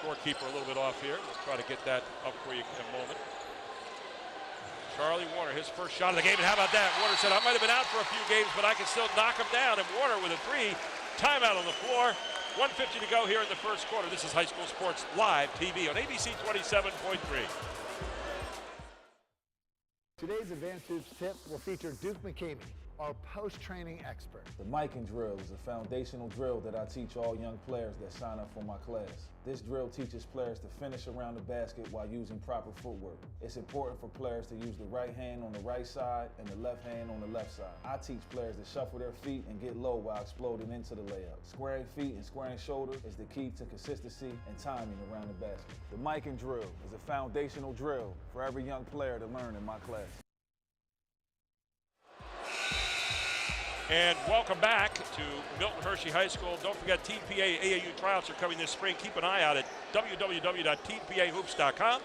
Scorekeeper a little bit off here. We'll try to get that up for you in a moment. Charlie Warner, his first shot of the game, and how about that? Warner said, I might have been out for a few games, but I can still knock him down. And Warner with a three. Timeout on the floor. 1:50 to go here in the first quarter. This is High School Sports Live TV on ABC 27.3. Today's Advanced Hoops tip will feature Duke McCamey, our post-training expert. The Mikan drill is a foundational drill that I teach all young players that sign up for my class. This drill teaches players to finish around the basket while using proper footwork. It's important for players to use the right hand on the right side and the left hand on the left side. I teach players to shuffle their feet and get low while exploding into the layup. Squaring feet and squaring shoulders is the key to consistency and timing around the basket. The Mikan drill is a foundational drill for every young player to learn in my class. And welcome back to Milton Hershey High School. Don't forget TPA AAU tryouts are coming this spring. Keep an eye out at www.tpahoops.com.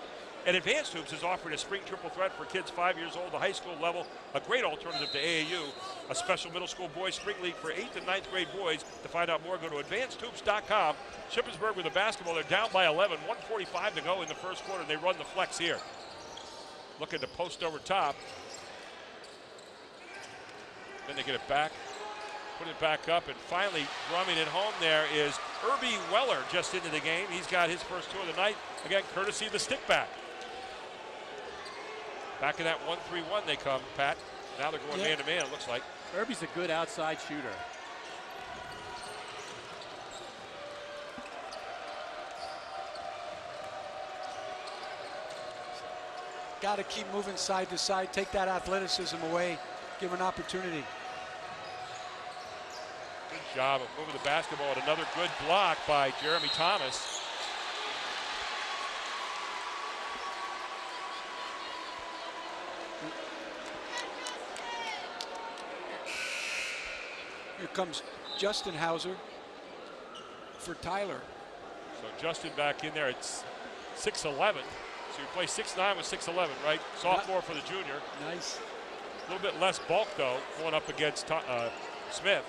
And Advanced Hoops is offering a spring triple threat for kids 5 years old, the high school level, a great alternative to AAU, a special middle school boys spring league for 8th and 9th grade boys. To find out more, go to advancedhoops.com. Shippensburg with the basketball. They're down by 11, 1:45 to go in the first quarter, and they run the flex here. Looking to post over top. Then they get it back, put it back up, and finally drumming it home there is Irby Weller just into the game. He's got his first two of the night, again, courtesy of the stick back. Back in that 1-3-1 they come, Pat. Now they're going man-to-man, it looks like. Irby's a good outside shooter. Got to keep moving side to side, take that athleticism away. Give an opportunity. Good job of moving the basketball, and another good block by Jeremy Thomas. Here comes Justin Hauser for Tyler. So Justin back in there. It's 6'11". So you play 6'9" with 6'11", right? Sophomore for the junior. Nice. A little bit less bulk, though, going up against Smith.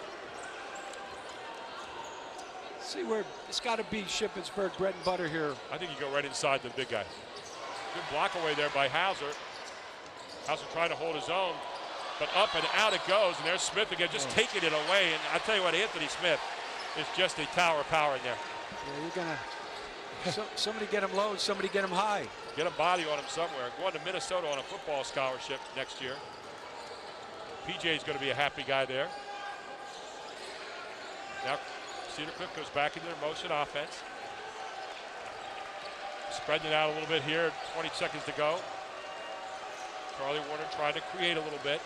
See where it's got to be Shippensburg bread and butter here. I think you go right inside the big guy. Good block away there by Hauser. Hauser trying to hold his own, but up and out it goes. And there's Smith again, just taking it away. And I tell you what, Anthony Smith is just a tower of power in there. Yeah, you're gonna somebody get him low, somebody get him high. Get a body on him somewhere. Going to Minnesota on a football scholarship next year. PJ is going to be a happy guy there. Now Cedar Cliff goes back into their motion offense. Spreading it out a little bit here, 20 seconds to go. Charlie Warner trying to create a little bit.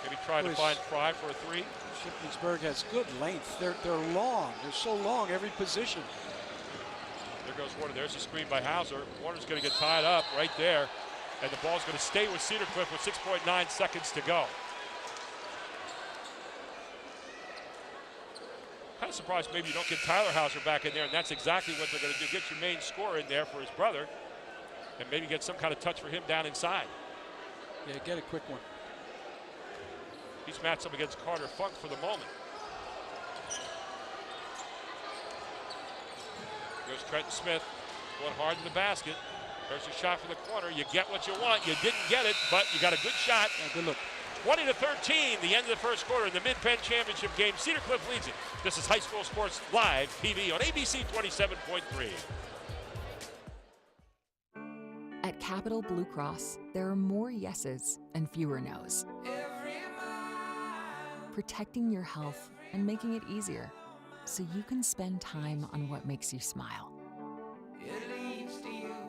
Maybe trying to find Fry for a three. Shippensburg has good length. They're long. They're so long every position. There goes Warner. There's a screen by Hauser. Warner's going to get tied up right there. And the ball's going to stay with Cedar Cliff with 6.9 seconds to go. Kind of surprised maybe you don't get Tyler Hauser back in there, and that's exactly what they're going to do. Get your main scorer in there for his brother, and maybe get some kind of touch for him down inside. Yeah, get a quick one. He's matched up against Carter Funk for the moment. Goes Trenton Smith, going hard in the basket. There's a shot for the corner. You get what you want. You didn't get it, but you got a good shot. Good look. 20-13, the end of the first quarter in the Mid-Penn Championship game. Cedar Cliff leads it. This is High School Sports Live TV on ABC 27.3. At Capital Blue Cross, there are more yeses and fewer nos. Protecting your health and making it easier so you can spend time on what makes you smile.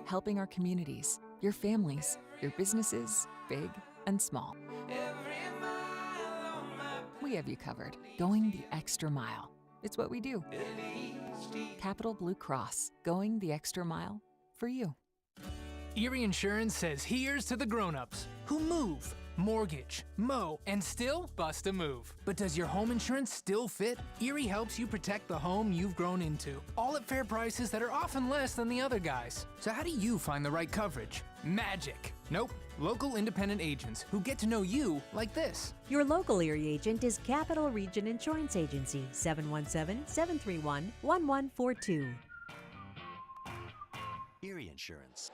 Helping our communities, your families, your businesses, big and small. We have you covered, going the extra mile. It's what we do. Capital Blue Cross, going the extra mile for you. Erie Insurance says here's to the grown-ups who move, mortgage, mow, and still bust a move. But does your home insurance still fit? Erie helps you protect the home you've grown into, all at fair prices that are often less than the other guys. So how do you find the right coverage? Magic. Nope. Local independent agents who get to know you like this. Your local Erie agent is Capital Region Insurance Agency, 717-731-1142. Erie Insurance.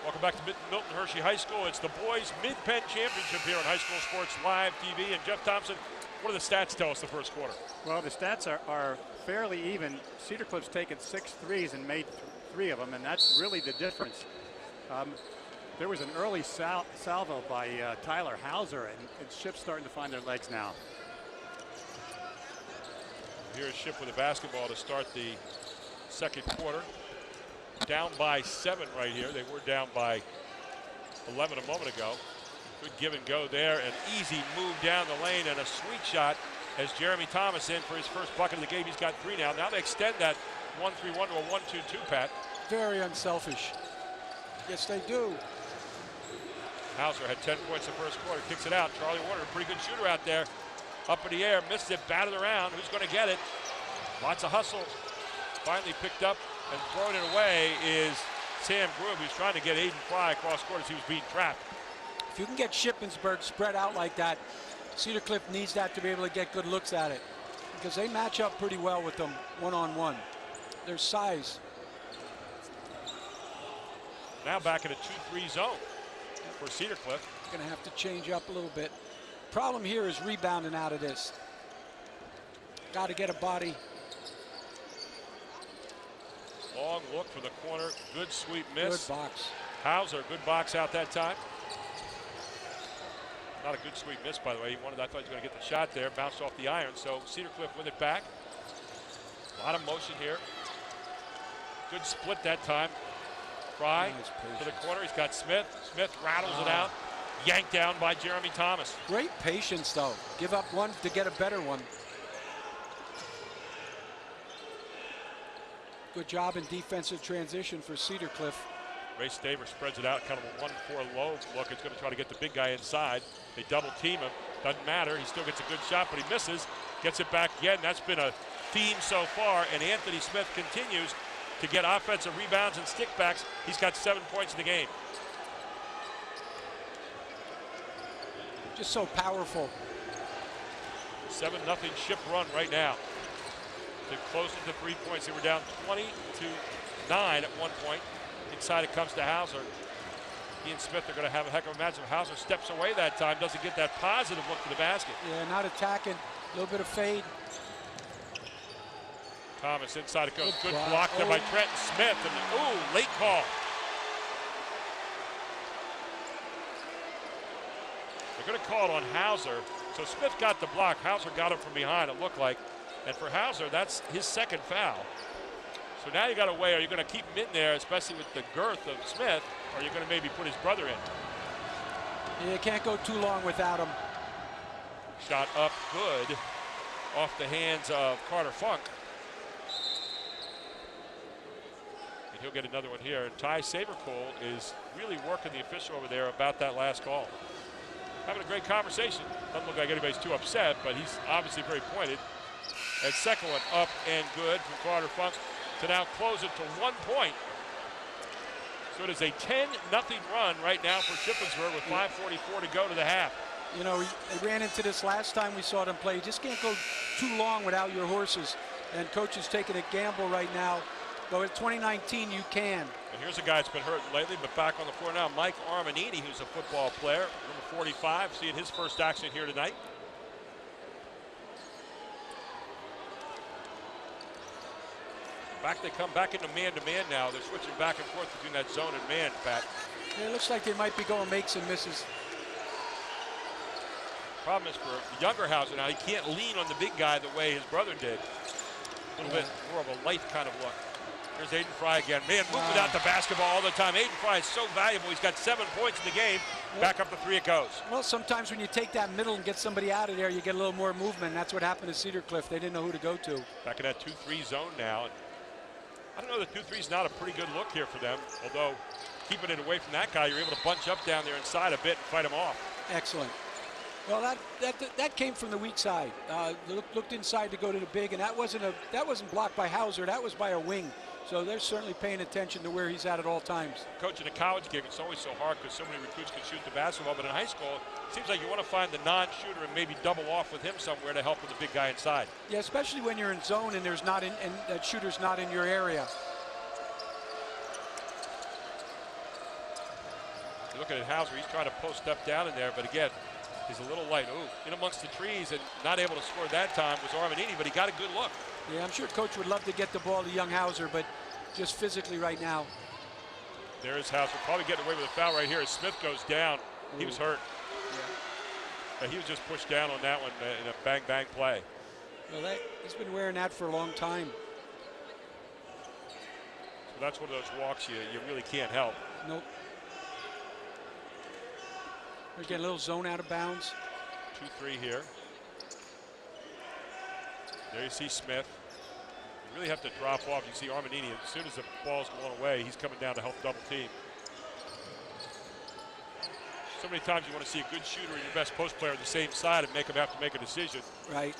Welcome back to Milton Hershey High School. It's the boys Mid-Penn Championship here on High School Sports Live TV. And Jeff Thompson, what do the stats tell us the first quarter? Well, the stats are fairly even. Cedar Cliff's taken 6 threes and made 3 of them, and that's really the difference. There was an early salvo by Tyler Hauser, and Ship's starting to find their legs now. Here's Ship with a basketball to start the second quarter. Down by 7 right here. They were down by 11 a moment ago. Good give and go there. An easy move down the lane and a sweet shot as Jeremy Thomas in for his first bucket of the game. He's got 3 now. Now they extend that 1-3-1 to a 1-2-2, Pat. Very unselfish. Yes, they do. Hauser had 10 points the first quarter. Kicks it out. Charlie Warner, a pretty good shooter out there. Up in the air, missed it, batted around. Who's going to get it? Lots of hustle. Finally picked up and throwing it away is Sam Grube, who's trying to get Aiden Fry across court as he was being trapped. If you can get Shippensburg spread out like that, Cedar Cliff needs that to be able to get good looks at it, because they match up pretty well with them one-on-one. Their size. Now back in a 2-3 zone for Cedar Cliff. Going to have to change up a little bit. Problem here is rebounding out of this. Got to get a body. Long look for the corner. Good sweep miss. Good box. Hauser, good box out that time. Not a good sweep miss, by the way. I thought he was going to get the shot there. Bounced off the iron. So Cedar Cliff with it back. A lot of motion here. Good split that time. Fry to the corner. He's got Smith. Smith rattles it out. Yanked down by Jeremy Thomas. Great patience, though. Give up one to get a better one. Good job in defensive transition for Cedar Cliff. Ray Staver spreads it out, kind of a 1-4 low look. It's going to try to get the big guy inside. They double team him. Doesn't matter. He still gets a good shot, but he misses. Gets it back again. That's been a theme so far. And Anthony Smith continues to get offensive rebounds and stickbacks. He's got 7 points in the game. Just so powerful. 7-0 Ship run right now. They've closed it to 3 points. They were down 20-9 at one point. Inside it comes to Hauser. He and Smith are going to have a heck of a match. Hauser steps away that time, doesn't get that positive look to the basket. Yeah, not attacking. A little bit of fade. Thomas inside it goes. Good block there by Trenton Smith. And ooh, late call. They're going to call it on Hauser. So Smith got the block. Hauser got him from behind, it looked like. And for Hauser, that's his second foul. So now you got to weigh, are you going to keep him in there, especially with the girth of Smith, or are you going to maybe put his brother in? You can't go too long without him. Shot up good off the hands of Carter Funk. And he'll get another one here. And Ty Sabercole is really working the official over there about that last call. Having a great conversation. Doesn't look like anybody's too upset, but he's obviously very pointed. And second one up and good from Carter Funk to now close it to 1 point. So it is a 10-0 run right now for Shippensburg with 5:44 to go to the half. You know, they ran into this last time we saw them play. You just can't go too long without your horses. And coach is taking a gamble right now. But in 2019, you can. And here's a guy that's been hurt lately, but back on the floor now, Mike Armanini, who's a football player, number 45, seeing his first action here tonight. They come back into man-to-man now. They're switching back and forth between that zone and man, Pat. Yeah, it looks like they might be going makes and misses. Problem is for the younger Hauser now, he can't lean on the big guy the way his brother did. A little bit more of a light kind of look. Here's Aiden Fry again. Man, moving without the basketball all the time. Aiden Fry is so valuable. He's got 7 points in the game. Back up to 3 it goes. Well, sometimes when you take that middle and get somebody out of there, you get a little more movement. That's what happened to Cedar Cliff. They didn't know who to go to. Back in that 2-3 zone now. I don't know that 2-3 is not a pretty good look here for them, although keeping it away from that guy, you're able to bunch up down there inside a bit and fight him off. Excellent. Well, that came from the weak side. Looked inside to go to the big, and that wasn't blocked by Hauser. That was by a wing. So they're certainly paying attention to where he's at all times. Coaching a college game, it's always so hard because so many recruits can shoot the basketball, but in high school, it seems like you want to find the non-shooter and maybe double off with him somewhere to help with the big guy inside. Yeah, especially when you're in zone and there's not and that shooter's not in your area. You look at Hauser, he's trying to post up down in there, but again, he's a little light. Ooh, in amongst the trees and not able to score that time was Armanini, but he got a good look. Yeah, I'm sure coach would love to get the ball to young Hauser, but just physically right now. There's Hauser probably getting away with a foul right here as Smith goes down. He was hurt. Yeah. He was just pushed down on that one in a bang-bang play. Well, he's been wearing that for a long time. So that's one of those walks you really can't help. Nope. We're getting a little zone out of bounds. 2-3 here. There you see Smith. You really have to drop off. You see Armanini, as soon as the ball's going away, he's coming down to help double team. So many times you want to see a good shooter and your best post player on the same side and make them have to make a decision. Right.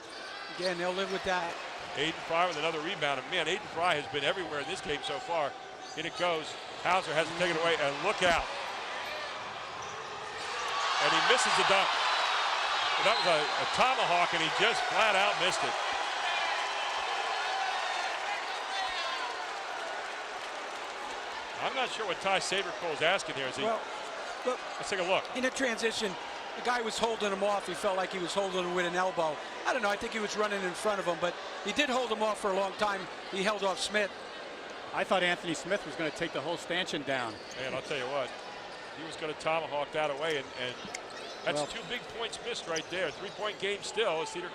Again, they'll live with that. Aiden Fry with another rebound. And man, Aiden Fry has been everywhere in this game so far. In it goes. Hauser has to take it away, and look out. And he misses the dunk. That was a tomahawk, and he just flat out missed it. I'm not sure what Ty Sabercole is asking here. Well, look, let's take a look. In a transition, the guy was holding him off. He felt like he was holding him with an elbow. I don't know. I think he was running in front of him, but he did hold him off for a long time. He held off Smith. I thought Anthony Smith was going to take the whole stanchion down. Man, I'll tell you what. He was going to tomahawk that away, and that's 2 big points missed right there. 3-point game still as Cedar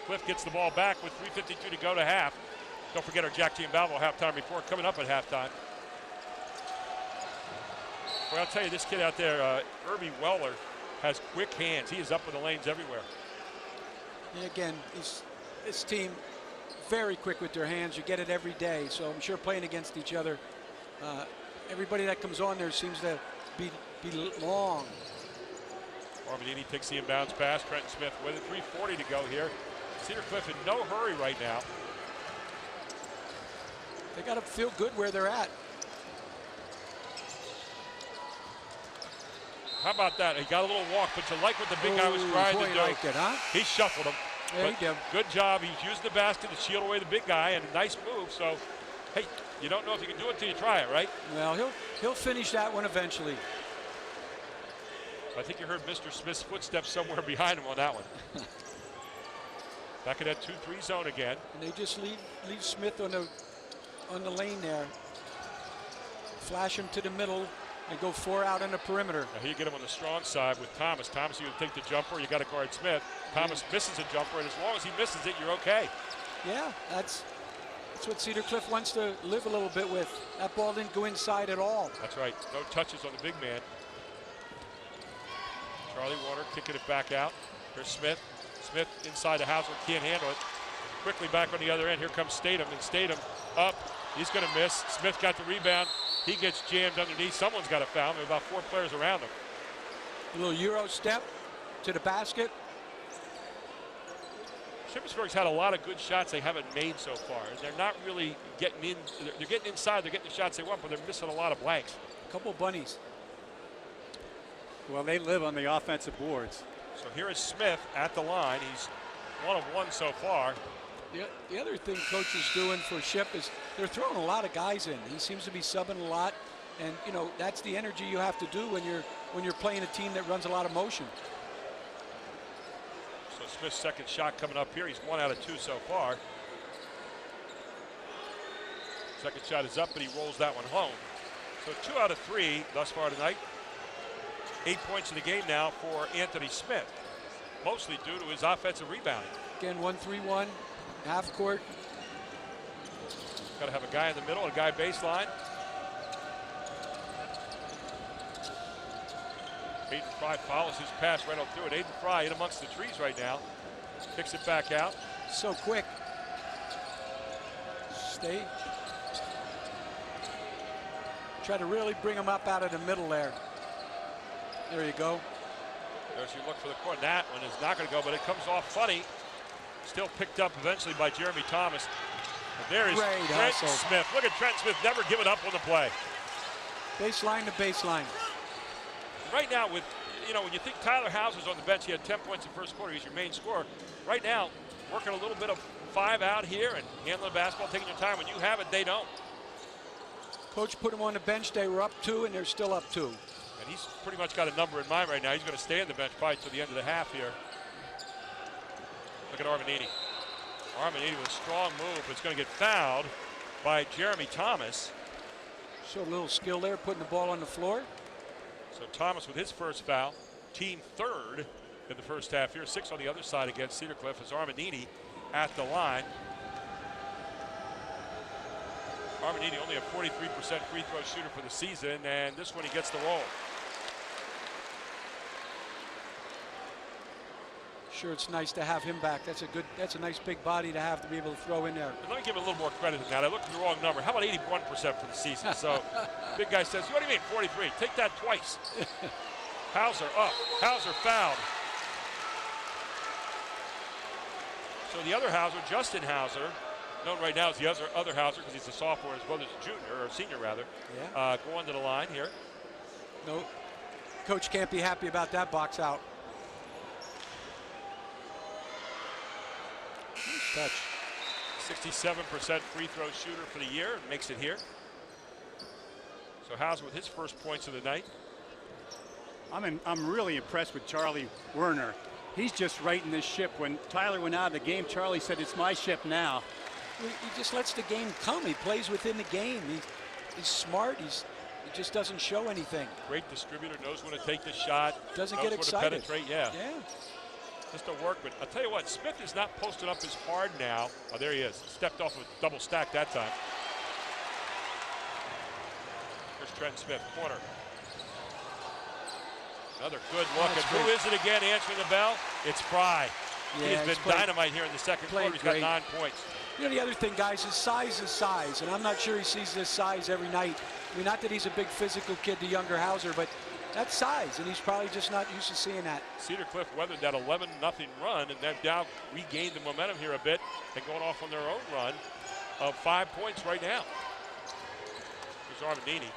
Cliff gets the ball back with 3:52 to go to half. Don't forget our Jack Giambalvo halftime report coming up at halftime. Well, I'll tell you, this kid out there, Irby Weller, has quick hands. He is up in the lanes everywhere. And again, this team very quick with their hands. You get it every day. So I'm sure playing against each other, everybody that comes on there seems to be long. Armanini takes the inbounds pass. Trenton Smith with it. 3:40 to go here. Cedar Cliff in no hurry right now. They got to feel good where they're at. How about that? He got a little walk, but you like what the big guy was trying to do. Liked it, huh? He shuffled him. Yeah, he did. Good job. He's using the basket to shield away the big guy, and a nice move. So, hey, you don't know if you can do it till you try it, right? Well, he'll finish that one eventually. I think you heard Mr. Smith's footsteps somewhere behind him on that one. Back in that 2-3 zone again. And they just leave Smith on the lane there. Flash him to the middle and go 4 out on the perimeter. Now here you get him on the strong side with Thomas. Thomas, you would take the jumper. You got to guard Smith. Thomas misses a jumper, and as long as he misses it, you're okay. Yeah, that's what Cedar Cliff wants to live a little bit with. That ball didn't go inside at all. That's right. No touches on the big man. Charlie Warner kicking it back out. Here's Smith. Smith inside the house, can't handle it. Quickly back on the other end. Here comes Stadem, and Stadem up. He's going to miss. Smith got the rebound. He gets jammed underneath. Someone's got a foul. There are about 4 players around him. A little Euro step to the basket. Shippensburg's had a lot of good shots they haven't made so far. They're not really getting in. They're getting inside. They're getting the shots they want, but they're missing a lot of blanks. A couple bunnies. Well, they live on the offensive boards. So here is Smith at the line. He's 1 of 1 so far. The other thing Coach is doing for Ship is they're throwing a lot of guys in. He seems to be subbing a lot, and you know that's the energy you have to do when you're playing a team that runs a lot of motion. So Smith's second shot coming up here. He's 1 out of 2 so far. Second shot is up, but he rolls that one home. So 2 out of 3 thus far tonight. 8 points in the game now for Anthony Smith, mostly due to his offensive rebounding. Again, 1-3-1, half court. Got to have a guy in the middle, a guy baseline. Aiden Fry follows his pass right up through it. Aiden Fry in amongst the trees right now. Kicks it back out. So quick. Stay. Try to really bring him up out of the middle there. There you go. There's your look for the corner. That one is not going to go, but it comes off funny. Still picked up eventually by Jeremy Thomas. And there is Trent Smith. Look at Trent Smith never giving up on the play. Baseline to baseline. Right now, with when you think Tyler Hauser's on the bench, he had 10 points in the first quarter. He's your main scorer. Right now, working a little bit of 5 out here and handling the basketball, taking your time. When you have it, they don't. Coach put him on the bench. They were up 2, and they're still up 2. And he's pretty much got a number in mind right now. He's going to stay on the bench probably till the end of the half here. Look at Armanini. Armanini with a strong move. It's going to get fouled by Jeremy Thomas. Show a little skill there, putting the ball on the floor. So Thomas with his first foul, team 3rd in the first half here. 6 on the other side against Cedar Cliff as Armanini at the line. Armanini only a 43% free throw shooter for the season, and this one he gets the roll. Sure, it's nice to have him back. That's a nice big body to have to be able to throw in there. And let me give him a little more credit than that. I looked at the wrong number. How about 81% for the season? So big guy says, what do you mean 43? Take that twice. Hauser up. Hauser fouled. So the other Hauser, Justin Hauser, known right now as the other Hauser because he's a sophomore, his brother's a junior, or senior rather, going to the line here. No, coach can't be happy about that box out. Nice touch. 67% free throw shooter for the year, and makes it here. So Hauser with his first points of the night. I'm really impressed with Charlie Werner. He's just righting this ship. When Tyler went out of the game, Charlie said, it's my ship now. He just lets the game come. He plays within the game. He's smart. He just doesn't show anything. Great distributor, knows when to take the shot. Doesn't knows get excited. When to penetrate, yeah. Just a workman. I'll tell you what, Smith is not posted up as hard now. Oh, there he is. Stepped off a double stack that time. Here's Trent Smith, corner. Another good look. And who is it again answering the bell? It's Fry. Yeah, he has been dynamite here in the second quarter. He's got 9 points. You know, the other thing, guys, is size, and I'm not sure he sees this size every night. I mean, not that he's a big physical kid, the younger Hauser, but that's size, and he's probably just not used to seeing that. Cedar Cliff weathered that 11-0 run, and they've now regained the momentum here a bit and going off on their own run of 5 points right now. Here's Armanini.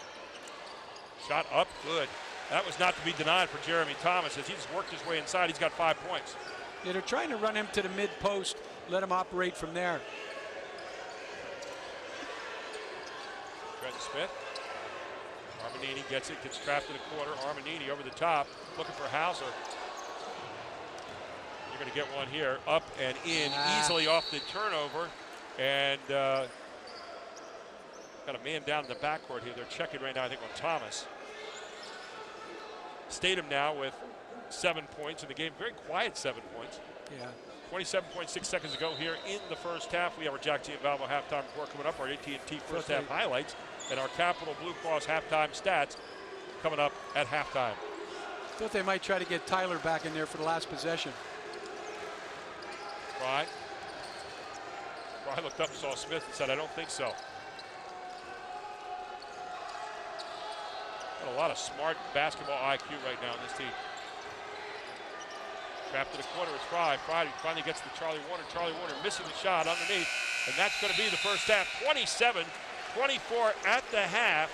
Shot up, good. That was not to be denied for Jeremy Thomas as he just worked his way inside. He's got 5 points. Yeah, they're trying to run him to the mid-post, let him operate from there. Trent Smith. Armanini gets it, gets trapped in the corner. Armanini over the top, looking for Hauser. You're going to get one here, up and in, easily off the turnover. And got a man down in the backcourt here. They're checking right now, I think, on Thomas. Stadem now with 7 points in the game. Very quiet 7 points. Yeah. 27.6 seconds to go here in the first half. We have our Jack T and Valvo halftime report coming up, our AT&T first half highlights, and our Capital Blue Cross halftime stats coming up at halftime. Thought they might try to get Tyler back in there for the last possession. Fry looked up and saw Smith and said, I don't think so. Got a lot of smart basketball IQ right now on this team. Trapped to the corner is Fry. Fry finally gets to Charlie Warner. Charlie Warner missing the shot underneath. And that's going to be the first half. 27-24 at the half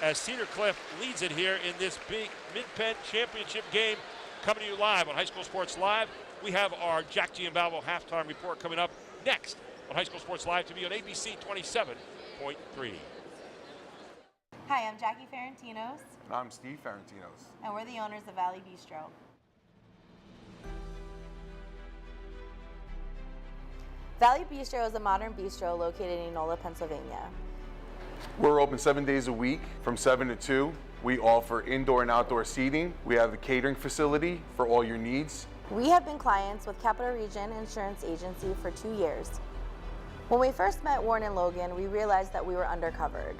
as Cedar Cliff leads it here in this big Mid-Penn championship game. Coming to you live on High School Sports Live. We have our Jack Giambalvo halftime report coming up next on High School Sports Live TV on ABC 27.3. Hi, I'm Jackie Ferentinos, And I'm Steve Ferentinos. and we're the owners of Valley Bistro. Valley Bistro is a modern bistro located in Enola, Pennsylvania. We're open 7 days a week from 7 to 2. We offer indoor and outdoor seating. We have a catering facility for all your needs. We have been clients with Capital Region Insurance Agency for 2 years. When we first met Warren and Logan, we realized that we were undercovered.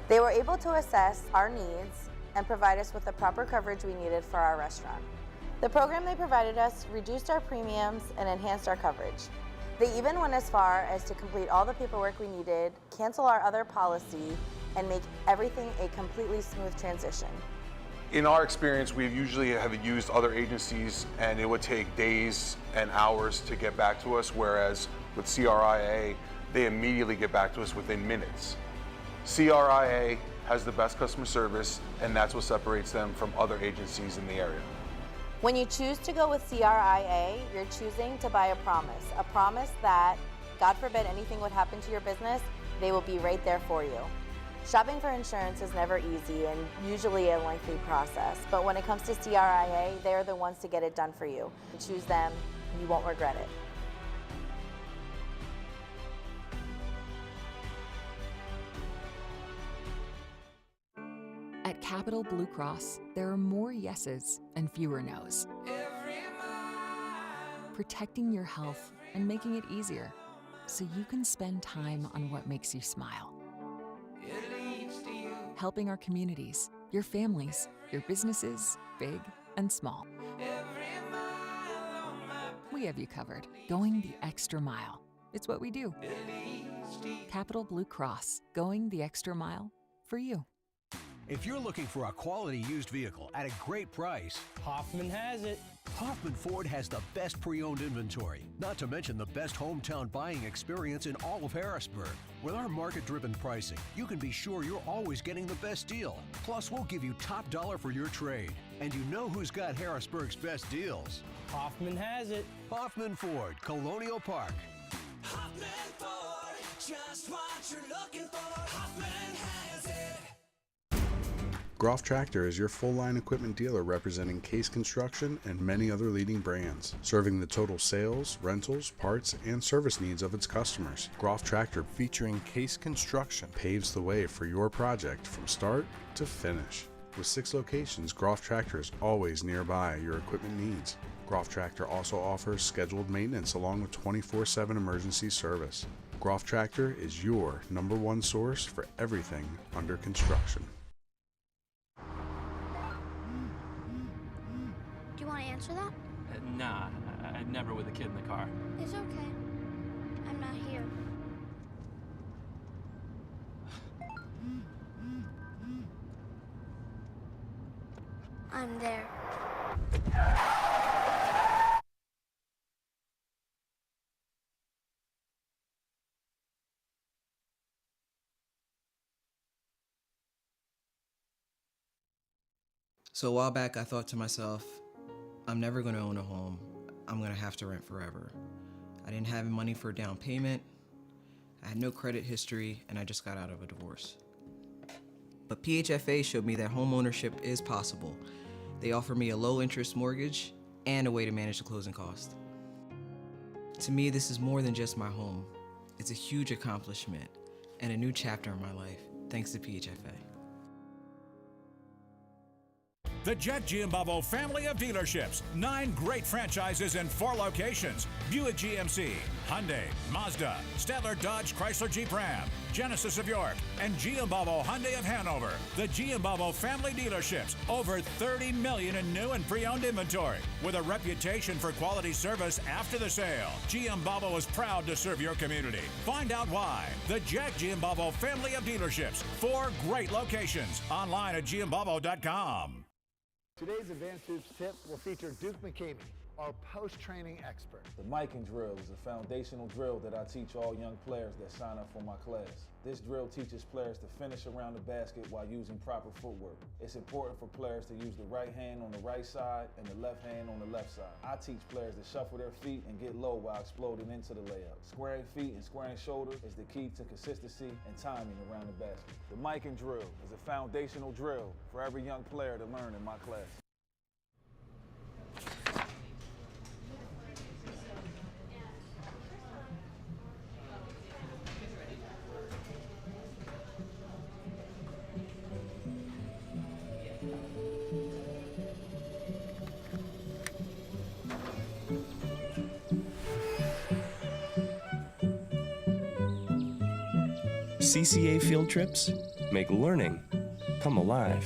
They were able to assess our needs and provide us with the proper coverage we needed for our restaurant. The program they provided us reduced our premiums and enhanced our coverage. They even went as far as to complete all the paperwork we needed, cancel our other policy, and make everything a completely smooth transition. In our experience, we usually have used other agencies and it would take days and hours to get back to us, whereas with CRIA, they immediately get back to us within minutes. CRIA has the best customer service, and that's what separates them from other agencies in the area. When you choose to go with CRIA, you're choosing to buy a promise that, God forbid anything would happen to your business, they will be right there for you. Shopping for insurance is never easy and usually a lengthy process, but when it comes to CRIA, they're the ones to get it done for you. Choose them, you won't regret it. At Capital Blue Cross, there are more yeses and fewer nos. Protecting your health and making it easier so you can spend time on what makes you smile. Helping our communities, your families, your businesses, big and small. We have you covered, going the extra mile. It's what we do. Capital Blue Cross, going the extra mile for you. If you're looking for a quality used vehicle at a great price, Hoffman has it. Hoffman Ford has the best pre-owned inventory, not to mention the best hometown buying experience in all of Harrisburg. With our market-driven pricing, you can be sure you're always getting the best deal. Plus, we'll give you top dollar for your trade. And you know who's got Harrisburg's best deals? Hoffman has it. Hoffman Ford, Colonial Park. Hoffman Ford, just what you're looking for. Hoffman has it. Groff Tractor is your full-line equipment dealer representing Case Construction and many other leading brands, serving the total sales, rentals, parts, and service needs of its customers. Groff Tractor, featuring Case Construction, paves the way for your project from start to finish. With 6 locations, Groff Tractor is always nearby your equipment needs. Groff Tractor also offers scheduled maintenance along with 24/7 emergency service. Groff Tractor is your #1 source for everything under construction. Do you want to answer that? Nah, I'd never with a kid in the car. It's okay. I'm not here. I'm there. So a while back, I thought to myself, I'm never going to own a home. I'm going to have to rent forever. I didn't have money for a down payment. I had no credit history, and I just got out of a divorce. But PHFA showed me that home ownership is possible. They offer me a low-interest mortgage and a way to manage the closing cost. To me, this is more than just my home. It's a huge accomplishment and a new chapter in my life, thanks to PHFA. The Jack Giambalvo family of dealerships. 9 great franchises in 4 locations. Buick GMC, Hyundai, Mazda, Stadler Dodge Chrysler Jeep Ram, Genesis of York, and Giambalvo Hyundai of Hanover. The Giambalvo family dealerships. Over 30 million in new and pre-owned inventory. With a reputation for quality service after the sale. Giambalvo is proud to serve your community. Find out why. The Jack Giambalvo family of dealerships. 4 great locations. Online at giambalvo.com. Today's Advanced Hoops tip will feature Duke McCamey, our post-training expert. The miking drill is a foundational drill that I teach all young players that sign up for my class. This drill teaches players to finish around the basket while using proper footwork. It's important for players to use the right hand on the right side and the left hand on the left side. I teach players to shuffle their feet and get low while exploding into the layup. Squaring feet and squaring shoulder is the key to consistency and timing around the basket. The miking drill is a foundational drill for every young player to learn in my class. CCA field trips make learning come alive.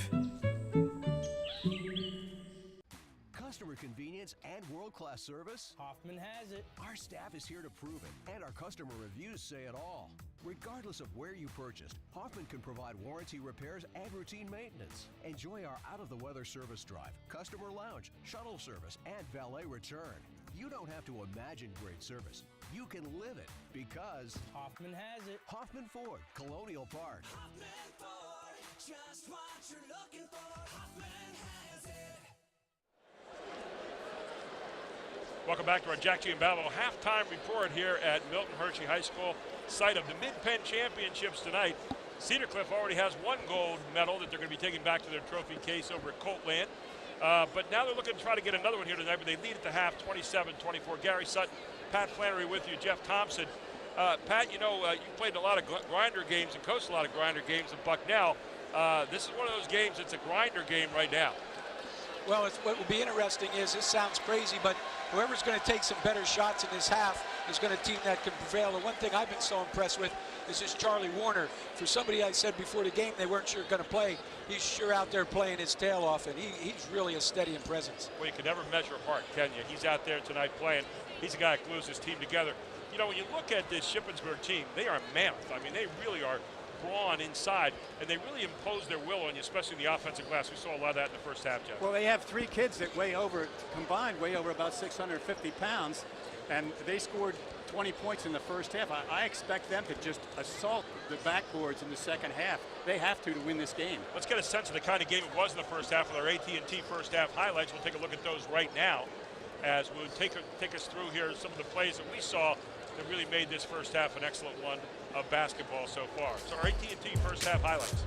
Customer convenience and world-class service? Hoffman has it. Our staff is here to prove it, and our customer reviews say it all. Regardless of where you purchased, Hoffman can provide warranty repairs and routine maintenance. Enjoy our out-of-the-weather service drive, customer lounge, shuttle service, and valet return. You don't have to imagine great service. You can live it because Hoffman has it. Hoffman Ford, Colonial Park. Hoffman Ford, just what you're looking for. Hoffman has it. Welcome back to our Jack Giambalvo halftime report here at Milton Hershey High School, site of the Mid-Penn Championships tonight. Cedar Cliff already has 1 gold medal that they're going to be taking back to their trophy case over at Coltland. But now they're looking to try to get another one here tonight, but they lead at the half 27-24. Gary Sutton, Pat Flannery with you, Jeff Thompson. Pat, you know, you played a lot of grinder games and coached a lot of grinder games in Bucknell. This is one of those games that's a grinder game right now. Well, what will be interesting is, this sounds crazy, but whoever's going to take some better shots in this half is going to team that can prevail. The one thing I've been so impressed with is this Charlie Warner. For somebody I said before the game they weren't sure going to play, he's sure out there playing his tail off, and he's really a steady in presence. Well, you can never measure heart, can you? He's out there tonight playing. He's the guy that glues his team together. You know, when you look at this Shippensburg team, they are a mammoth. I mean, they really are brawn inside, and they really impose their will on you, especially in the offensive glass. We saw a lot of that in the first half, Jeff. Well, they have 3 kids that combined weigh over about 650 pounds, and they scored 20 points in the first half. I expect them to just assault the backboards in the second half. They have to win this game. Let's get a sense of the kind of game it was in the first half with our AT&T first half highlights. We'll take a look at those right now as we'll take us through here some of the plays that we saw that really made this first half an excellent one of basketball so far. So our AT&T first half highlights.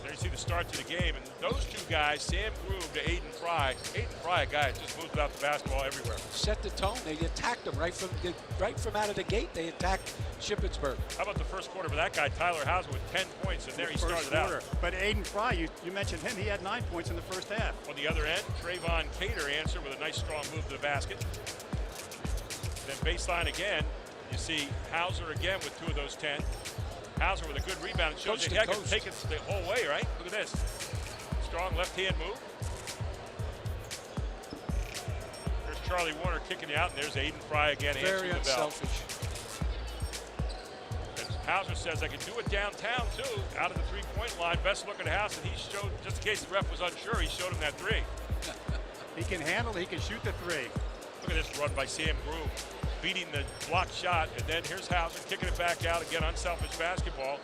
There you see the start to the game, and those 2 guys, Sam Groove to Aiden Fry. Aiden Fry, a guy that just moves without the basketball everywhere. Set the tone. They attacked them right from out of the gate. They attacked Shippensburg. How about the first quarter for that guy, Tyler Hauser, with 10 points, and there he started out. But Aiden Fry, you mentioned him. He had 9 points in the first half. On the other end, Trayvon Cater answered with a nice strong move to the basket. Then baseline again, you see Hauser again with 2 of those 10. Hauser with a good rebound. It shows you he can take it the whole way, right? Look at this. Strong left-hand move. There's Charlie Warner kicking you out, and there's Aiden Fry again answering the bell. Very unselfish. Hauser says, I can do it downtown, too, out of the 3-point line. Best look at House, and he showed, just in case the ref was unsure, he showed him that 3. He can handle it. He can shoot the 3. Look at this run by Sam Groove, beating the blocked shot, and then here's Hauser kicking it back out again, unselfish basketball.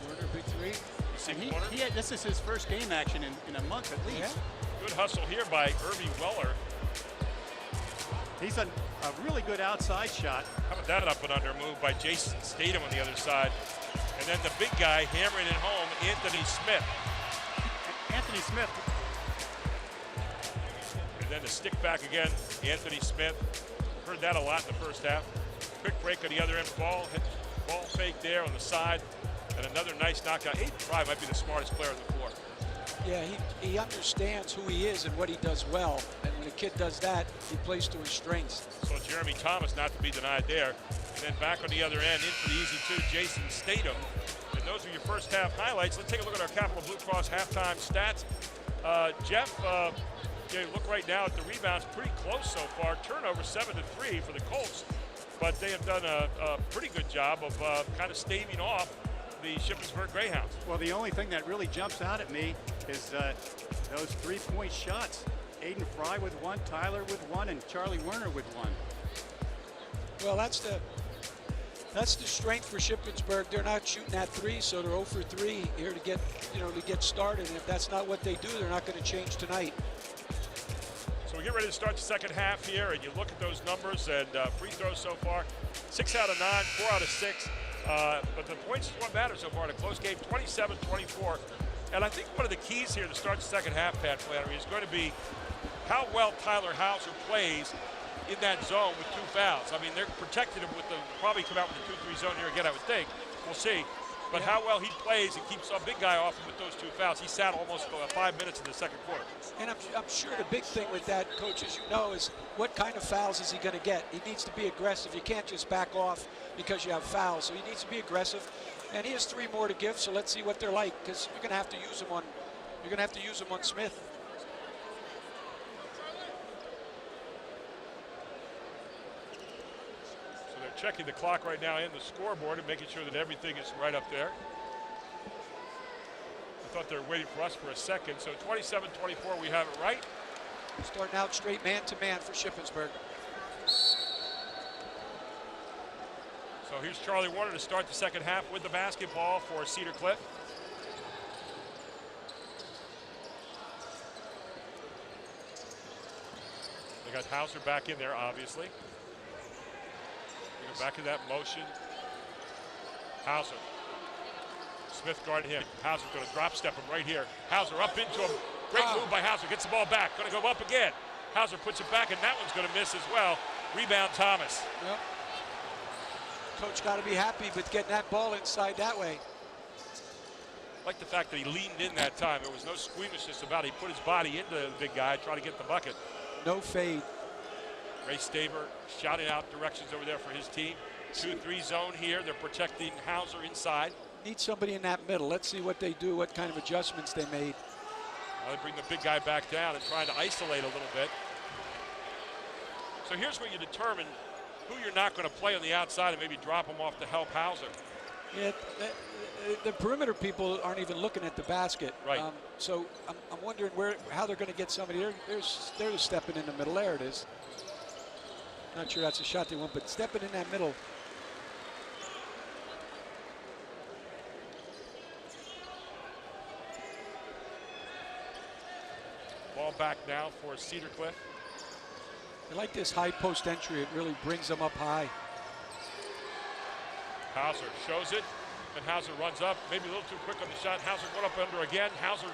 Warner, big 3. You see Warner? This is his first game action in a month at least. Yeah. Good hustle here by Irving Weller. He's a really good outside shot. How about that up and under move by Jaden Stadem on the other side. And then the big guy hammering it home, Anthony Smith. Anthony Smith. And then the stick back again, Anthony Smith. Heard that a lot in the first half. Quick break on the other end, ball fake there on the side. And another nice knockout. Aiden Fry might be the smartest player on the floor. Yeah, he understands who he is and what he does well. And when a kid does that, he plays to his strengths. So Jeremy Thomas not to be denied there. And then back on the other end, in for the easy two, Jaden Stadem. And those are your first half highlights. Let's take a look at our Capital Blue Cross halftime stats. Jeff, you look right now at the rebounds, pretty close so far. Turnover 7-3 for the Colts. But they have done a pretty good job of kind of staving off the Shippensburg Greyhounds. Well, the only thing that really jumps out at me is those three-point shots. Aiden Fry with one, Tyler with one, and Charlie Werner with one. Well, that's the strength for Shippensburg. They're not shooting that three, so they're 0 for 3 here to get started. And if that's not what they do, they're not going to change tonight. So we get ready to start the second half here, and you look at those numbers and free throws so far, 6 out of 9, 4 out of 6. But the points is what matters so far in a close game, 27-24. And I think one of the keys here to start the second half, Pat Flannery, is going to be how well Tyler Hauser plays in that zone with 2 fouls. I mean, they're protected him with probably come out with the 2-3 zone here again, I would think. We'll see. But how well he plays and keeps a big guy off him with those 2 fouls. He sat almost 5 minutes in the second quarter. And I'm sure the big thing with that, Coach, as you know, is what kind of fouls is he going to get? He needs to be aggressive. You can't just back off because you have fouls. So he needs to be aggressive. And he has 3 more to give, so let's see what they're like, because you're going to have to use them on Smith. Checking the clock right now and the scoreboard and making sure that everything is right up there. I thought they were waiting for us for a second. So 27-24, we have it right. Starting out straight man-to-man for Shippensburg. So here's Charlie Warner to start the second half with the basketball for Cedar Cliff. They got Hauser back in there, obviously. Back in that motion. Hauser. Smith guarding him. Hauser's going to drop step him right here. Hauser up into him. Great move by Hauser. Gets the ball back. Going to go up again. Hauser puts it back, and that one's going to miss as well. Rebound Thomas. Yep. Coach got to be happy with getting that ball inside that way. I like the fact that he leaned in that time. There was no squeamishness about it. He put his body into the big guy, trying to get the bucket. No fade. Ray Staver shouting out directions over there for his team. 2-3 zone here. They're protecting Hauser inside. Need somebody in that middle. Let's see what they do, what kind of adjustments they made. Now they bring the big guy back down and trying to isolate a little bit. So here's where you determine who you're not going to play on the outside and maybe drop them off to help Hauser. Yeah, the perimeter people aren't even looking at the basket. Right. So I'm wondering how they're going to get somebody. They're stepping in the middle. There it is. Not sure that's a shot they want, but stepping in that middle. Ball back now for Cedar Cliff. I like this high post entry. It really brings them up high. Hauser shows it, and Hauser runs up. Maybe a little too quick on the shot. Hauser going up under again. Hauser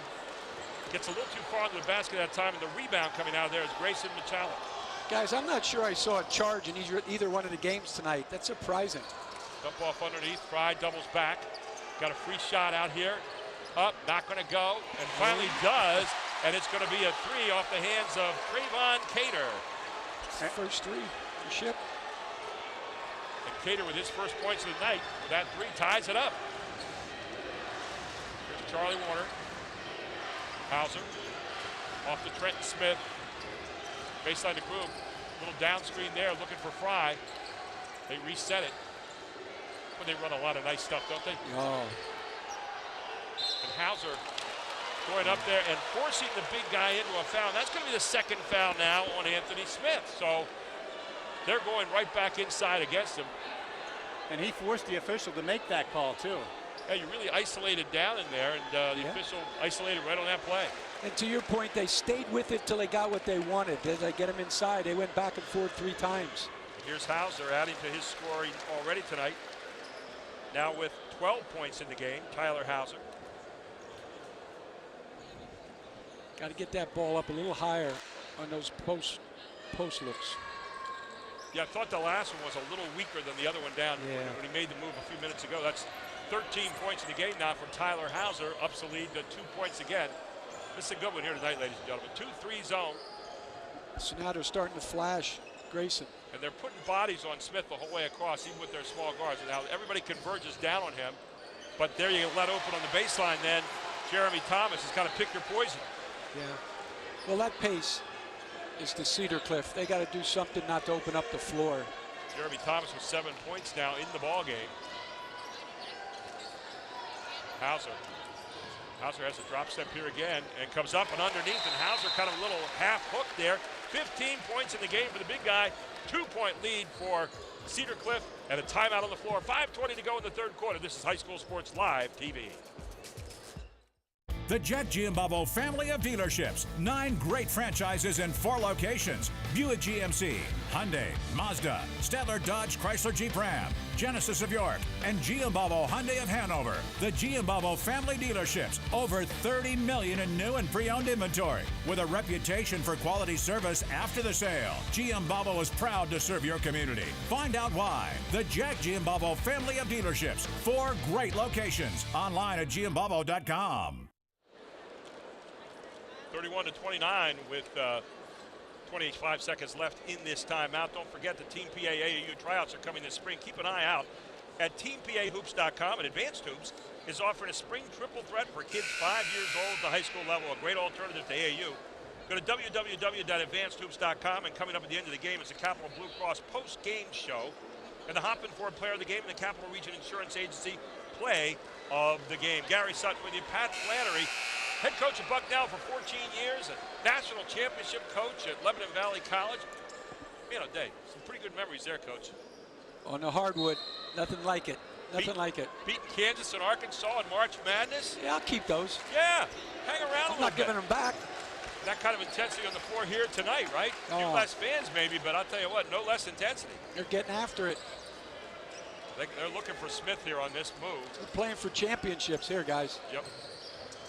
gets a little too far into the basket that time, and the rebound coming out of there is Grayson Michalek. Guys, I'm not sure I saw a charge in either one of the games tonight. That's surprising. Dump off underneath. Fry doubles back. Got a free shot out here. Up, not going to go, and finally does, and it's going to be a 3 off the hands of Trayvon Cater. First 3 for Ship. And Cater with his first points of the night. That 3 ties it up. Here's Charlie Warner. Hauser off to Trenton Smith. Baseline to Groom. Little down screen there looking for Fry. They reset it. But they run a lot of nice stuff, don't they? Oh. And Hauser going up there and forcing the big guy into a foul. That's going to be the second foul now on Anthony Smith. So they're going right back inside against him. And he forced the official to make that call, too. Yeah, you really isolated down in there, and the official isolated right on that play. And to your point, they stayed with it till they got what they wanted. Did they get him inside? They went back and forth 3 times. Here's Hauser adding to his scoring already tonight. Now with 12 points in the game, Tyler Hauser. Got to get that ball up a little higher on those post looks. Yeah, I thought the last one was a little weaker than the other one down when he made the move a few minutes ago. That's 13 points in the game now for Tyler Hauser, ups the lead to 2 points again. This is a good one here tonight, ladies and gentlemen. 2-3 zone. So now they're starting to flash Grayson. And they're putting bodies on Smith the whole way across, even with their small guards. And now everybody converges down on him. But there you let open on the baseline then. Jeremy Thomas has got to pick your poison. Yeah. Well, that pace is to Cedar Cliff. They got to do something not to open up the floor. Jeremy Thomas with 7 points now in the ball game. Hauser has a drop step here again and comes up and underneath, and Hauser kind of a little half hook there. 15 points in the game for the big guy. 2-point lead for Cedar Cliff and a timeout on the floor. 5:20 to go in the third quarter. This is High School Sports Live TV. The Jack Giambavo family of dealerships. 9 great franchises in 4 locations. Buick GMC, Hyundai, Mazda, Stadler Dodge Chrysler Jeep Ram, Genesis of York, and Giambavo Hyundai of Hanover. The Giambavo family dealerships. Over 30 million in new and pre-owned inventory. With a reputation for quality service after the sale. Giambavo is proud to serve your community. Find out why. The Jack Giambavo family of dealerships. 4 great locations. Online at giambavo.com. 31-29 with 25 seconds left in this timeout. Don't forget the Team PA AAU tryouts are coming this spring. Keep an eye out at teampahoops.com. And Advanced Hoops is offering a spring triple threat for kids 5 years old to high school level, a great alternative to AAU. Go to www.advancedhoops.com, and coming up at the end of the game is the Capital Blue Cross post-game show and the Hoppin' Ford Player of the Game and the Capital Region Insurance Agency Play of the Game. Gary Sutton with you. Pat Flannery, head coach at Bucknell for 14 years, a national championship coach at Lebanon Valley College. Man, oh day, some pretty good memories there, Coach. On the hardwood, nothing like it. Nothing like it. Beating Kansas and Arkansas in March Madness. Yeah, I'll keep those. Yeah, hang around I'm not giving them back. That kind of intensity on the floor here tonight, right? A few less fans maybe, but I'll tell you what, no less intensity. They're getting after it. They're looking for Smith here on this move. We're playing for championships here, guys. Yep.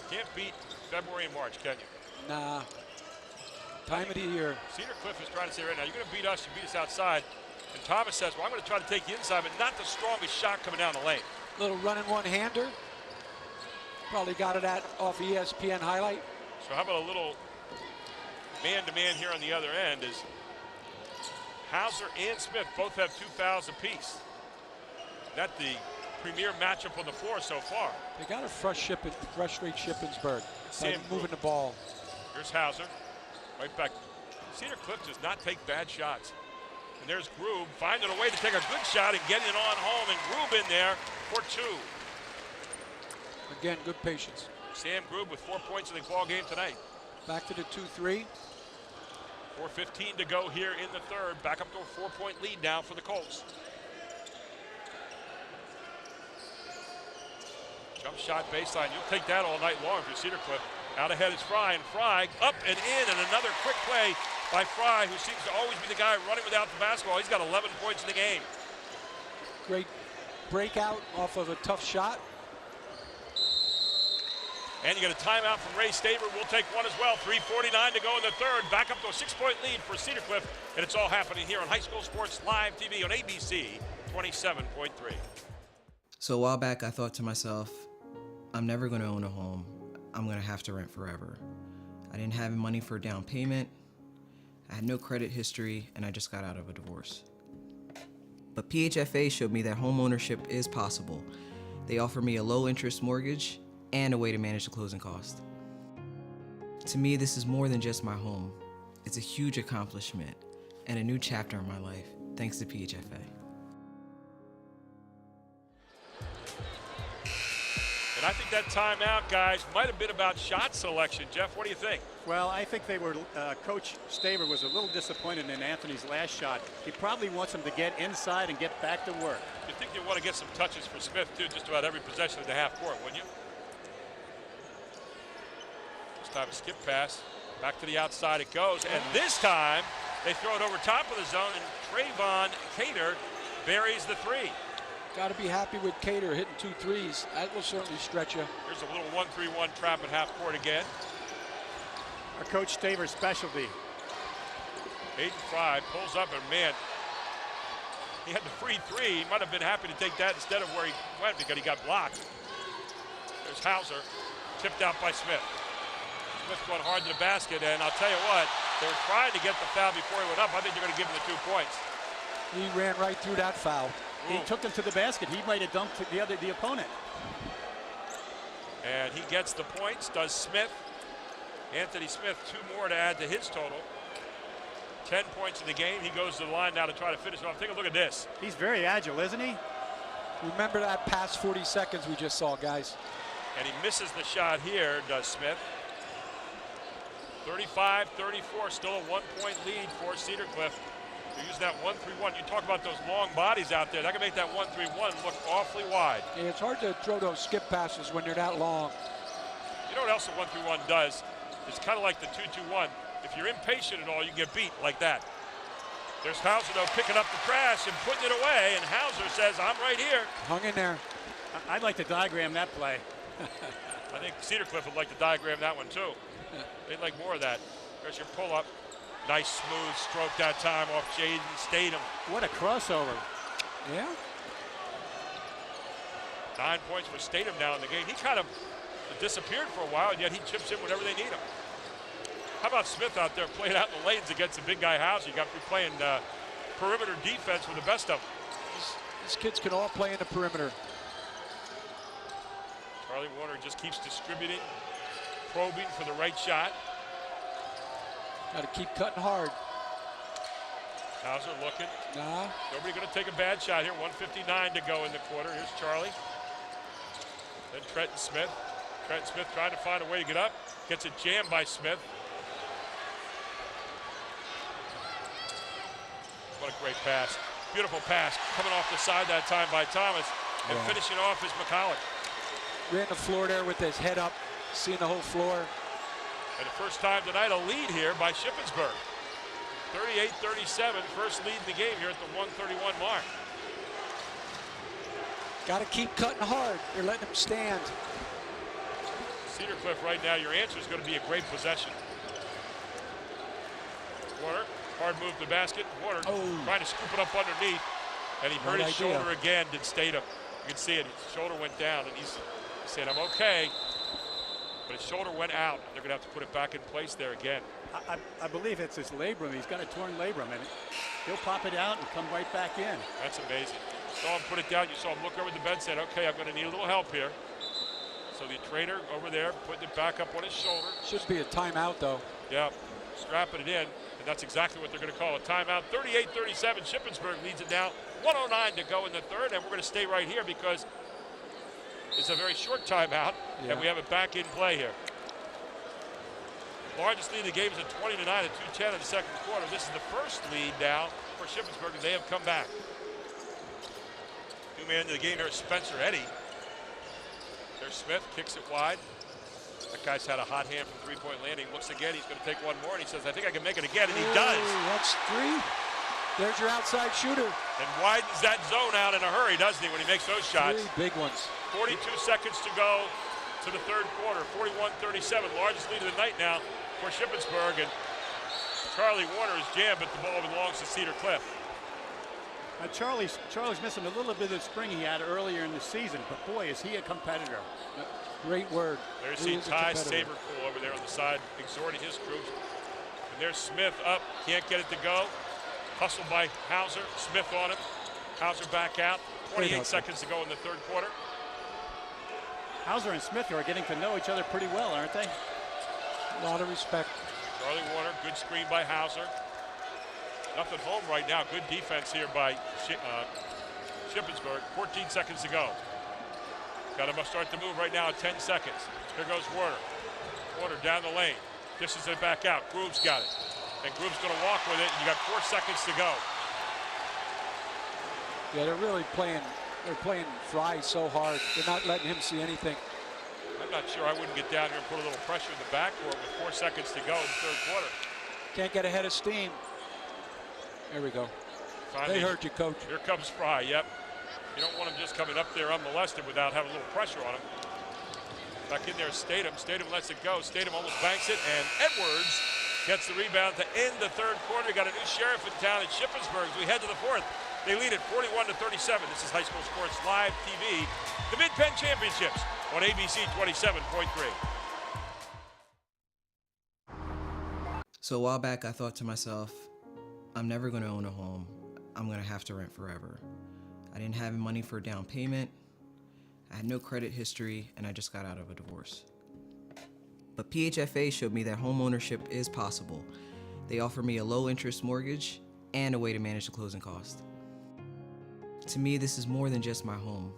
Can't beat February and March, can you? Nah. Time of the year. Cedar Cliff is trying to say right now, you're going to beat us, you beat us outside. And Thomas says, well, I'm going to try to take you inside, but not the strongest shot coming down the lane. Little running one-hander. Probably got it off ESPN highlight. So how about a little man-to-man here on the other end is Hauser and Smith both have 2 fouls apiece. That's the premier matchup on the floor so far. They got to frustrate Shippensburg by moving the ball. Here's Hauser, right back. Cedar Cliff does not take bad shots. And there's Grube finding a way to take a good shot and getting it on home, and Grube in there for 2. Again, good patience. Sam Grube with 4 points in the ball game tonight. Back to the 2-3. 4:15 to go here in the third. Back up to a 4-point lead now for the Colts. Jump shot baseline. You'll take that all night long if you're Cedar Cliff. Out ahead is Fry, and Fry up and in, and another quick play by Fry, who seems to always be the guy running without the basketball. He's got 11 points in the game. Great breakout off of a tough shot. And you get a timeout from Ray Staver. We'll take one as well. 3:49 to go in the third. Back up to a 6-point lead for Cedar Cliff. And it's all happening here on High School Sports Live TV on ABC 27.3. So a while back, I thought to myself, I'm never going to own a home. I'm going to have to rent forever. I didn't have money for a down payment. I had no credit history, and I just got out of a divorce. But PHFA showed me that home ownership is possible. They offer me a low-interest mortgage and a way to manage the closing cost. To me, this is more than just my home. It's a huge accomplishment and a new chapter in my life, thanks to PHFA. And I think that timeout, guys, might have been about shot selection. Jeff, what do you think? Well, I think they were, Coach Staver was a little disappointed in Anthony's last shot. He probably wants him to get inside and get back to work. You think you want to get some touches for Smith, too, just about every possession of the half court, wouldn't you? This time a skip pass. Back to the outside it goes. And this time they throw it over top of the zone, and Trayvon Cater buries the 3. Got to be happy with Cater hitting 2 threes. That will certainly stretch you. Here's a little 1-3-1 trap at half court again. Our Coach Staver's specialty. Aiden Fry pulls up, and man, He had the free three. He might have been happy to take that instead of where he went because he got blocked. There's Hauser, tipped out by Smith. Smith going hard to the basket, and I'll tell you what, they were trying to get the foul before he went up. I think they're going to give him the 2 points. He ran right through that foul. He took him to the basket. He might have dumped the opponent. And he gets the points, does Smith. Anthony Smith, 2 more to add to his total. 10 points in the game. He goes to the line now to try to finish off. Take a look at this. He's very agile, isn't he? Remember that past 40 seconds we just saw, guys. And he misses the shot here, does Smith. 35-34, still a 1-point lead for Cedar Cliff. They're using that 1-3-1. You talk about those long bodies out there. That can make that 1-3-1 look awfully wide. Yeah, it's hard to throw those skip passes when they're that long. You know what else the 1-3-1 does? It's kind of like the 2-2-1. If you're impatient at all, you get beat like that. There's Hauser, though, picking up the trash and putting it away, and Hauser says, I'm right here. Hung in there. I'd like to diagram that play. I think Cedar Cliff would like to diagram that one, too. They'd like more of that. There's your pull-up. Nice, smooth stroke that time off Jaden Stadem. What a crossover. Yeah. 9 points for Stadem now in the game. He kind of disappeared for a while, and yet he chips in whenever they need him. How about Smith out there playing out in the lanes against the big guy Hauser? You got to be playing perimeter defense with the best of them. These kids can all play in the perimeter. Charlie Warner just keeps distributing, probing for the right shot. Got to keep cutting hard. Hauser looking. Nah. Nobody going to take a bad shot here. 1:59 to go in the quarter. Here's Charlie. Then Trenton Smith. Trenton Smith trying to find a way to get up. Gets it jammed by Smith. What a great pass. Beautiful pass. Coming off the side that time by Thomas. And finishing off is McCulloch. Ran the floor there with his head up, seeing the whole floor. And the first time tonight, a lead here by Shippensburg. 38-37, first lead in the game here at the 131 mark. Got to keep cutting hard. They're letting him stand. Cedar Cliff right now, your answer is going to be a great possession. Warner, hard move to the basket. Warner trying to scoop it up underneath. And he hurt his shoulder again, did Stadem. You can see it, his shoulder went down, and he said, I'm okay. But his shoulder went out. They're going to have to put it back in place there again. I believe it's his labrum. He's got a torn labrum, and he'll pop it out and come right back in. That's amazing. You saw him put it down. You saw him look over the bed and said, okay, I'm going to need a little help here. So the trainer over there putting it back up on his shoulder. Should be a timeout, though. Yeah, strapping it in. And that's exactly what they're going to call a timeout. 38-37, Shippensburg leads it now. 1:09 to go in the third, and we're going to stay right here because it's a very short timeout, and we have it back in play here. Largest lead in the game is at 20-9 at 2:10 in the second quarter. This is the first lead now for Shippensburg, and they have come back. New man into the game here is Spencer Eddy. There's Smith, kicks it wide. That guy's had a hot hand from three-point landing. Looks again, he's going to take one more, and he says, I think I can make it again, and he does. That's three. There's your outside shooter. And widens that zone out in a hurry, doesn't he, when he makes those shots? 3 big ones. 42 seconds to go to the third quarter. 41-37, largest lead of the night now for Shippensburg. And Charlie Warner is jammed, but the ball belongs to Cedar Cliff. Charlie's missing a little bit of the spring he had earlier in the season, but boy, is he a competitor. Great word. There's Ty Sabercool over there on the side, exhorting his troops. And there's Smith up, can't get it to go. Hustled by Hauser, Smith on him. Hauser back out. 28 seconds to go in the third quarter. Hauser and Smith are getting to know each other pretty well, aren't they? A lot of respect. Charlie Warner, good screen by Hauser. Nothing home right now. Good defense here by Shippensburg. 14 seconds to go. Got to start the move right now at 10 seconds. Here goes Warner. Warner down the lane. Dishes it back out. Groove's got it. And Groove's going to walk with it. And you got 4 seconds to go. Yeah, they're really playing. They're playing Fry so hard. They're not letting him see anything. I'm not sure. I wouldn't get down here and put a little pressure in the backcourt with 4 seconds to go in the third quarter. Can't get ahead of steam. There we go. Finally, they hurt you, Coach. Here comes Fry. Yep. You don't want him just coming up there unmolested without having a little pressure on him. Back in there, Stadem. Stadem lets it go. Stadem almost banks it, and Edwards gets the rebound to end the third quarter. Got a new sheriff in town at Shippensburg as we head to the fourth. They lead at 41-37. This is High School Sports Live TV. The Mid-Penn Championships on ABC 27.3. So a while back, I thought to myself, I'm never going to own a home. I'm going to have to rent forever. I didn't have money for a down payment. I had no credit history, and I just got out of a divorce. But PHFA showed me that home ownership is possible. They offer me a low-interest mortgage and a way to manage the closing cost. To me, this is more than just my home.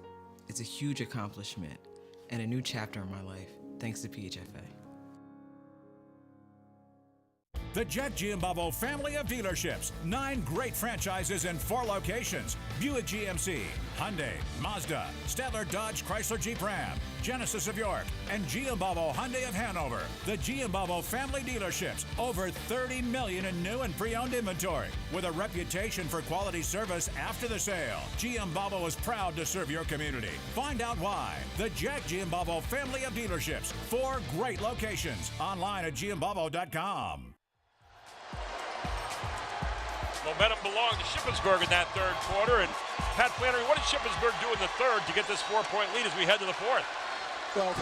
It's a huge accomplishment and a new chapter in my life, thanks to PHFA. The Jack Giambalvo family of dealerships. 9 great franchises in 4 locations. Buick GMC, Hyundai, Mazda, Stadler Dodge Chrysler Jeep Ram, Genesis of York, and Giambalvo Hyundai of Hanover. The Giambalvo family dealerships. Over 30 million in new and pre-owned inventory. With a reputation for quality service after the sale. Giambalvo is proud to serve your community. Find out why. The Jack Giambalvo family of dealerships. 4 great locations. Online at giambalvo.com. Momentum belonged to Shippensburg in that third quarter. And Pat Flannery, what did Shippensburg do in the third to get this 4-point lead as we head to the fourth? Well,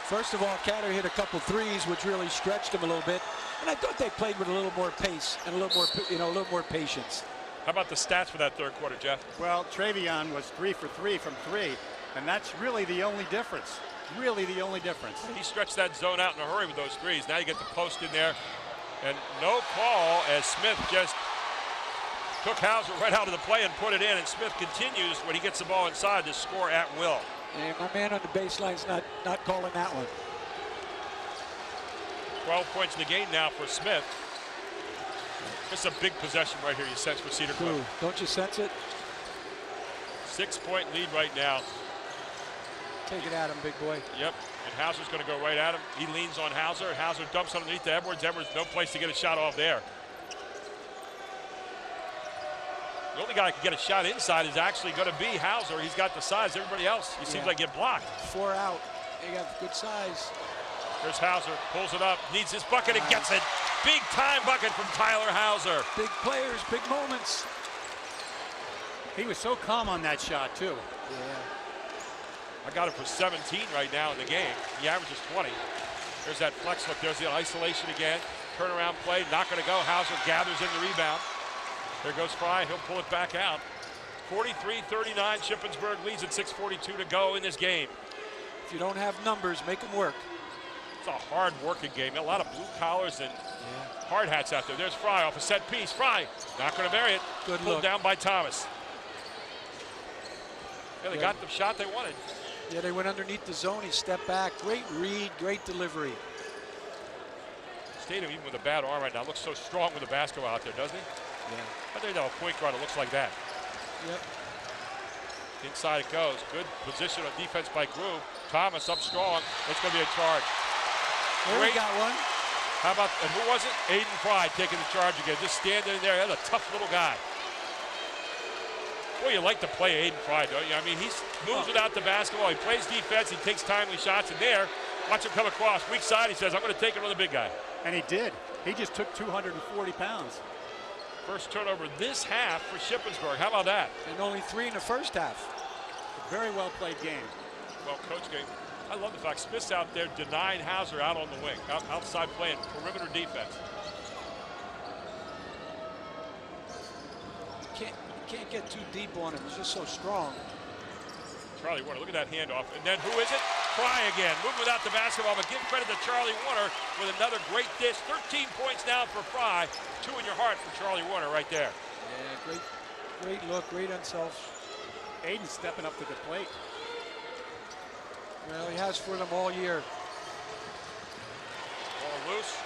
first of all, Catter hit a couple threes, which really stretched him a little bit. And I thought they played with a little more pace and a little more, a little more patience. How about the stats for that third quarter, Jeff? Well, Travion was 3 for 3 from 3, and that's really the only difference. Really the only difference. He stretched that zone out in a hurry with those threes. Now you get the post in there. And no call as Smith just took Hauser right out of the play and put it in, and Smith continues when he gets the ball inside to score at will. And my man on the baseline's not calling that one. 12 points in the game now for Smith. This is a big possession right here, you sense, for Cedar Cliff. Ooh, don't you sense it? 6-point lead right now. Take it at him, big boy. Yep, and Hauser's going to go right at him. He leans on Hauser. Hauser dumps underneath to Edwards. Edwards, no place to get a shot off there. The only guy who can get a shot inside is actually going to be Hauser. He's got the size. Everybody else, he seems like get blocked. 4 out. They got good size. Here's Hauser, pulls it up, needs his bucket and gets it. Big time bucket from Tyler Hauser. Big players, big moments. He was so calm on that shot, too. Yeah. I got him for 17 right now in the game. He averages 20. There's that flex look. There's the isolation again. Turnaround play, not going to go. Hauser gathers in the rebound. There goes Fry. He'll pull it back out. 43-39. Shippensburg leads at 6:42 to go in this game. If you don't have numbers, make them work. It's a hard working game. A lot of blue collars and hard hats out there. There's Fry off a set piece. Fry not going to bury it. Good Pulled look. down by Thomas. Yeah, they got the shot they wanted. Yeah, they went underneath the zone. He stepped back. Great read, great delivery. Stadem, even with a bad arm right now, looks so strong with the basketball out there, doesn't he? Yeah. I think that a point guard, it looks like that. Yep. Inside it goes. Good position on defense by Groove. Thomas up strong. It's going to be a charge. There we got one. How about, and who was it? Aiden Fry taking the charge again. Just standing in there. That's a tough little guy. Boy, you like to play Aiden Fry, don't you? I mean, he moves without the basketball. He plays defense. He takes timely shots. And there, watch him come across. Weak side, he says, I'm going to take it on the big guy. And he did. He just took 240 pounds. First turnover this half for Shippensburg. How about that? And only 3 in the first half. A very well played game. Well coached game. I love the fact Smith's out there denying Hauser out on the wing, outside playing perimeter defense. You can't get too deep on him. He's just so strong. Charlie Warner, look at that handoff. And then who is it? Fry again. Moving without the basketball, but give credit to Charlie Warner with another great dish. 13 points now for Fry. 2 in your heart for Charlie Warner right there. Yeah, great look, great unself. Aiden stepping up to the plate. Well, he has for them all year. Ball loose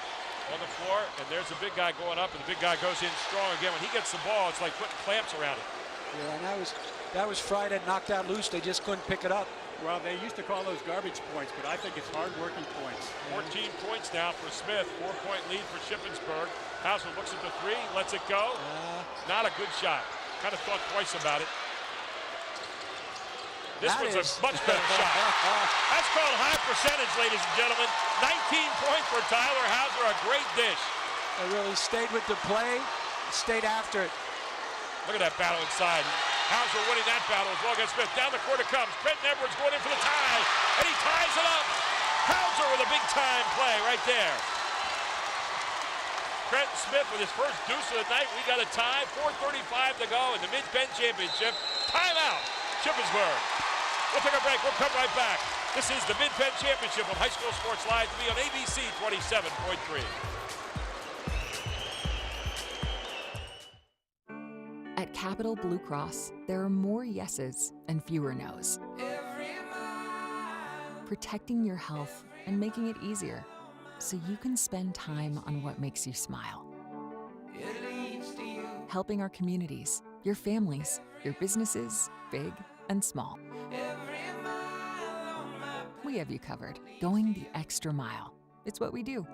on the floor, and there's the big guy going up, and the big guy goes in strong again. When he gets the ball, it's like putting clamps around it. Yeah, and that was Fry that knocked that loose. They just couldn't pick it up. Well, they used to call those garbage points, but I think it's hard-working points. 14 points now for Smith. 4-point lead for Shippensburg. Hauser looks at the 3, lets it go. Not a good shot. Kind of thought twice about it. This was a much better shot. That's called high percentage, ladies and gentlemen. 19 points for Tyler Hauser. A great dish. They really stayed with the play, stayed after it. Look at that battle inside. Hauser winning that battle as well against Smith. Down the court it comes. Trenton Edwards going in for the tie, and he ties it up. Hauser with a big time play right there. Trenton Smith with his first deuce of the night. We got a tie, 4:35 to go in the Mid-Penn Championship. Timeout, Shippensburg. We'll take a break. We'll come right back. This is the Mid-Penn Championship on High School Sports Live TV on ABC 27.3. At Capital Blue Cross, there are more yeses and fewer nos. Protecting your health and making it easier so you can spend time on what makes you smile. Helping our communities, your families, your businesses, big and small. We have you covered, going the extra mile. It's what we do.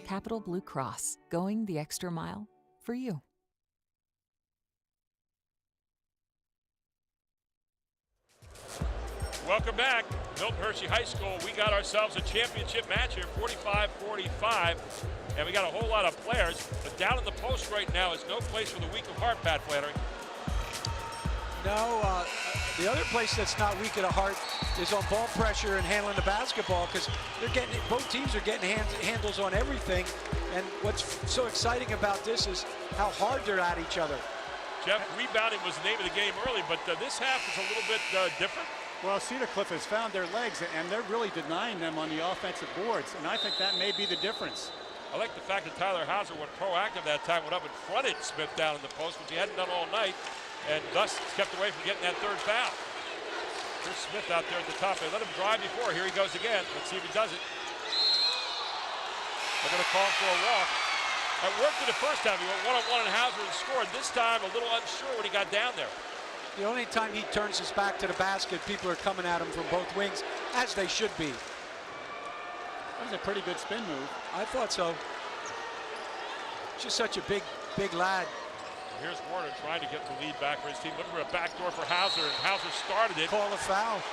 Capital Blue Cross, going the extra mile for you. Welcome back. Milton Hershey High School. We got ourselves a championship match here, 45-45. And we got a whole lot of players. But down in the post right now is no place for the weak of heart, Pat Flannery. No, the other place that's not weak at heart is on ball pressure and handling the basketball, because both teams are getting handles on everything. And what's so exciting about this is how hard they're at each other. Jeff, rebounding was the name of the game early, but this half is a little bit different. Well, Cedar Cliff has found their legs, and they're really denying them on the offensive boards, and I think that may be the difference. I like the fact that Tyler Hauser went proactive that time, went up and fronted Smith down in the post, which he hadn't done all night, and thus kept away from getting that third foul. Here's Smith out there at the top. They let him drive before. Here he goes again. Let's see if he does it. They're going to call for a walk. That worked in the first time. He went one-on-one and Hauser and scored. This time, a little unsure when he got down there. The only time he turns his back to the basket, people are coming at him from both wings, as they should be. That was a pretty good spin move. I thought so. Just such a big lad. Here's Warner trying to get the lead back for his team. Looking for a backdoor for Hauser, and Hauser started it. Call a foul.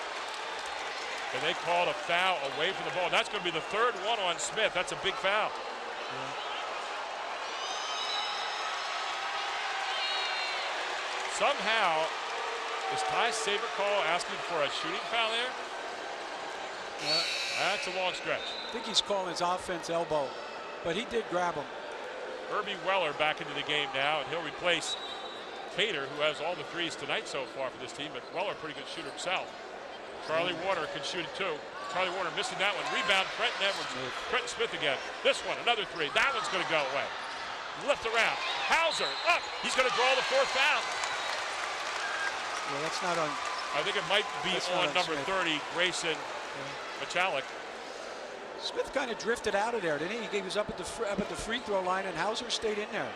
And they called a foul away from the ball. That's going to be the third one on Smith. That's a big foul. Yeah. Somehow, is Ty Sabercall asking for a shooting foul there? That's a long stretch. I think he's calling his offense elbow, but he did grab him. Irby Weller back into the game now, and he'll replace Cater, who has all the threes tonight so far for this team, but Weller, pretty good shooter himself. Charlie Warner can shoot it too. Charlie Warner missing that one. Rebound, Trenton Edwards. Trenton Smith again. This one, another three. That one's going to go away. Lift around. Hauser up. He's going to draw the fourth foul. Yeah, that's not on. I think it might be on number Smith. 30, Grayson Machalik. Smith kind of drifted out of there, didn't he? He was up at the free throw line, and Hauser stayed in there.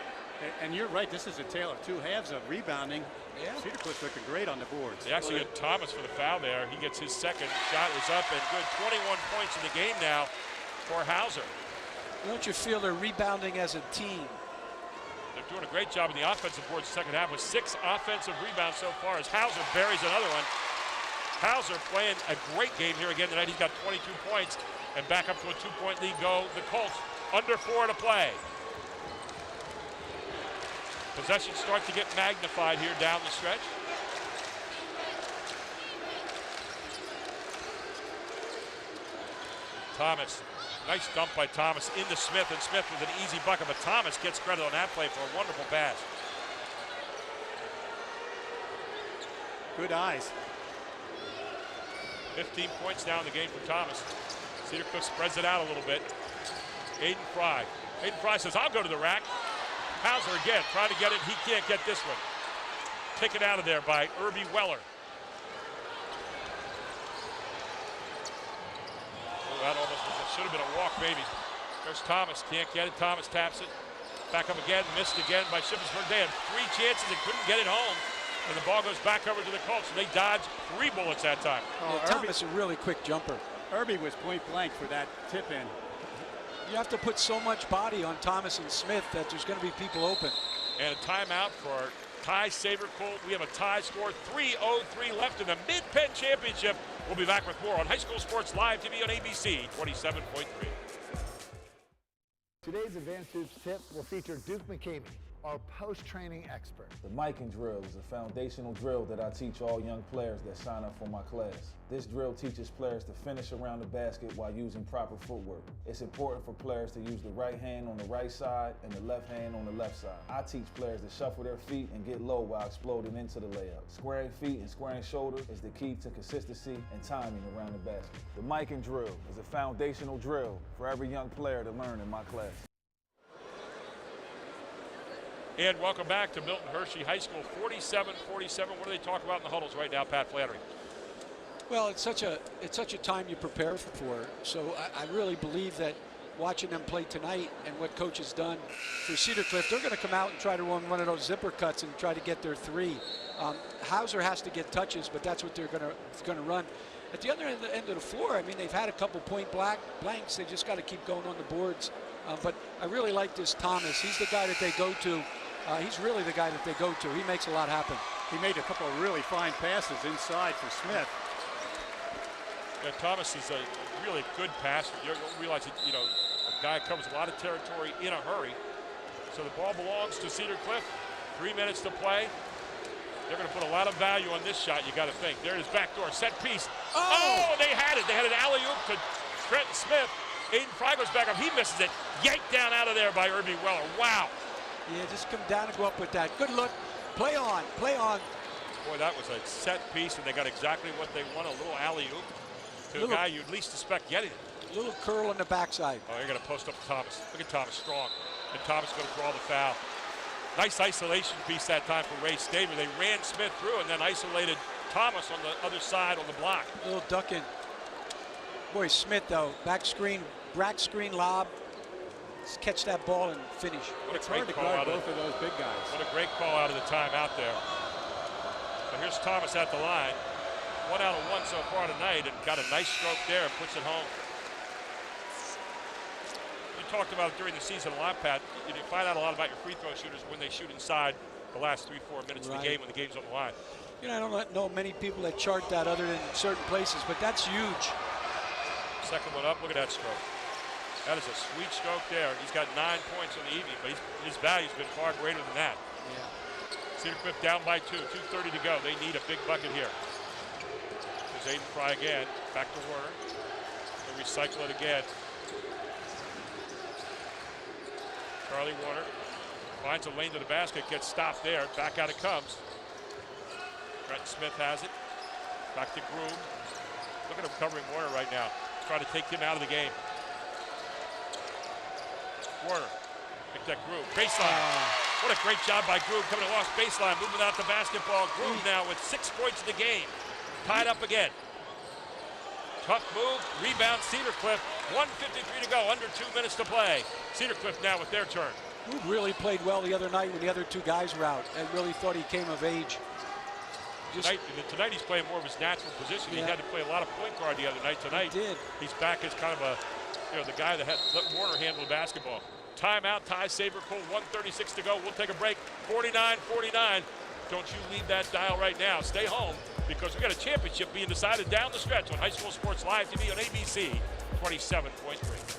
And you're right, this is a tale of two halves of rebounding. Yeah. Cedar Cliff looking great on the boards. They actually get Thomas for the foul there. He gets his second shot, was up, and good 21 points in the game now for Hauser. Don't you feel they're rebounding as a team? They're doing a great job in the offensive boards the second half with 6 offensive rebounds so far as Hauser buries another one. Hauser playing a great game here again tonight. He's got 22 points and back up to a 2-point lead go. The Colts under 4 to play. Possessions start to get magnified here down the stretch. Thomas, nice dump by Thomas into Smith, and Smith with an easy bucket, but Thomas gets credit on that play for a wonderful pass. Good eyes. 15 points now in the game for Thomas. Cedar Cliff spreads it out a little bit. Aiden Fry. Aiden Fry says, I'll go to the rack. Hauser again, trying to get it. He can't get this one. Taken out of there by Irby Weller. Oh, that almost should have been a walk, maybe. There's Thomas, can't get it. Thomas taps it. Back up again, missed again by Shippensburg. They had 3 chances and couldn't get it home. And the ball goes back over to the Colts. And they dodged 3 bullets that time. Oh, yeah, Thomas, a really quick jumper. Irby was point blank for that tip in. You have to put so much body on Thomas and Smith that there's going to be people open. And a timeout for Ty Sabercall. We have a tie score, 3:03 left in the Mid-Penn Championship. We'll be back with more on High School Sports Live TV on ABC 27.3. Today's Advanced Hoops tip will feature Duke McCamey, our post-training expert. The miking drill is a foundational drill that I teach all young players that sign up for my class. This drill teaches players to finish around the basket while using proper footwork. It's important for players to use the right hand on the right side and the left hand on the left side. I teach players to shuffle their feet and get low while exploding into the layup. Squaring feet and squaring shoulders is the key to consistency and timing around the basket. The miking drill is a foundational drill for every young player to learn in my class. And welcome back to Milton Hershey High School, 47-47. What do they talk about in the huddles right now, Pat Flannery? Well, it's such a time you prepare for. So I really believe that watching them play tonight and what coach has done for Cedar Cliff, they're going to come out and try to run one of those zipper cuts and try to get their three. Hauser has to get touches, but that's what they're going to run. At the other end of the floor, I mean, they've had a couple point blanks. They just got to keep going on the boards. But I really like this Thomas. He's the guy that they go to. He's really the guy that they go to. He makes a lot happen. He made a couple of really fine passes inside for Smith. Yeah, Thomas is a really good passer. You don't realize that, you know, a guy covers a lot of territory in a hurry. So the ball belongs to Cedar Cliff. 3 minutes to play. They're going to put a lot of value on this shot, you got to think. There it is, backdoor, set piece. Oh, they had it. They had an alley-oop to Trenton Smith. Aiden Fry goes back up. He misses it. Yanked down out of there by Irby Weller. Wow. Yeah, just come down and go up with that. Good look. Play on. Play on. Boy, that was a set piece, and they got exactly what they want, a little alley-oop to a guy you'd least suspect getting it. Little curl on the backside. Oh, you're going to post up Thomas. Look at Thomas, strong. And Thomas going to draw the foul. Nice isolation piece that time for Ray Staver. They ran Smith through and then isolated Thomas on the other side on the block. A little ducking. Boy, Smith, though, back screen lob. Just catch that ball and finish. What It's a great hard to call guard out both of those big guys. What a great call out of the timeout there. So here's Thomas at the line. 1 out of 1 so far tonight, and got a nice stroke there and puts it home. We talked about it during the season a lot, Pat. You find out a lot about your free throw shooters when they shoot inside the last 3-4 minutes of the game when the game's on the line. You know, I don't know many people that chart that other than certain places, but that's huge. Second one up, look at that stroke. That is a sweet stroke there. He's got 9 points on the evening, but his value's been far greater than that. Yeah. Cedar Cliff down by 2, 2:30 to go. They need a big bucket here. There's Aiden Fry again, back to Werner. They'll recycle it again. Charlie Warner finds a lane to the basket, gets stopped there. Back out it comes. Trenton Smith has it. Back to Groom. Look at him covering Warner right now. Trying to take him out of the game. Warner, pick that Groove. Baseline. What a great job by Groove coming along baseline, moving out the basketball. Groove now with 6 points in the game. Tied up again. Tough move. Rebound Cedar Cliff. 1:53 to go. Under 2 minutes to play. Cedar Cliff now with their turn. Groove really played well the other night when the other two guys were out. I really thought he came of age. Tonight he's playing more of his natural position. Yeah. He had to play a lot of point guard the other night. Tonight he did. He's back as kind of a, the guy that let Warner handle the basketball. Timeout, Ty Sabercool, 1:36 to go. We'll take a break. 49-49. Don't you leave that dial right now. Stay home because we got a championship being decided down the stretch on High School Sports Live TV on ABC 27.3.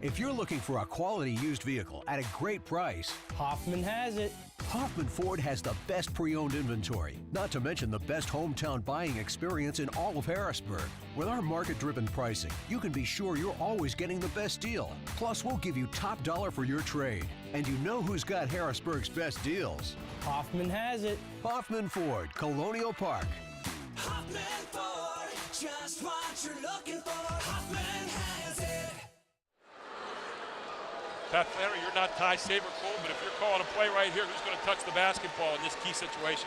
If you're looking for a quality used vehicle at a great price, Hoffman has it. Hoffman Ford has the best pre-owned inventory, not to mention the best hometown buying experience in all of Harrisburg. With our market-driven pricing, you can be sure you're always getting the best deal. Plus, we'll give you top dollar for your trade. And you know who's got Harrisburg's best deals. Hoffman has it. Hoffman Ford, Colonial Park. Hoffman Ford, just what you're looking for. Hoffman has it. Pat Flannery, you're not Ty Sabercool, but if you're calling a play right here, who's going to touch the basketball in this key situation?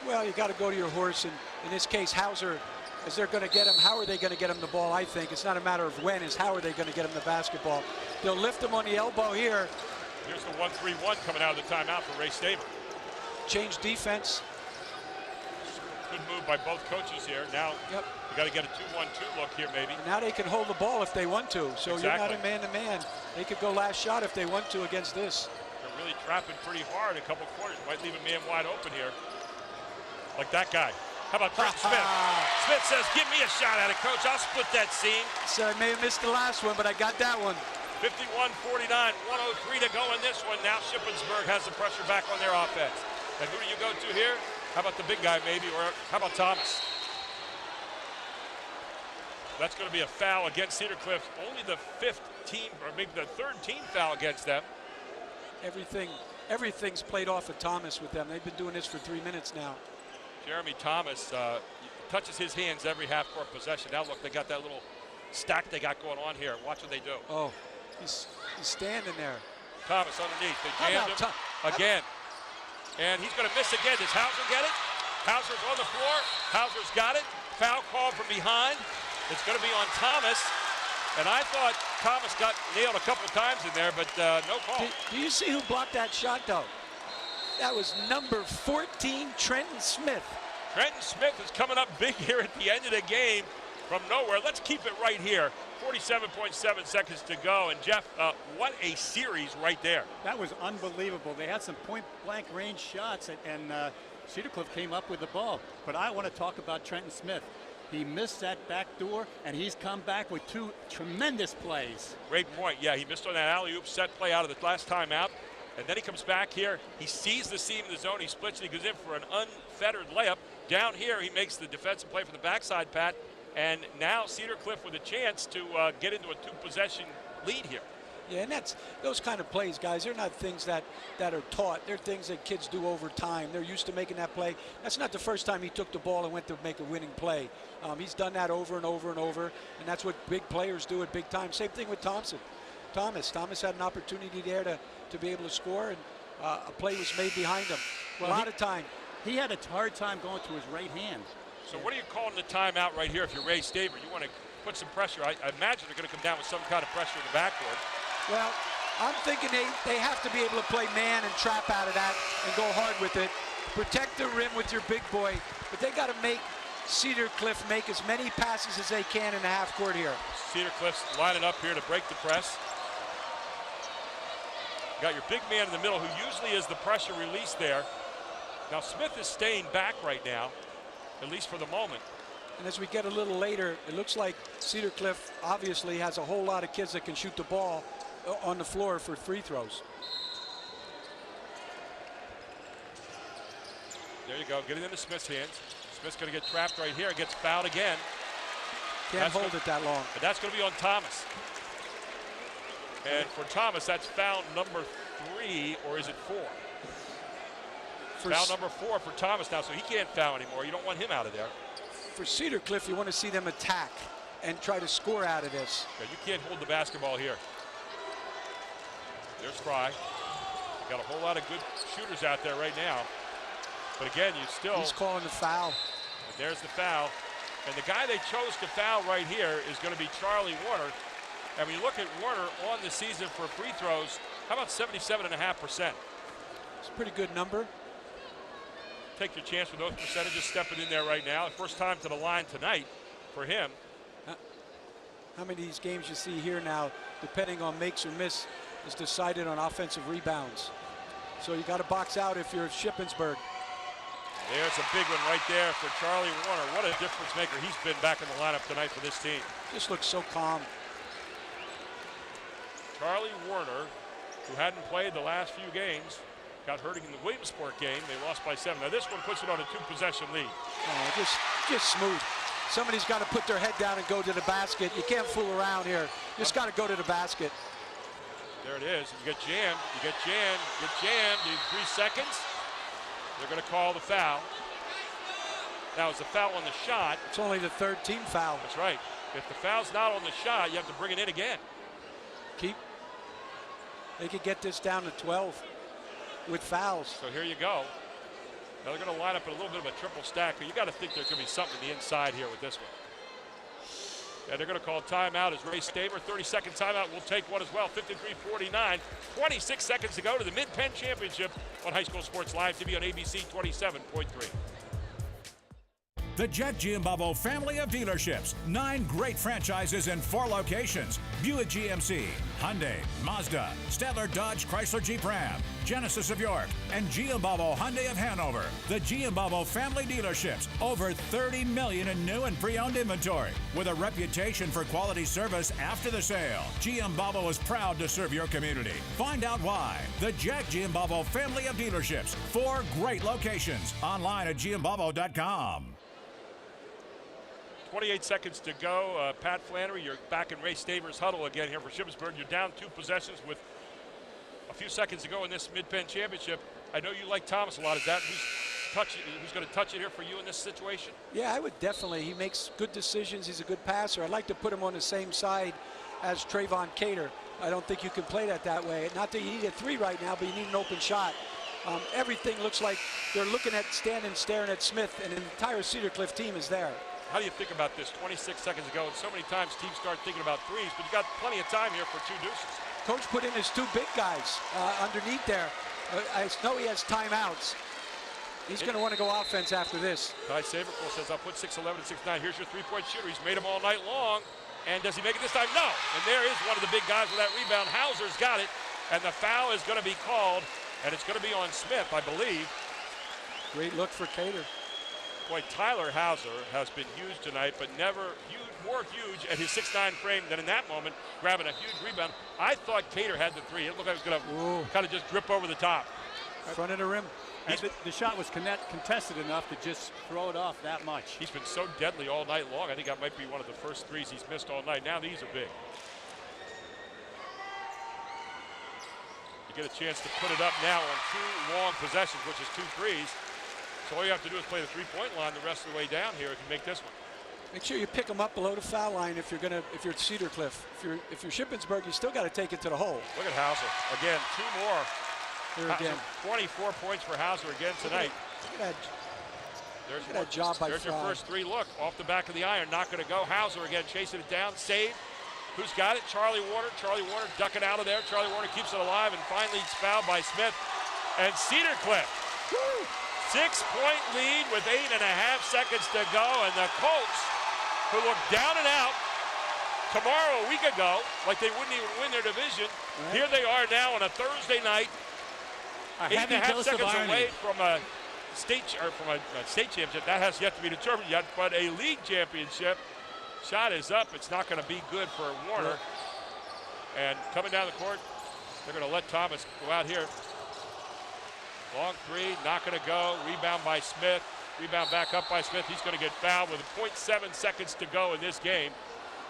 Well, you got to go to your horse, and in this case, Hauser, as they're going to get him, how are they going to get him the ball, I think. It's not a matter of when, it's how are they going to get him the basketball. They'll lift him on the elbow here. Here's the 1-3-1 coming out of the timeout for Ray Staver. Change defense. Good move by both coaches here. Now you got to get a 2-1-2 look here, maybe. And now they can hold the ball if they want to. So exactly. You're not a man-to-man. They could go last shot if they want to against this. They're really trapping pretty hard a couple quarters. Might leave a man wide open here. Like that guy. How about Trent Smith? Smith says, give me a shot at it, coach. I'll split that seam. So I may have missed the last one, but I got that one. 51-49, 103 to go in this one. Now Shippensburg has the pressure back on their offense. And who do you go to here? How about the big guy maybe, or how about Thomas? That's going to be a foul against Cedar Cliff. Only the 5th team, or maybe the 3rd team foul against them. Everything's played off of Thomas with them. They've been doing this for 3 minutes now. Jeremy Thomas touches his hands every half-court possession. Now look, they got that little stack they got going on here. Watch what they do. Oh, he's standing there. Thomas underneath. They jammed him again. And he's going to miss again. Does Hauser get it? Hauser's on the floor. Hauser's got it. Foul call from behind. It's going to be on Thomas. And I thought Thomas got nailed a couple times in there, but no call. Do you see who blocked that shot, though? That was number 14, Trenton Smith. Trenton Smith is coming up big here at the end of the game from nowhere. Let's keep it right here. 47.7 seconds to go. And Jeff, what a series right there. That was unbelievable. They had some point-blank range shots, and Cedar Cliff came up with the ball. But I want to talk about Trenton Smith. He missed that back door, and he's come back with 2 tremendous plays. Great point. Yeah, he missed on that alley-oop set play out of the last timeout. And then he comes back here. He sees the seam in the zone. He splits and he goes in for an unfettered layup. Down here, he makes the defensive play for the backside, Pat. And now Cedar Cliff with a chance to get into a 2-possession lead here. Yeah, and that's those kind of plays, guys. They're not things that are taught. They're things that kids do over time. They're used to making that play. That's not the first time he took the ball and went to make a winning play. He's done that over and over and over, and that's what big players do at big time. Same thing with Thomas had an opportunity there to be able to score, and a play was made behind him. Well, a lot of time. He had a hard time going to his right hand. So what are you calling the timeout right here if you're Ray Staver? You want to put some pressure. I imagine they're going to come down with some kind of pressure in the backcourt. Well, I'm thinking they have to be able to play man and trap out of that and go hard with it. Protect the rim with your big boy, but they got to make Cedar Cliff make as many passes as they can in the half court here. Cedar Cliff's lining up here to break the press. You got your big man in the middle who usually is the pressure release there. Now Smith is staying back right now, at least for the moment. And as we get a little later, it looks like Cedar Cliff obviously has a whole lot of kids that can shoot the ball on the floor for free throws. There you go, get it into Smith's hands. Smith's going to get trapped right here, gets fouled again. Can't hold it that long. But that's going to be on Thomas. And for Thomas, that's foul number 3, or is it 4? Foul number 4 for Thomas now, so he can't foul anymore. You don't want him out of there. For Cedar Cliff, you want to see them attack and try to score out of this. Yeah, you can't hold the basketball here. There's Fry. You got a whole lot of good shooters out there right now. But again, you still... He's calling the foul. And there's the foul. And the guy they chose to foul right here is going to be Charlie Warner. And when you look at Warner on the season for free throws, how about 77.5%? It's a pretty good number. Take your chance with those percentages stepping in there right now. First time to the line tonight for him. How many of these games you see here now, depending on makes or miss, is decided on offensive rebounds. So you got to box out if you're Shippensburg. There's a big one right there for Charlie Warner. What a difference maker he's been back in the lineup tonight for this team. Just looks so calm. Charlie Warner, who hadn't played the last few games, got hurt in the Williamsport game. They lost by 7. Now this one puts it on a 2-possession lead. Oh, just smooth. Somebody's got to put their head down and go to the basket. You can't fool around here. You just got to go to the basket. There it is. You get jammed. You get jammed. Get jammed. You 3 seconds. They're going to call the foul. Now, it's a foul on the shot. It's only the 3rd team foul. That's right. If the foul's not on the shot, you have to bring it in again. They could get this down to 12 with fouls. So here you go. Now they're going to line up in a little bit of a triple stack. You got to think there's going to be something on the inside here with this one. And they're going to call timeout as Ray Staver. 30-second timeout. We'll take one as well. 53-49. 26 seconds to go to the Mid-Penn Championship on High School Sports Live TV on ABC 27.3. The Jack Giambalvo family of dealerships. 9 great franchises in 4 locations. Buick GMC, Hyundai, Mazda, Stadler Dodge Chrysler Jeep Ram, Genesis of York, and Giambalvo Hyundai of Hanover. The Giambalvo family dealerships. Over 30 million in new and pre-owned inventory. With a reputation for quality service after the sale. Giambalvo is proud to serve your community. Find out why. The Jack Giambalvo family of dealerships. 4 great locations. Online at giambalvo.com. 28 seconds to go. Pat Flannery, you're back in Ray Staver's huddle again here for Shippensburg. You're down 2 possessions with a few seconds to go in this Mid-Penn Championship. I know you like Thomas a lot. Is that who's going to touch it here for you in this situation? Yeah, I would definitely. He makes good decisions. He's a good passer. I'd like to put him on the same side as Trayvon Cater. I don't think you can play that way. Not that you need a 3 right now, but you need an open shot. Everything looks like they're looking at standing, staring at Smith, and the entire Cedar Cliff team is there. How do you think about this? 26 seconds ago, and so many times teams start thinking about 3s, but you got plenty of time here for 2 deuces. Coach put in his 2 big guys underneath there. I know he has timeouts. He's going to want to go offense after this. Ty Saberpool says, I'll put 6'11" and 6'9". Here's your 3-point shooter. He's made them all night long. And does he make it this time? No. And there is one of the big guys with that rebound. Hauser's got it. And the foul is going to be called. And it's going to be on Smith, I believe. Great look for Cater. Boy, Tyler Hauser has been huge tonight, but never more huge at his 6'9" frame than in that moment, grabbing a huge rebound. I thought Cater had the 3. It looked like it was going to kind of just drip over the top. Front of the rim. The shot was contested enough to just throw it off that much. He's been so deadly all night long. I think that might be one of the first 3s he's missed all night. Now these are big. You get a chance to put it up now on 2 long possessions, which is 2 3s. So all you have to do is play the 3-point line the rest of the way down here and make this one. Make sure you pick them up below the foul line if you're at Cedar Cliff. If you're Shippensburg, you still got to take it to the hole. Look at Hauser again. 2 more. Here again. 24 points for Hauser again tonight. Look at that job by There's your first 3 look off the back of the iron. Not going to go. Hauser again chasing it down. Save. Who's got it? Charlie Warner. Charlie Warner ducking out of there. Charlie Warner keeps it alive, and finally it's fouled by Smith. And Cedar Cliff. 6-point lead with 8.5 seconds to go, and the Colts, who looked down and out tomorrow a week ago, like they wouldn't even win their division, here they are now on a Thursday night, 8.5 seconds away from a state championship. That has yet to be determined yet, but a league championship. Shot is up. It's not going to be good for Warner. And coming down the court, they're going to let Thomas go out here. Long 3, not going to go. Rebound by Smith. Rebound back up by Smith. He's going to get fouled with 0.7 seconds to go in this game,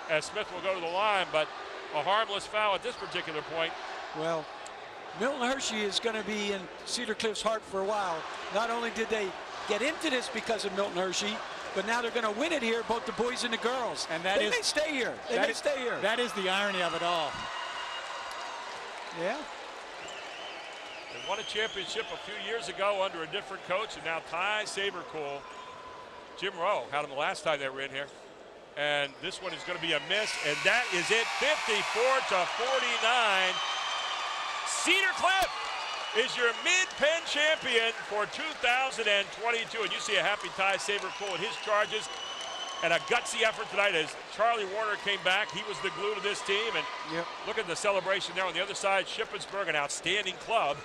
as Smith will go to the line, but a harmless foul at this particular point. Well, Milton Hershey is going to be in Cedar Cliff's heart for a while. Not only did they get into this because of Milton Hershey, but now they're going to win it here, both the boys and the girls. And they may stay here. They may stay here. That is the irony of it all. Yeah. They won a championship a few years ago under a different coach, and now Ty Sabercool, Jim Rowe had him the last time they were in here. And this one is going to be a miss, and that is it, 54-49. Cedar Cliff is your Mid-Penn champion for 2022. And you see a happy Ty Sabercool in his charges, and a gutsy effort tonight as Charlie Warner came back. He was the glue to this team, and look at the celebration there on the other side. Shippensburg, an outstanding club.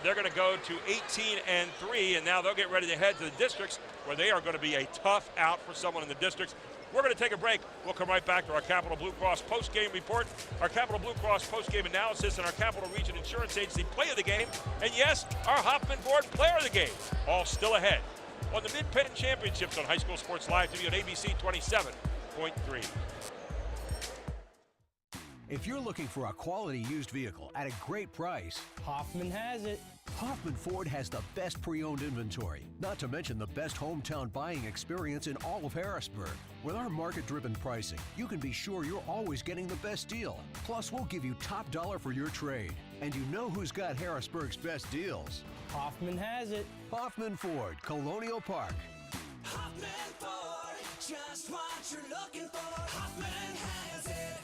They're going to go to 18-3, and now they'll get ready to head to the districts, where they are going to be a tough out for someone in the districts. We're going to take a break. We'll come right back to our Capital Blue Cross post-game report, our Capital Blue Cross post-game analysis, and our Capital Region Insurance Agency play of the game. And yes, our Hoffman Ford player of the game. All still ahead on the Mid-Penn Championships on High School Sports Live TV on ABC 27.3. If you're looking for a quality used vehicle at a great price, Hoffman has it. Hoffman Ford has the best pre-owned inventory, not to mention the best hometown buying experience in all of Harrisburg. With our market-driven pricing, you can be sure you're always getting the best deal. Plus, we'll give you top dollar for your trade. And you know who's got Harrisburg's best deals? Hoffman has it. Hoffman Ford, Colonial Park. Hoffman Ford, just what you're looking for. Hoffman has it.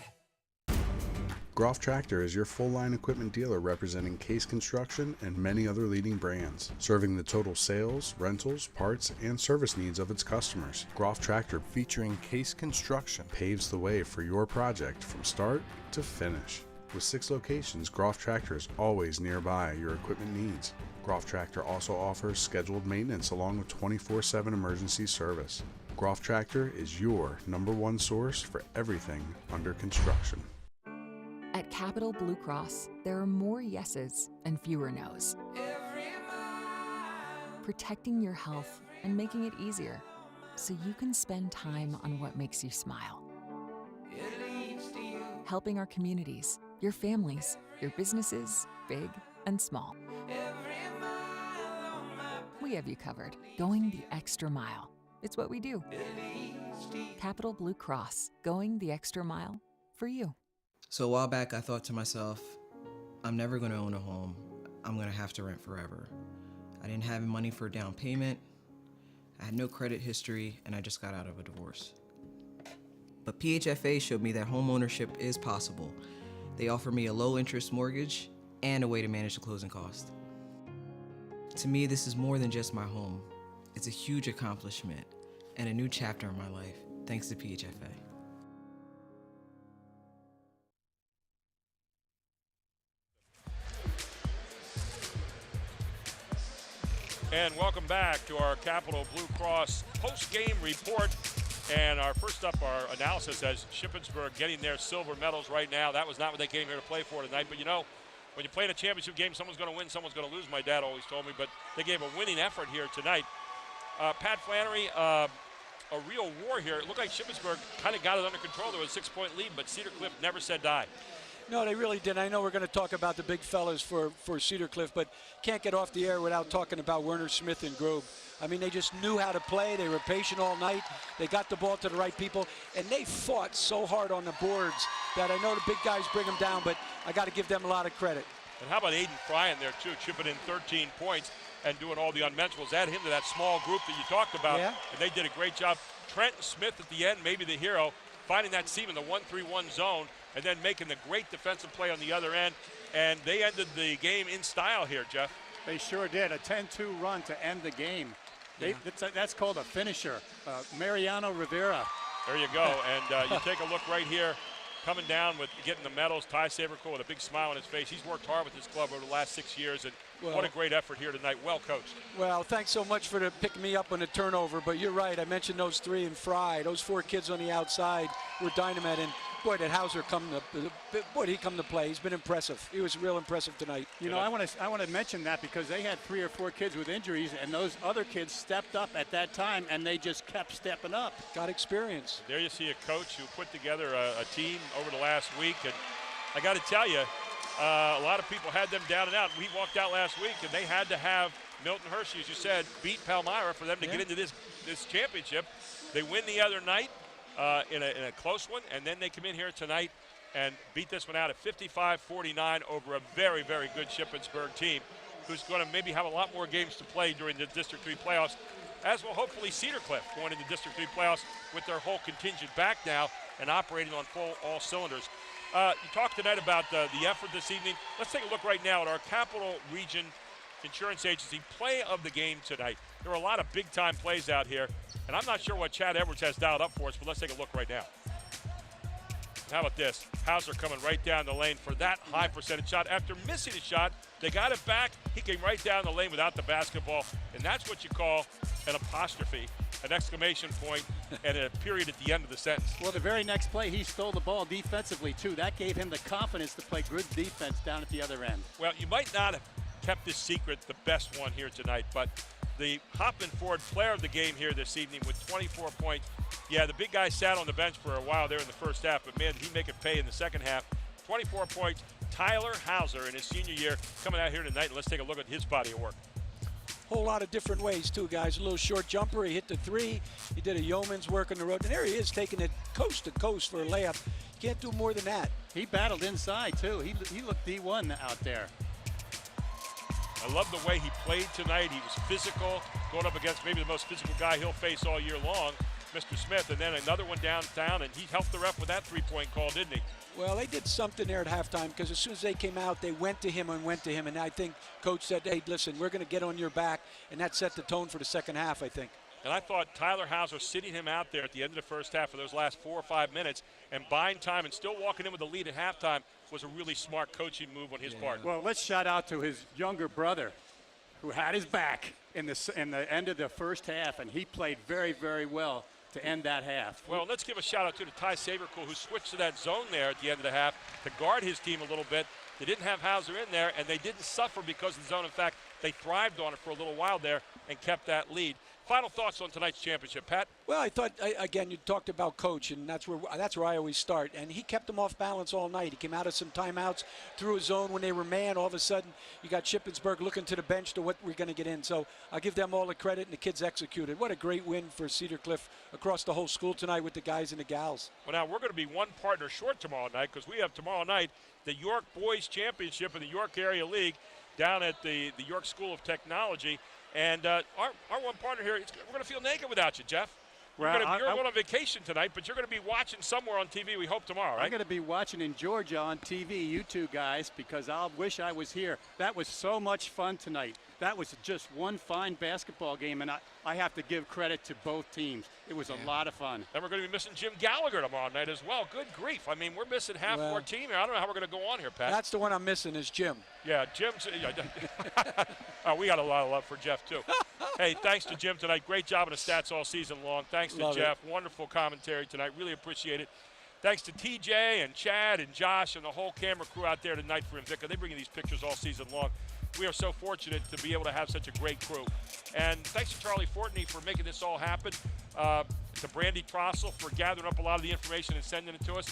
Groff Tractor is your full-line equipment dealer representing Case Construction and many other leading brands, serving the total sales, rentals, parts, and service needs of its customers. Groff Tractor, featuring Case Construction, paves the way for your project from start to finish. With 6 locations, Groff Tractor is always nearby your equipment needs. Groff Tractor also offers scheduled maintenance along with 24/7 emergency service. Groff Tractor is your #1 source for everything under construction. At Capital Blue Cross, there are more yeses and fewer nos. Protecting your health and making it easier so you can spend time on what makes you smile. Helping our communities, your families, your businesses, big and small. We have you covered, going the extra mile. It's what we do. Capital Blue Cross, going the extra mile for you. So a while back, I thought to myself, I'm never going to own a home. I'm going to have to rent forever. I didn't have money for a down payment. I had no credit history, and I just got out of a divorce. But PHFA showed me that home ownership is possible. They offer me a low-interest mortgage and a way to manage the closing cost. To me, this is more than just my home. It's a huge accomplishment and a new chapter in my life, thanks to PHFA. And welcome back to our Capital Blue Cross post-game report. And our first up, our analysis has Shippensburg getting their silver medals right now. That was not what they came here to play for tonight. But you know, when you play in a championship game, someone's going to win, someone's going to lose, my dad always told me. But they gave a winning effort here tonight. Pat Flannery, a real war here. It looked like Shippensburg kind of got it under control. There was a 6-point lead, but Cedar Cliff never said die. No, they really didn't. I know we're going to talk about the big fellas for Cedar Cliff, but can't get off the air without talking about Werner Smith and Grove. I mean, they just knew how to play. They were patient all night. They got the ball to the right people, and they fought so hard on the boards that I know the big guys bring them down, but I got to give them a lot of credit. And how about Aiden Fry in there, too, chipping in 13 points and doing all the unmentionables. Add him to that small group that you talked about, and they did a great job. Trenton Smith at the end, maybe the hero, finding that seam in the 1-3-1 zone, and then making the great defensive play on the other end. And they ended the game in style here, Jeff. They sure did. A 10-2 run to end the game. That's called a finisher. Mariano Rivera. There you go. And you take a look right here, coming down with getting the medals. Ty Saberco with a big smile on his face. He's worked hard with his club over the last 6 years, and what a great effort here tonight. Well coached. Well, thanks so much for picking me up on the turnover, but you're right. I mentioned those 3 and Fry. Those 4 kids on the outside were dynamite, and boy, did Hauser come to play. He's been impressive. He was real impressive tonight. You know, I want to mention that because they had 3 or 4 kids with injuries, and those other kids stepped up at that time, and they just kept stepping up. Got experience. There you see a coach who put together a team over the last week, and I got to tell you, a lot of people had them down and out. We walked out last week, and they had to have Milton Hershey, as you said, beat Palmyra for them to get into this championship. They win the other night. In a close one, and then they come in here tonight and beat this one out at 55-49 over a very, very good Shippensburg team who's going to maybe have a lot more games to play during the District 3 playoffs, as will hopefully Cedar Cliff going into District 3 playoffs with their whole contingent back now and operating on all cylinders. You talked tonight about the effort this evening. Let's take a look right now at our Capital Region Insurance Agency play of the game tonight. There were a lot of big-time plays out here, and I'm not sure what Chad Edwards has dialed up for us, but let's take a look right now. How about this? Hauser coming right down the lane for that high percentage shot. After missing a shot, they got it back. He came right down the lane without the basketball, and that's what you call an apostrophe, an exclamation point, and a period at the end of the sentence. Well, the very next play, he stole the ball defensively, too. That gave him the confidence to play good defense down at the other end. Well, you might not have kept this secret the best one here tonight, but the Hoffman Ford player of the game here this evening with 24 points. Yeah, the big guy sat on the bench for a while there in the first half, but man, did he make it pay in the second half. 24 points. Tyler Hauser in his senior year coming out here tonight. Let's take a look at his body of work. Whole lot of different ways too, guys. A little short jumper, he hit the 3. He did a yeoman's work on the road, and there he is taking it coast to coast for a layup. You can't do more than that. He battled inside too. He looked D1 out there. I love the way he played tonight. He was physical, going up against maybe the most physical guy he'll face all year long. Mr. Smith, and then another one downtown, and he helped the ref with that three-point call, didn't he? Well, they did something there at halftime because as soon as they came out, they went to him, and I think Coach said, hey, listen, we're going to get on your back, and that set the tone for the second half, I think. And I thought Tyler Hauser sitting him out there at the end of the first half for those last 4 or 5 minutes and buying time and still walking in with the lead at halftime was a really smart coaching move on his part. Well, let's shout out to his younger brother who had his back in the end of the first half, and he played very, very well to end that half. Well, let's give a shout out to Ty Sabercool, who switched to that zone there at the end of the half to guard his team a little bit. They didn't have Hauser in there, and they didn't suffer because of the zone. In fact, they thrived on it for a little while there and kept that lead. Final thoughts on tonight's championship, Pat? Well, I thought, again, you talked about Coach, and that's where I always start. And he kept them off balance all night. He came out of some timeouts, threw a zone when they were man. All of a sudden, you got Shippensburg looking to the bench to what we're going to get in. So I'll give them all the credit, and the kids executed. What a great win for Cedar Cliff across the whole school tonight with the guys and the gals. Well, now we're going to be one partner short tomorrow night because we have tomorrow night the York Boys Championship in the York Area League down at the York School of Technology. And our one partner here, we're going to feel naked without you, Jeff. You're going on vacation tonight, but you're going to be watching somewhere on TV, we hope, tomorrow, right? I'm going to be watching in Georgia on TV, you two guys, because I'll wish I was here. That was so much fun tonight. That was just one fine basketball game, and I have to give credit to both teams. It was a lot of fun. And we're going to be missing Jim Gallagher tomorrow night as well. Good grief. I mean, we're missing half of our team here. I don't know how we're going to go on here, Pat. That's the one I'm missing is Jim. Yeah, Jim's. We got a lot of love for Jeff, too. Hey, thanks to Jim tonight. Great job on the stats all season long. Thanks to Jeff. Wonderful commentary tonight. Really appreciate it. Thanks to TJ and Chad and Josh and the whole camera crew out there tonight for Invicta. They bring you these pictures all season long. We are so fortunate to be able to have such a great crew. And thanks to Charlie Fortney for making this all happen. To Brandy Trossel for gathering up a lot of the information and sending it to us.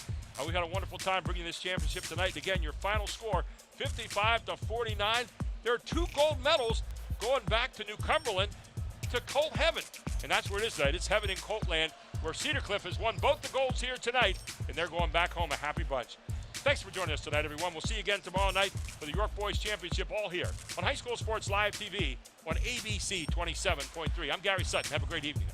We had a wonderful time bringing this championship tonight. And again, your final score, 55-49. There are 2 gold medals going back to New Cumberland to Colt Heaven. And that's where it is tonight. It's Heaven in Coltland, where Cedar Cliff has won both the golds here tonight, and they're going back home a happy bunch. Thanks for joining us tonight, everyone. We'll see you again tomorrow night for the York Boys Championship, all here on High School Sports Live TV on ABC 27.3. I'm Gary Sutton. Have a great evening.